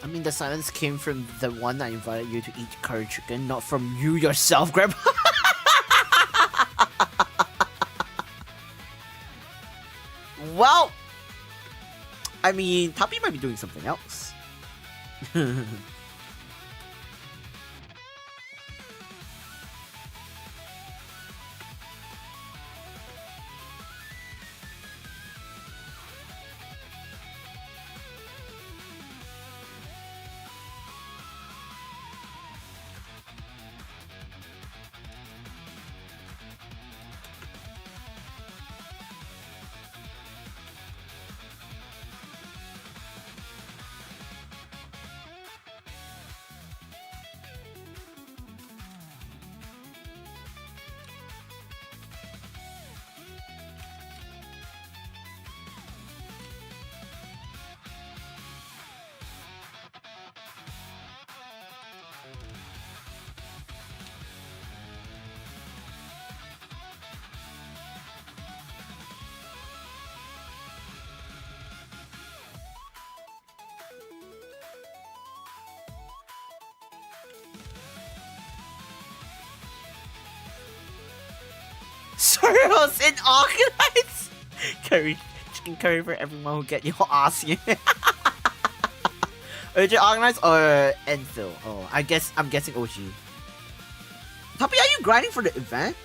I mean, the silence came from the one that invited you to eat curry chicken, not from you yourself, Grandpa. Well, I mean, Tappy might be doing something else. Sorrels and organize curry, chicken curry for everyone who get your ass in. Urgent organize or Enfill? Oh, I'm guessing OG. Tappy, are you grinding for the event?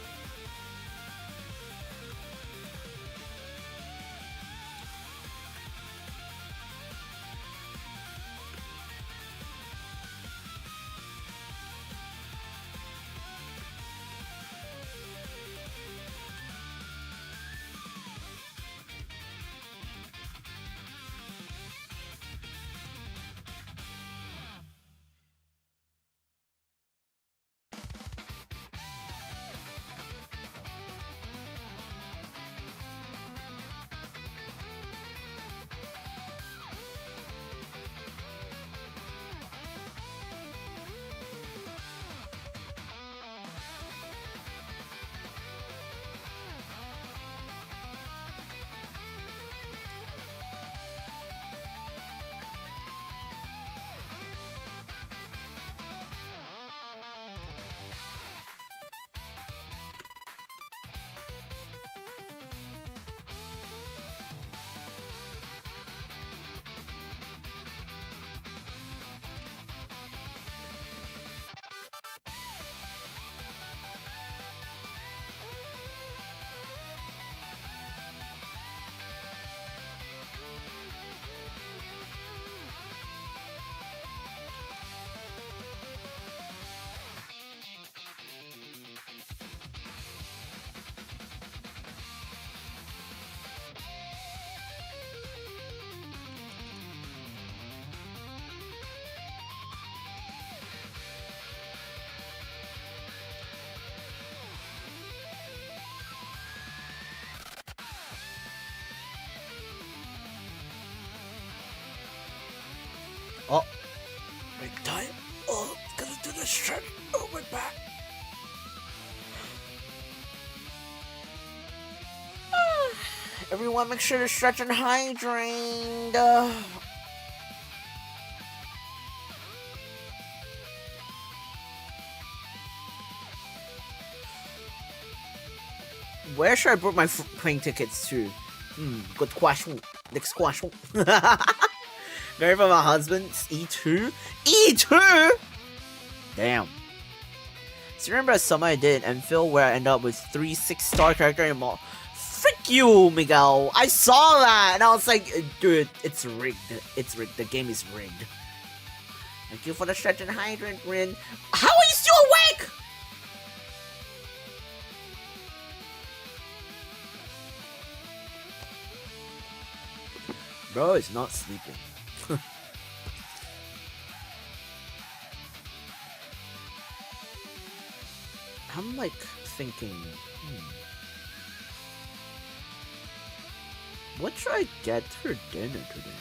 Oh, break time. Oh, gotta do the stretch. Oh, my back. Everyone, make sure to stretch and hydrate. Where should I book my plane tickets to? Good question. Next question. Very for my husband's E2. E2? Damn. So remember a summer I did in Enfield where I ended up with 3 6-star character in mall. Frick you, Miguel. I saw that and I was like, dude, it's rigged. It's rigged. The game is rigged. Thank you for the stretch and hydrant, Rin. How are you still awake? Bro is not sleeping. I'm like thinking, what should I get for dinner today?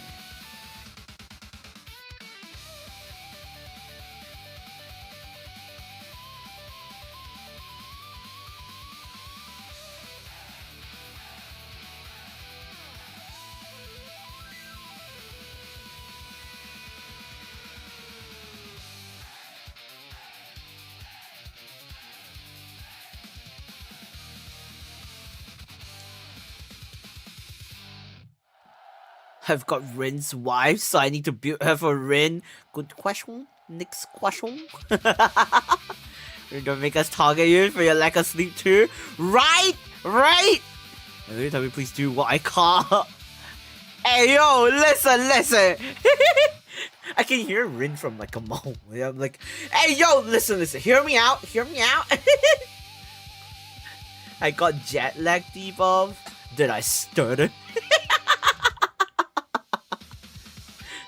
I've got Rin's wife, so I need to build her for Rin. Good question. Next question. You're gonna make us target you for your lack of sleep too? Right! Right! And you tell me please do what I call. Hey yo, listen! I can hear Rin from like a mile. I'm like, hey yo, listen, hear me out. I got jet lag debuff. Did I stutter?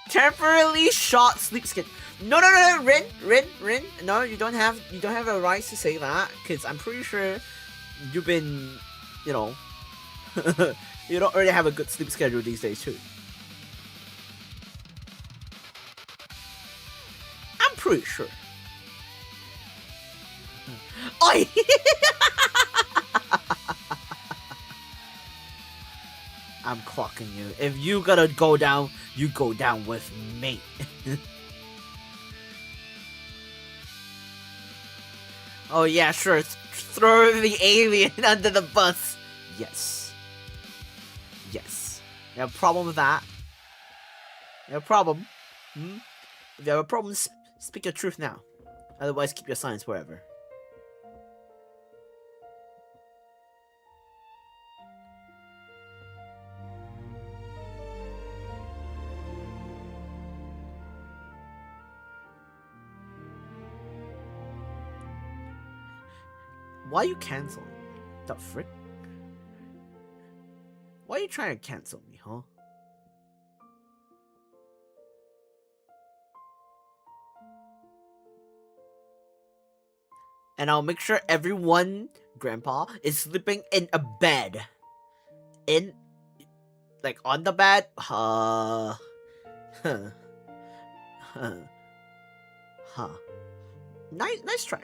Temporarily short sleep skin. No, Rin. No, you don't have a right to say that, because I'm pretty sure you've been, you know, you don't really have a good sleep schedule these days too. I'm pretty sure. Oi! I'm clocking you. If you gotta go down, you go down with me. Oh yeah, sure. Throw the alien under the bus. Yes. You have a problem with that? You have a problem? If you have a problem, speak your truth now. Otherwise, keep your silence forever. Why are you canceling? The frick? Why are you trying to cancel me, huh? And I'll make sure everyone, Grandpa, is sleeping in a bed. Like, on the bed? Nice try.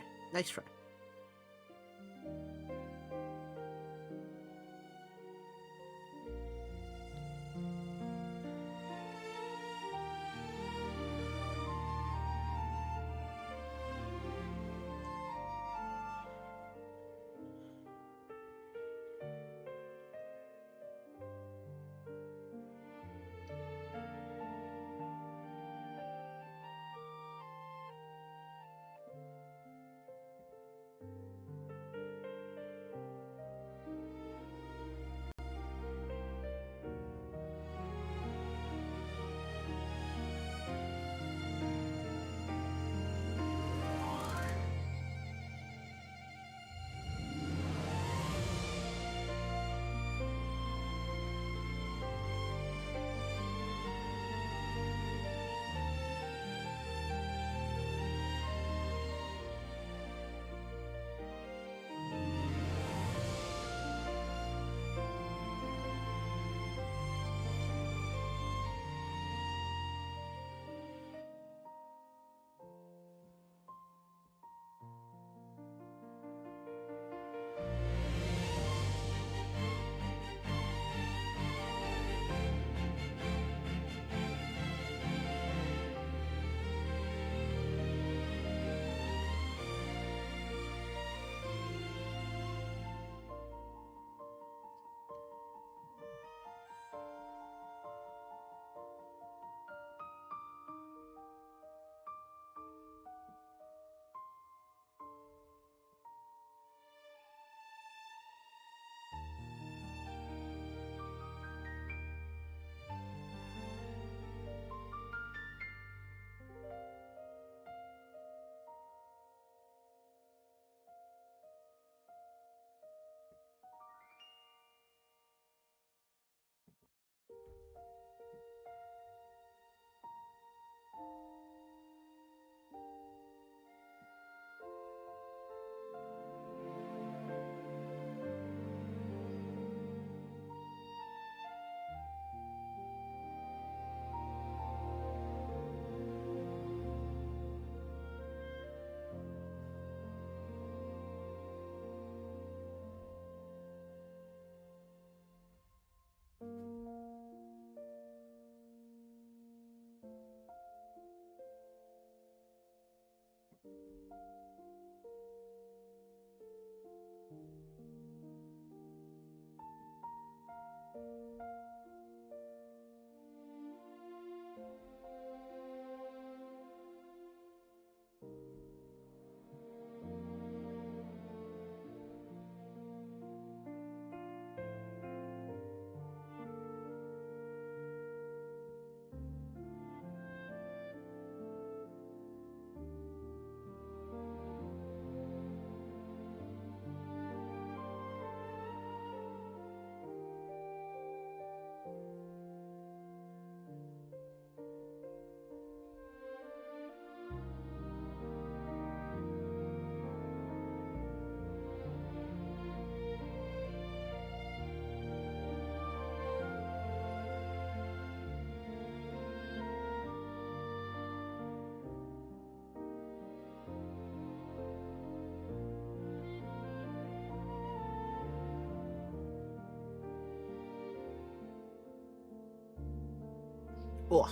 Ugh.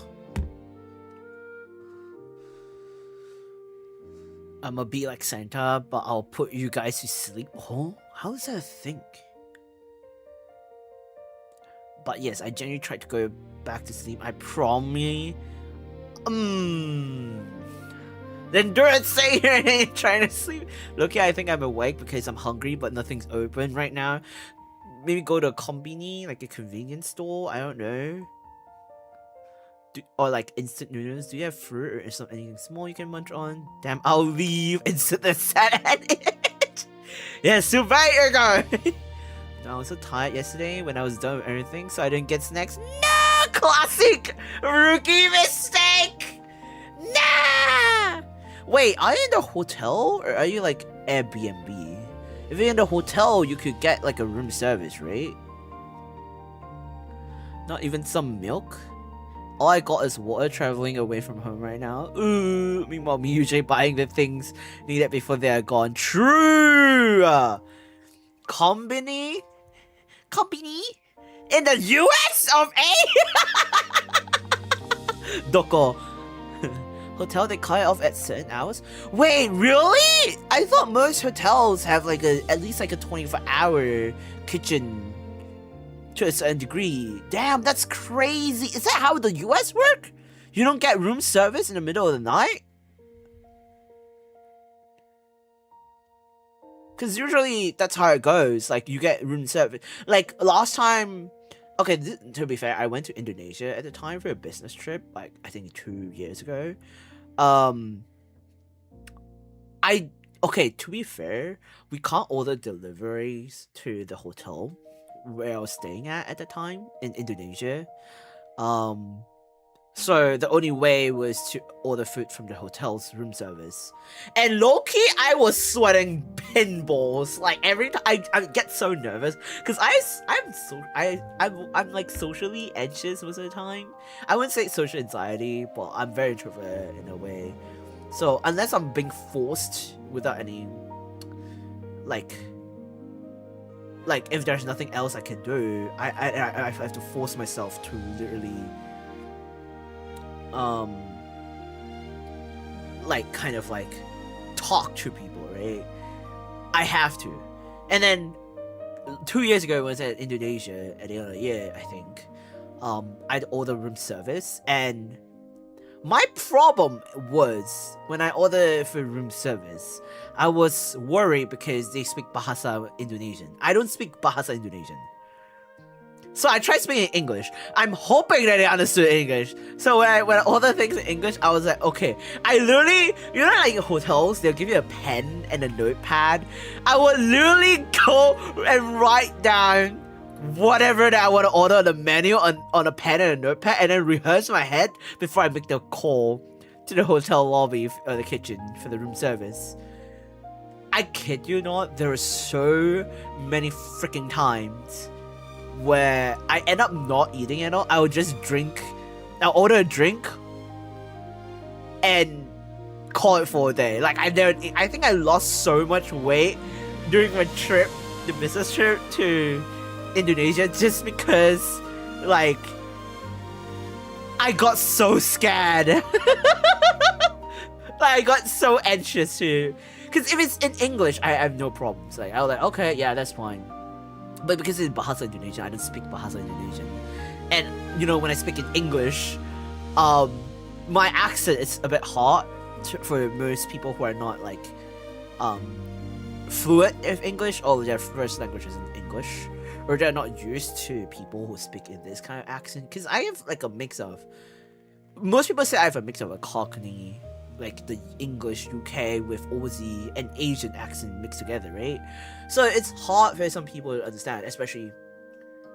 I'm gonna be like Santa, but I'll put you guys to sleep. Oh, how is that a thing? But yes, I genuinely tried to go back to sleep. I promise. Then don't say you're trying to sleep. Look, I think I'm awake because I'm hungry, but nothing's open right now. Maybe go to a combini, like a convenience store. I don't know. Or like instant noodles. Do you have fruit or anything small you can munch on? Damn, I'll leave and sit there sad at it. Yeah, super go. I was so tired yesterday when I was done with everything, so I didn't get snacks. No! Classic rookie mistake! Nah! Wait, are you in the hotel or are you like Airbnb? If you're in the hotel, you could get like a room service, right? Not even some milk? All I got is water traveling away from home right now. Ooh, meanwhile, me usually buying the things needed before they are gone. True! Combini? In the US of A? Doko. Hotel, they cut it off at certain hours? Wait, really? I thought most hotels have like at least like a 24-hour kitchen to a certain degree. Damn, that's crazy. Is that how the US work? You don't get room service in the middle of the night? Because usually that's how it goes. Like, you get room service. Like, last time... Okay, to be fair, I went to Indonesia at the time for a business trip. Like, I think 2 years ago. Okay, to be fair, we can't order deliveries to the hotel where I was staying at the time in Indonesia. So the only way was to order food from the hotel's room service. And low-key, I was sweating pinballs. Like every time I get so nervous because I'm like socially anxious most of the time. I wouldn't say social anxiety, but I'm very introverted in a way. So unless I'm being forced without any like if there's nothing else I can do, I have to force myself to literally like kind of like talk to people, right? I have to. And then 2 years ago when I was at Indonesia at the end of the year, I think, I'd order room service, and my problem was when I ordered for room service, I was worried because they speak Bahasa Indonesian. I don't speak Bahasa Indonesian. So I tried speaking English. I'm hoping that they understood English. So when I order things in English, I was like, okay. I literally, you know, like hotels, they'll give you a pen and a notepad. I would literally go and write down whatever that I want to order on the menu on a pen and a notepad, and then rehearse in my head before I make the call to the hotel lobby or the kitchen for the room service. I kid you not, there are so many freaking times where I end up not eating at all. I would just I'll order a drink and call it for a day. Like I think I lost so much weight during my trip, the business trip to Indonesia, just because like I got so scared. Like I got so anxious too. Because if it's in English, I have no problems. Like I was like, okay, yeah, that's fine. But because it's Bahasa Indonesian, I don't speak Bahasa Indonesian. And, you know, when I speak in English, my accent is a bit hard for most people who are not, like, fluent in English, or their first language isn't English, or they're not used to people who speak in this kind of accent. Because I have, like, a mix of... Most people say I have a mix of a Cockney, like the English UK with Aussie and Asian accent mixed together, right? So it's hard for some people to understand, especially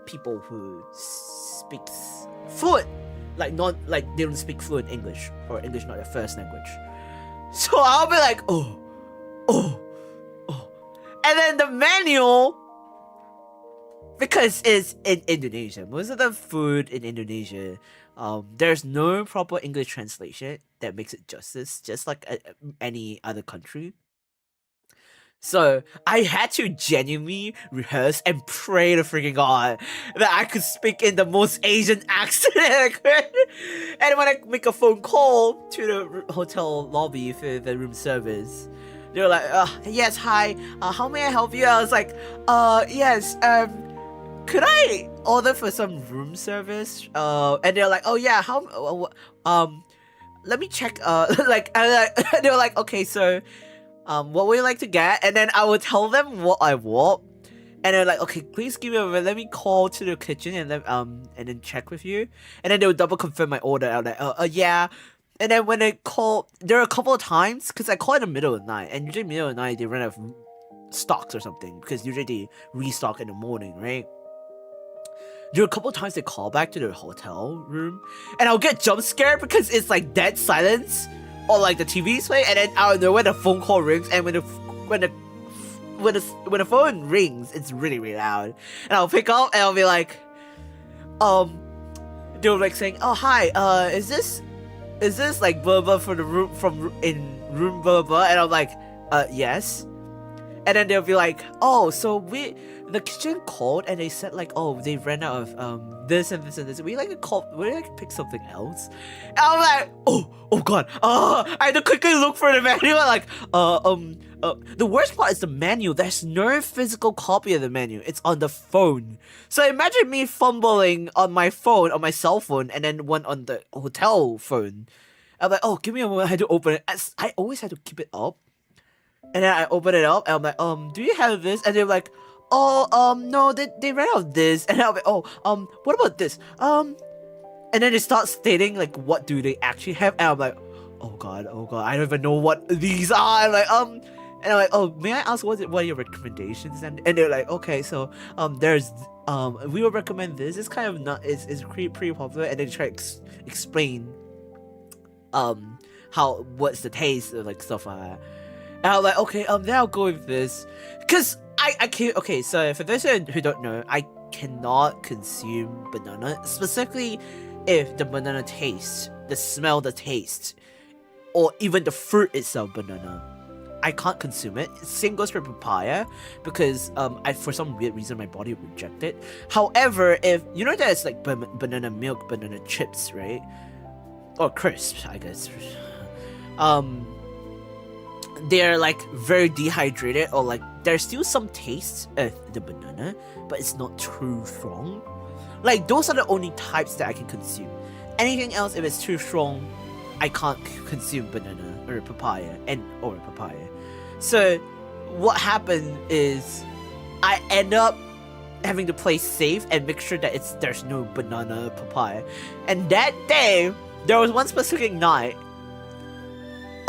people who speaks fluent, like not like they don't speak fluent English, or English not their first language. So I'll be like, oh, and then the menu, because it's in Indonesia, most of the food in Indonesia, there's no proper English translation that makes it justice, just like any other country. So I had to genuinely rehearse and pray to freaking God that I could speak in the most Asian accent that I could. And when I make a phone call to the hotel lobby for the room service, they were like, yes, hi, how may I help you? I was like, yes, could I order for some room service? And they're like, oh yeah, let me check, they were like, okay, so, what would you like to get? And then I would tell them what I want. And they're like, okay, please give me a minute, let me call to the kitchen and then check with you. And then they would double confirm my order. I was like, yeah. And then when they call, there are a couple of times, because I call in the middle of the night, and usually middle of the night they run out of stocks or something, because usually they restock in the morning, right? There are a couple of times they call back to the hotel room, and I'll get jump scared because it's like dead silence, or like the TV's playing, and then I don't know when the phone call rings, and when the phone rings, it's really really loud, and I'll pick up and I'll be like, they're like saying, oh hi, is this like blah blah for the room in room blah blah, and I'm like, yes. And then they'll be like, oh, so the kitchen called and they said like, oh, they ran out of this and this and this. We pick something else. And I'm like, oh god, I had to quickly look for the menu. Like, the worst part is the menu. There's no physical copy of the menu. It's on the phone. So imagine me fumbling on my phone, on my cell phone, and then one on the hotel phone. I'm like, oh, give me a moment. I had to open it. I always had to keep it up. And then I open it up and I'm like, do you have this? And they're like, oh, no, they ran out of this. And I'm like, oh, what about this? And then they start stating like, what do they actually have? And I'm like, oh god, I don't even know what these are. I'm like, and I'm like, oh, may I ask what are your recommendations? And they're like, okay, so there's we will recommend this. It's kind of not, it's pretty popular. And they try to explain what's the taste of like stuff like that. And I'm like, okay, then I'll go with this, cause I can't. Okay, so for those who don't know, I cannot consume banana, specifically if the banana taste, the smell, the taste, or even the fruit itself, banana. I can't consume it. Same goes for papaya, because for some weird reason my body rejects it. However, if you know there's like banana milk, banana chips, right, or crisps, I guess. They're like very dehydrated, or like there's still some taste of the banana, but it's not too strong. Like those are the only types that I can consume. Anything else, if it's too strong, I can't consume banana or papaya or papaya. So what happened is I end up having to play safe and make sure that there's no banana papaya. And that day, there was one specific night.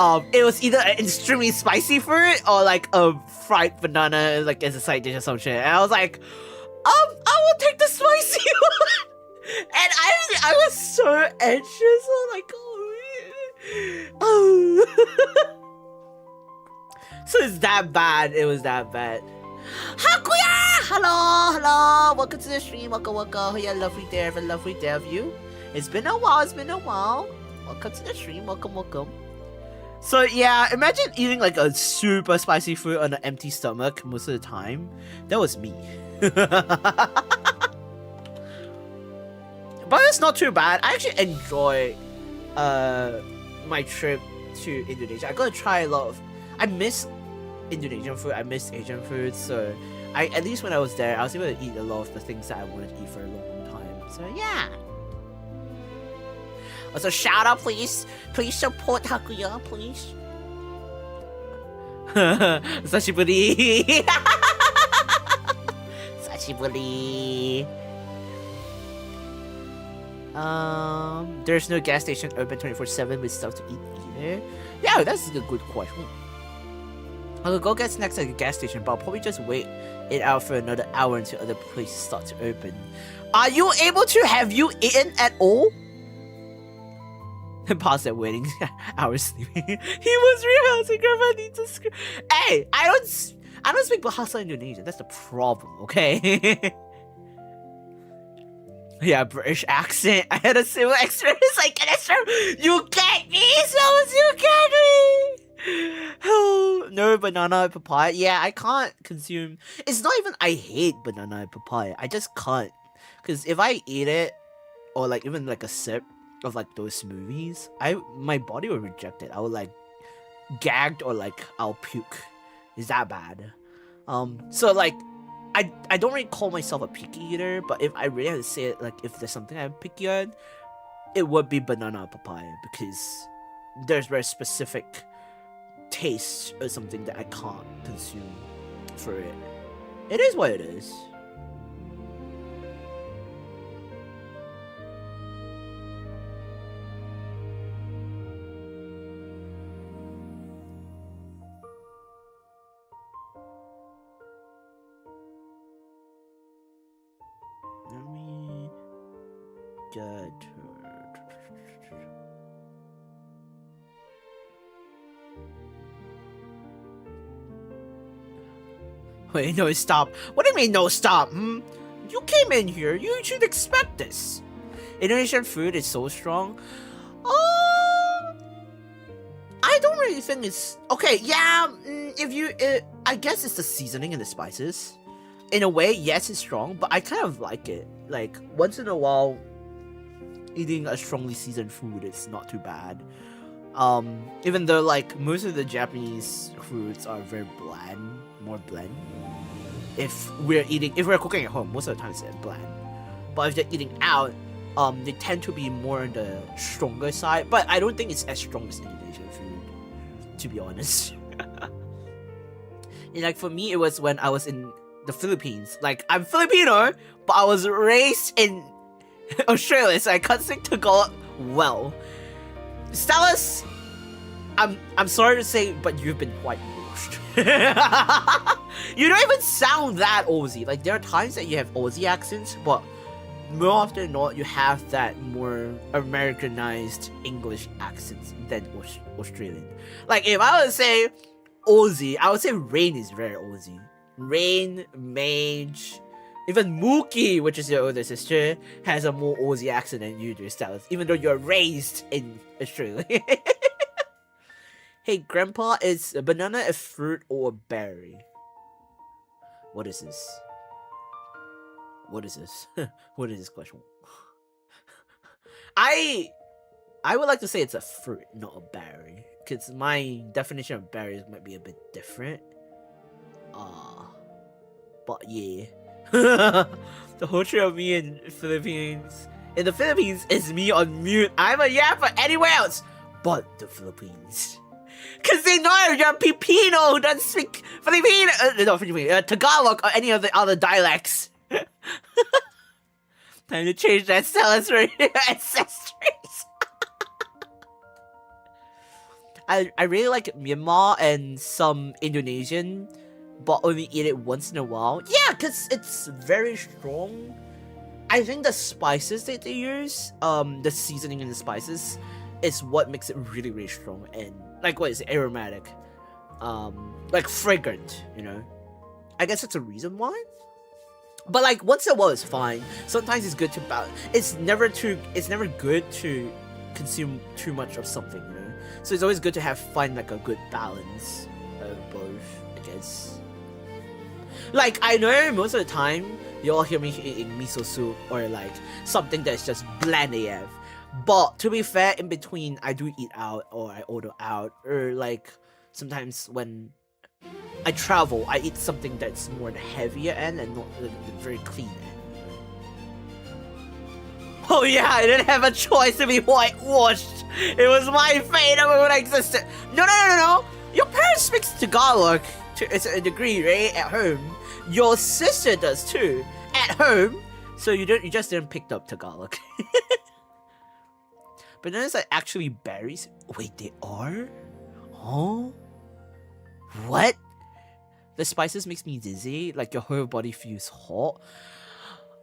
It was either an extremely spicy fruit or like a fried banana like as a side dish or some shit. And I was like, I will take the spicy one. And I was so anxious. I was like, oh. So it's that bad. It was that bad. Hakuya! Hello. Welcome to the stream. Welcome. Yeah, lovely day of you. It's been a while. Welcome to the stream. Welcome. So yeah, imagine eating like a super spicy food on an empty stomach most of the time. That was me. But it's not too bad. I actually enjoy my trip to Indonesia. I got to try I miss Indonesian food, I miss Asian food, so at least when I was there, I was able to eat a lot of the things that I wanted to eat for a long time. So yeah. Also, shout out, please support Hakuya, please. Sashiburi. There's no gas station open 24/7 with stuff to eat either. Yeah, that's a good question. I'll go get snacks at the gas station, but I'll probably just wait it out for another hour until other places start to open. Are you able to? Have you eaten at all? Pause that waiting hours sleeping. He was rehearsing. Grandma needs a script. Hey, I don't speak Bahasa Indonesian. That's the problem, okay? Yeah, British accent. I had a similar experience like NSFW. You get me, so you get me. Oh no banana and papaya. Yeah, I can't consume. It's not even I hate banana and papaya. I just can't. Because if I eat it, or like even like a sip of like those smoothies, my body will reject it. I will like gagged or like I'll puke. Is that bad? So like I don't really call myself a picky eater, but if I really had to say it, like if there's something I'm picky on, it would be banana or papaya, because there's very specific taste or something that I can't consume for it. It is what it is. Let me get her. Wait, no, stop. What do you mean, no, stop? You came in here. You should expect this. Indonesian food is so strong. I don't really think it's... Okay, yeah, I guess it's the seasoning and the spices. In a way, yes, it's strong, but I kind of like it. Like, once in a while, eating a strongly seasoned food is not too bad. Even though, like, most of the Japanese foods are very bland, more bland. If we're cooking at home, most of the time it's bland. But if they're eating out, they tend to be more on the stronger side. But I don't think it's as strong as Indonesian food, to be honest. And like for me, it was when I was in the Philippines. Like, I'm Filipino, but I was raised in Australia, so I can't speak Tagalog well. Stellas, I'm sorry to say, but you've been quite washed. You don't even sound that Aussie. Like, there are times that you have Aussie accents, but more often than not, you have that more Americanized English accents than Australian. Like, if I would say Aussie, I would say Rain is very Aussie. Rain, Mage, even Mookie, which is your older sister, has a more Aussie accent than you do, Stellas, even though you're raised in Australia. Hey, Grandpa, is a banana a fruit or a berry? What is this? What is this? What is this question? I would like to say it's a fruit, not a berry, because my definition of berries might be a bit different. But yeah. The whole trip of me in the Philippines is me on mute. I'm a yapper anywhere else but the Philippines. Cause they know you're Pipino who doesn't speak Tagalog or any of the other dialects. Time to change that Stellas for your ancestries. I really like Myanmar and some Indonesian, but only eat it once in a while. Yeah, cause it's very strong. I think the spices that they use, the seasoning and the spices, is what makes it really, really strong and like what is it, aromatic, like fragrant. You know, I guess that's a reason why. But like once in a while, it's fine. Sometimes it's good to balance. It's never good to consume too much of something. You know, so it's always good to find like a good balance of both, I guess. Like, I know most of the time, you all hear me eating miso soup or like something that's just bland AF. But to be fair, in between, I do eat out or I order out, or like sometimes when I travel, I eat something that's more the heavier end and not the very clean end. Oh yeah, I didn't have a choice to be whitewashed. It was my fate that would exist. No. Your parents speaks Tagalog to a degree, right? At home. Your sister does too. At home. So you just didn't pick up Tagalog. But then it's like actually berries. Wait, they are? Huh? What? The spices makes me dizzy. Like your whole body feels hot.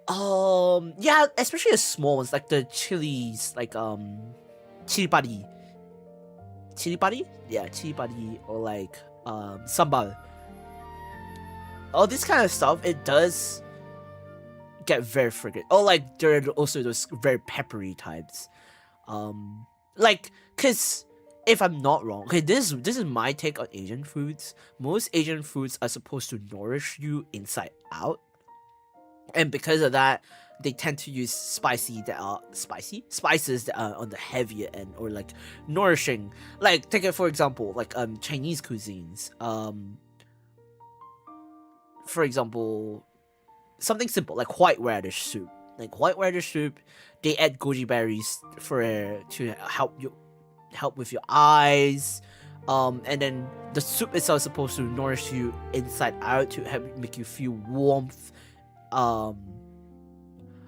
Yeah, especially the small ones, like the chilies, like chili padi. Chili padi? Yeah, chili padi, or like sambal. All this kind of stuff, it does get very fragrant. Or like there are also those very peppery types. Like, cause if I'm not wrong, okay, this is my take on Asian foods. Most Asian foods are supposed to nourish you inside out, and because of that, they tend to use spices that are on the heavier end, or like nourishing. Like, take it for example, like Chinese cuisines. For example, something simple like white radish soup. Like white radish soup, they add goji berries to help with your eyes. And then the soup itself is supposed to nourish you inside out to help make you feel warmth. I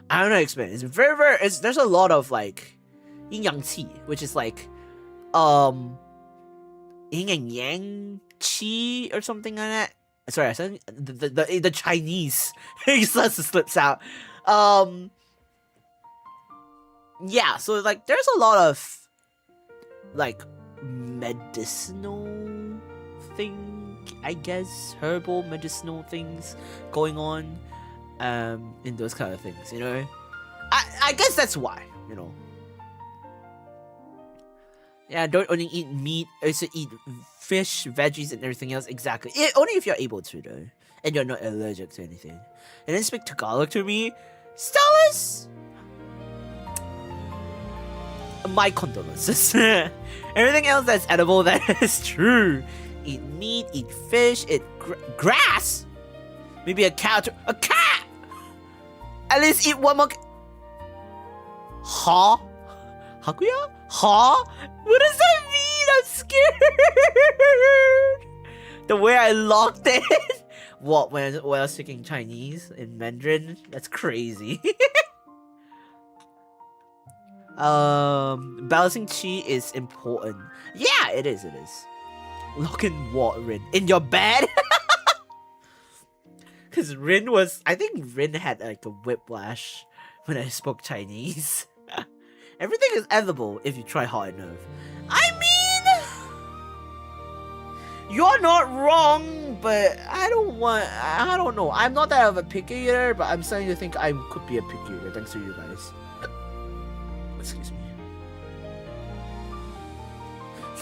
don't know how to explain. It's very there's a lot of like yin yang qi, which is like yin and yang qi or something like that. Sorry, I said the Chinese slips out. Yeah, so like there's a lot of like medicinal thing, I guess, herbal medicinal things going on in those kind of things, you know. I guess that's why, you know. Yeah, don't only eat meat, also eat fish, veggies, and everything else. Exactly. Only if you're able to, though, and you're not allergic to anything. And then speak Tagalog to me, Stella's. My condolences. Everything else that's edible, that is true. Eat meat, eat fish, eat grass. Maybe a cat. A cat. At least eat one more. Huh? Hakuya? Huh? What does that mean? I'm scared. The way I locked it. What, when I was speaking Chinese in Mandarin? That's crazy. Balancing chi is important. Yeah, it is. Lock in what, Rin? In your bed? Because I think Rin had like a whiplash when I spoke Chinese. Everything is edible if you try hard enough. I mean, you're not wrong, but I don't know. I'm not that of a picky eater, but I'm starting to think I could be a picky eater thanks to you guys. Excuse me.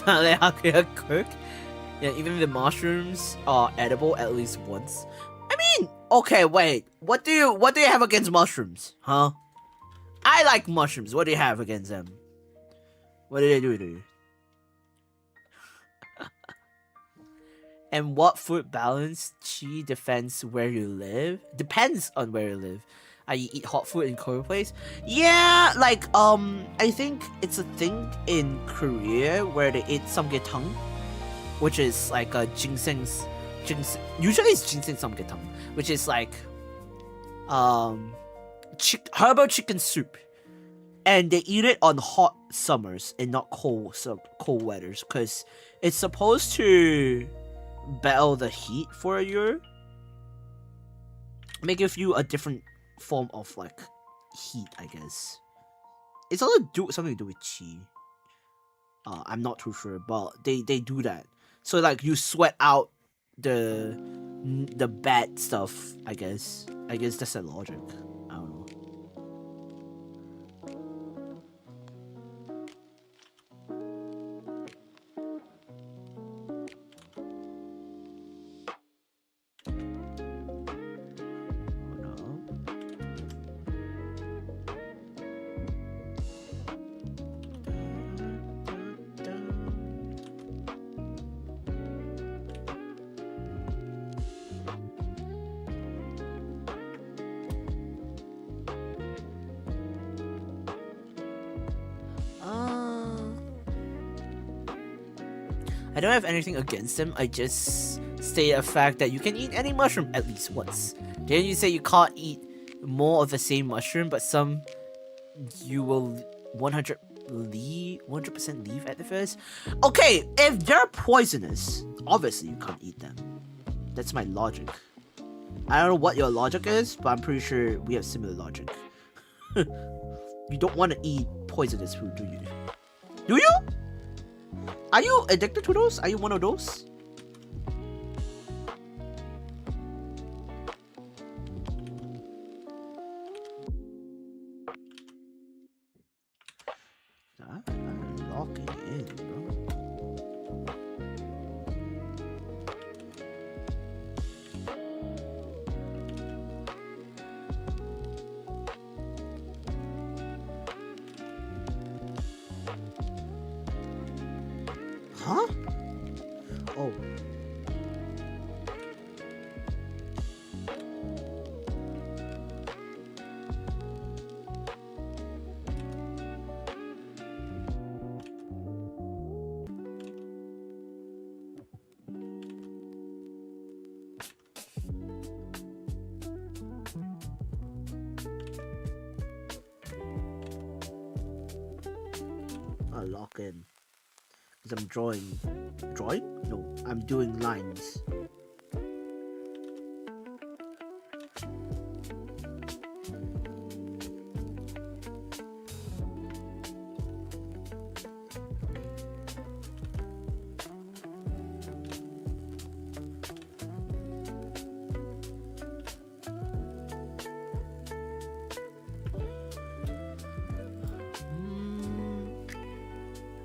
How can I cook? Yeah, even the mushrooms are edible at least once. I mean, okay, wait. What do you have against mushrooms, huh? I like mushrooms. What do you have against them? What do they do to you? And what food balance chi depends where you live? Depends on where you live. You eat hot food in cold place? Yeah, like I think it's a thing in Korea where they eat samgyetang, which is like a ginseng. Usually it's ginseng samgyetang, which is like herbal chicken soup, and they eat it on hot summers and not cold weathers, because it's supposed to battle the heat for a year, make it feel a different form of like heat, I guess. It's also something to do with chi. I'm not too sure, but they do that. So like you sweat out the bad stuff, I guess. I guess that's the logic. I don't know. I don't have anything against them, I just state a fact that you can eat any mushroom at least once. Then you say you can't eat more of the same mushroom, but some you will 100% leave at the first? Okay, if they're poisonous, obviously you can't eat them. That's my logic. I don't know what your logic is, but I'm pretty sure we have similar logic. You don't want to eat poisonous food, do you? Do you? Are you addicted to those? Are you one of those? I'm locking in, bro. I'll log in. Because I'm drawing. Drawing? No, I'm doing lines.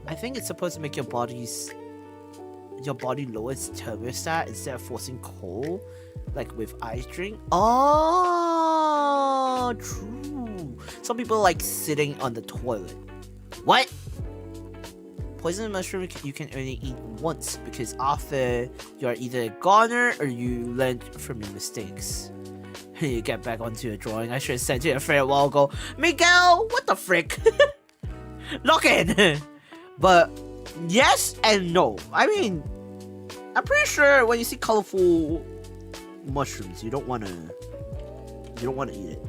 I think it's supposed to make your body lower its thermostat instead of forcing cold, like with ice drink. Oh, true. Some people like sitting on the toilet. What? Poison mushroom you can only eat once because after you're either a goner or you learn from your mistakes. You get back onto your drawing. I should have sent you a friend a while ago. Miguel, what the frick? Lock in. But yes and no. I mean, I'm pretty sure when you see colorful mushrooms, you don't wanna eat it.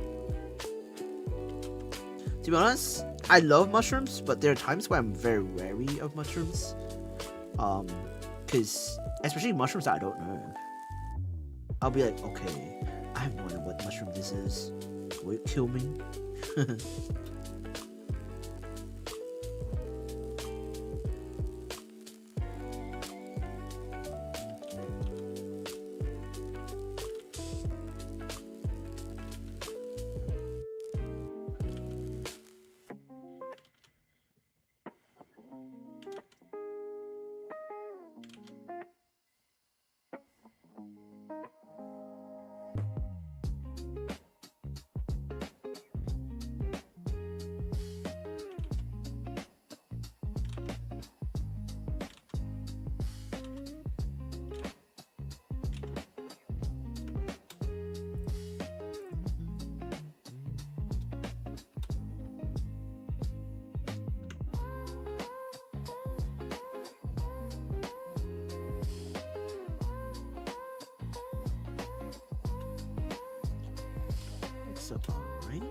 To be honest, I love mushrooms, but there are times where I'm very wary of mushrooms. Cause especially mushrooms that I don't know. I'll be like, okay, I have no idea what mushroom this is. Will it kill me? Alright.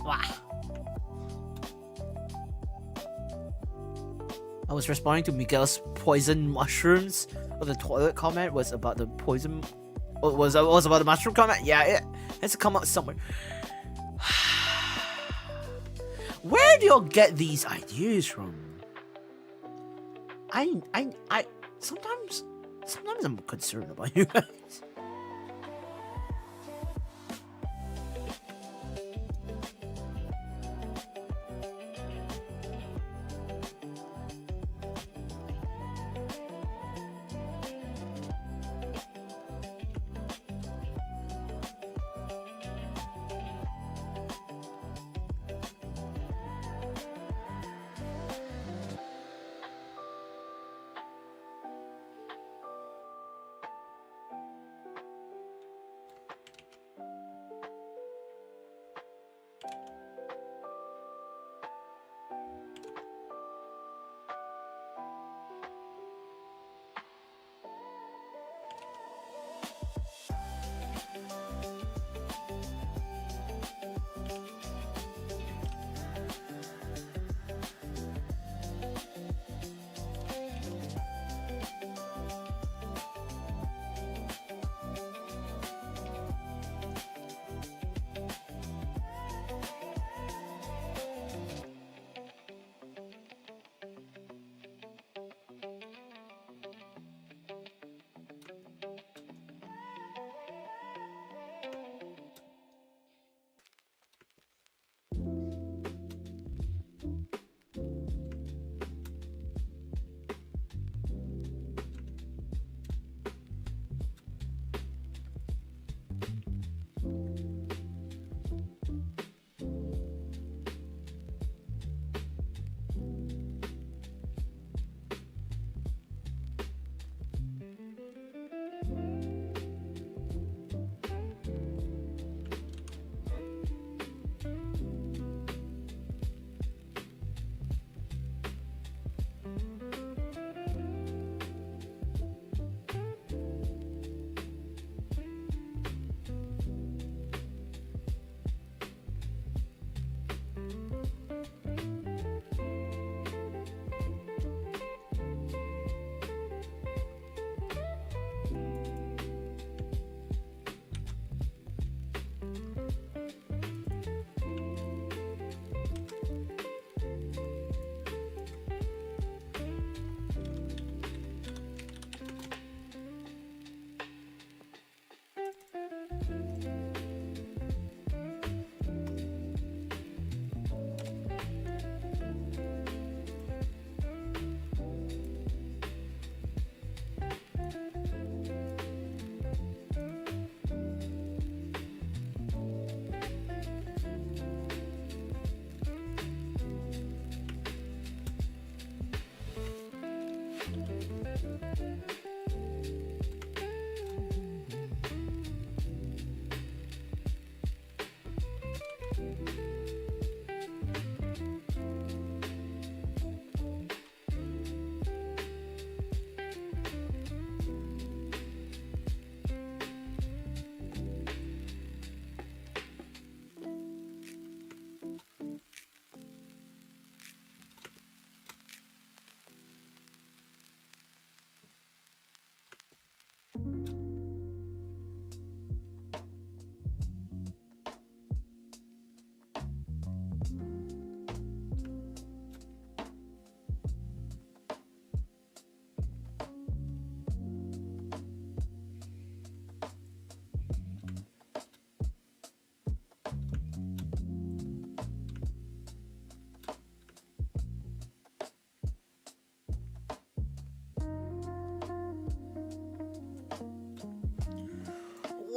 Wow. I was responding to Miguel's poison mushrooms. Or the toilet comment was about the poison. Was about the mushroom comment? Yeah, it has to come out somewhere. Where do y'all get these ideas from? I sometimes I'm concerned about you guys.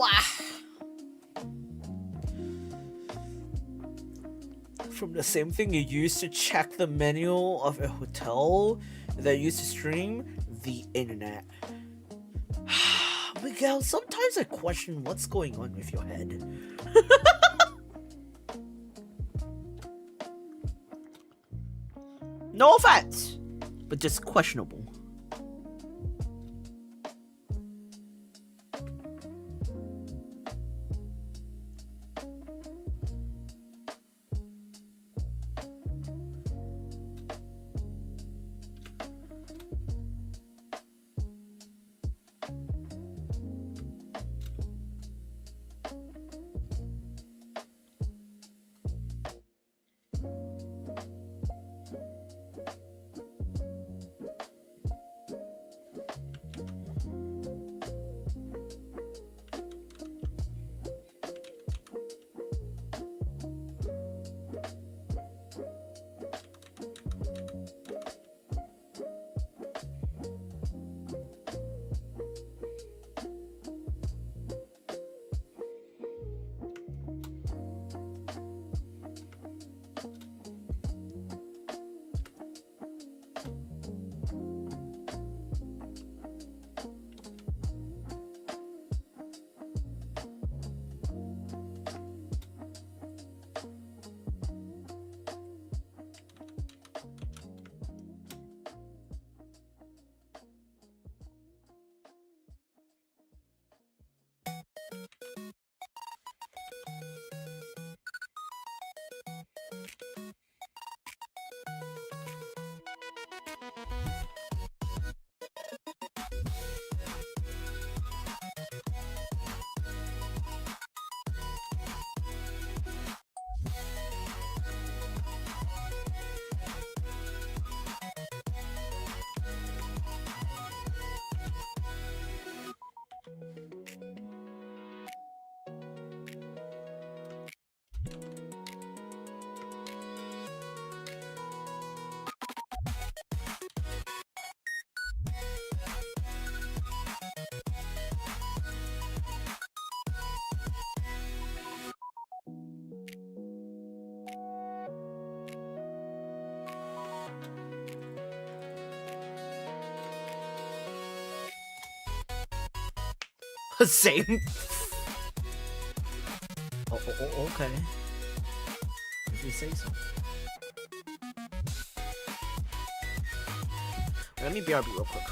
Wow. From the same thing you use to check the menu of a hotel that you use to stream the internet. Miguel, sometimes I question what's going on with your head. No offense, but just questionable. Same. Oh, okay. If you say so. Let me BRB real quick.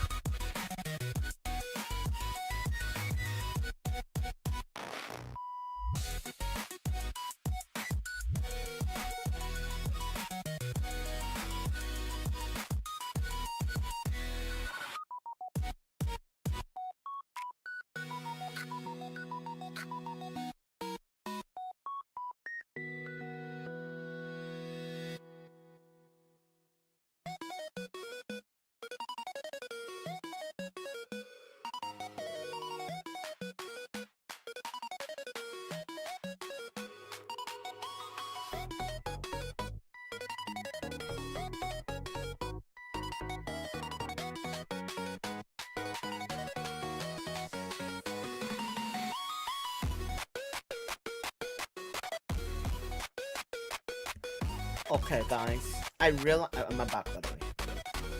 Okay, guys. I realize I'm back, by the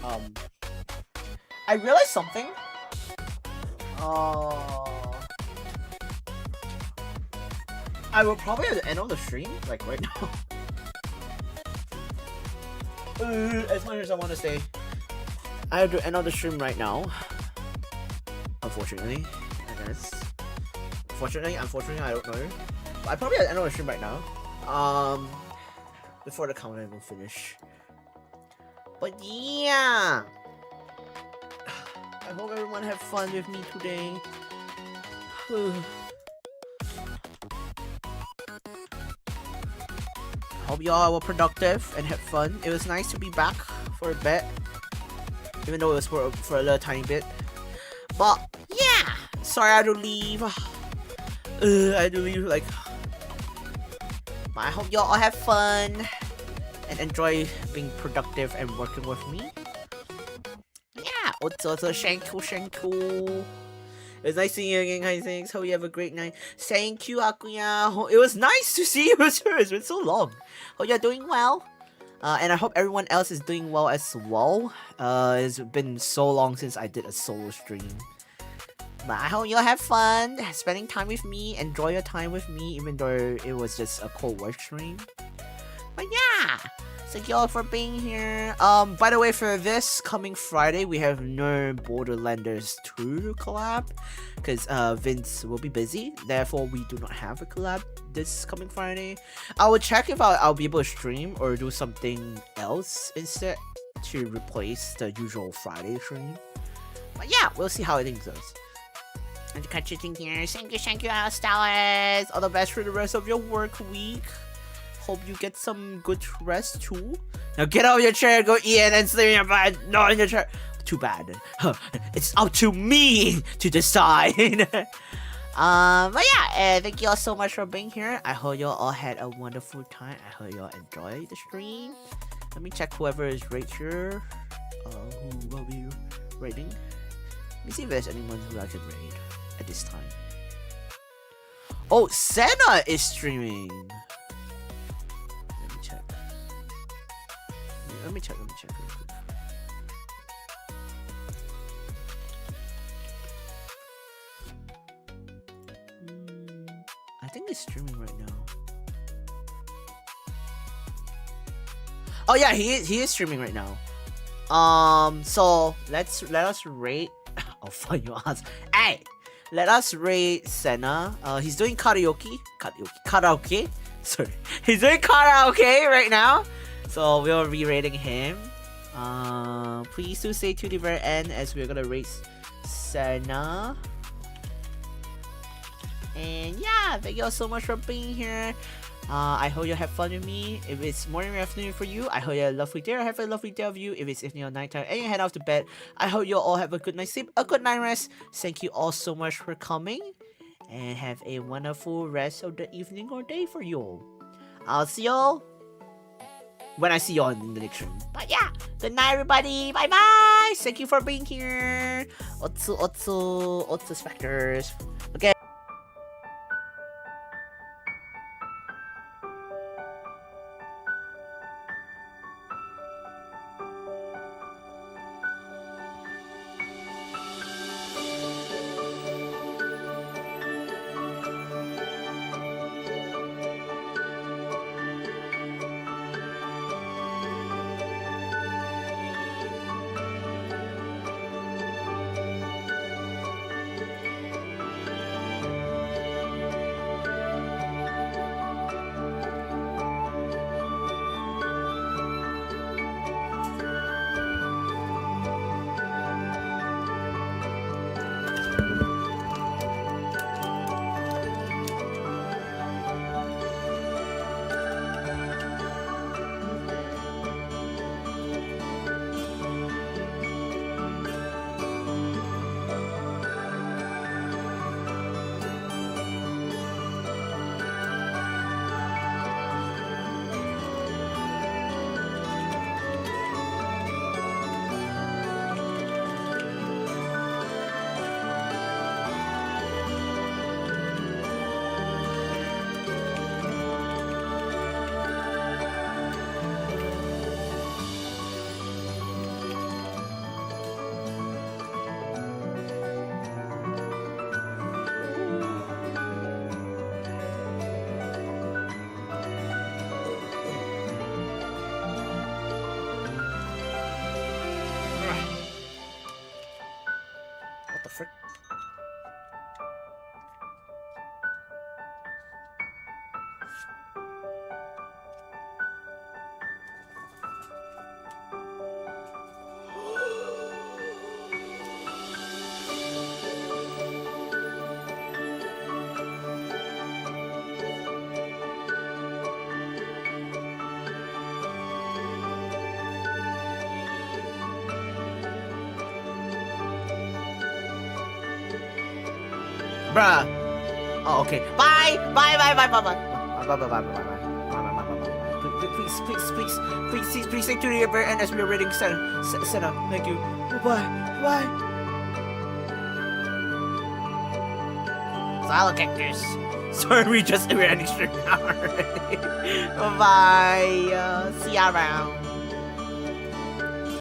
way. I realized something. I will probably at the end of the stream, like right now. As much as I want to say, I have to end of the stream right now. Unfortunately, I guess. Unfortunately, I don't know. But I probably at the end of the stream right now. Before the countdown will finish. But yeah, I hope everyone had fun with me today. Hope y'all were productive and had fun. It was nice to be back for a bit, even though it was for a little tiny bit. But yeah, sorry I had to leave. I had to leave like. But I hope y'all have fun and enjoy being productive and working with me. Yeah, 我做做辛苦辛苦。It was nice seeing you again, Kaissics. Hope you have a great night. Thank you, Akuya. It was nice to see you. It's been so long. Hope you're doing well. And I hope everyone else is doing well as well. It's been so long since I did a solo stream. But I hope you'll have fun spending time with me. Enjoy your time with me, even though it was just a co-work stream. But yeah, thank you all for being here. By the way, for this coming Friday, we have no Borderlanders 2 collab. Because Vince will be busy. Therefore, we do not have a collab this coming Friday. I will check if I'll be able to stream or do something else instead to replace the usual Friday stream. But yeah, we'll see how things goes. And to catch you here, thank you, Alice. All the best for the rest of your work week. Hope you get some good rest too. Now get out of your chair, go eat and sleep in your bed. Not in your chair. Too bad. It's up to me to decide. But yeah, thank you all so much for being here. I hope you all had a wonderful time. I hope you all enjoyed the stream. Let me check whoever is right here. Who will be raiding? Let me see if there's anyone who I can raid at this time. Oh, Senna is streaming. Let me check. Let me check real quick. I think he's streaming right now. Oh yeah, he is streaming right now. So let us rate. I'll find your ass. Hey, let us rate Senna. He's doing karaoke. Sorry, he's doing karaoke right now. So we'll be rating him. Please do stay to the very end as we're gonna rate Senna. And yeah, thank you all so much for being here. I hope you have fun with me. If it's morning or afternoon for you, I hope you have a lovely day or have a lovely day of you. If it's evening or nighttime and you head off to bed, I hope you all have a good night's sleep, a good night rest. Thank you all so much for coming. And have a wonderful rest of the evening or day for you all. I'll see y'all when I see y'all in the next stream. But yeah, good night everybody. Bye bye. Thank you for being here. Otsu Specters. Okay. What the frick? Bruh. Oh, okay. Bye. Bye. Bye. Bye. Bye. Bye. Bye. Bye. Bye. Bye. Bye. Please stay to the very end as we are reading Senna. Thank you. Bye. Bye. I'll get this. Sorry, we just ran extra now already. Bye. See ya around.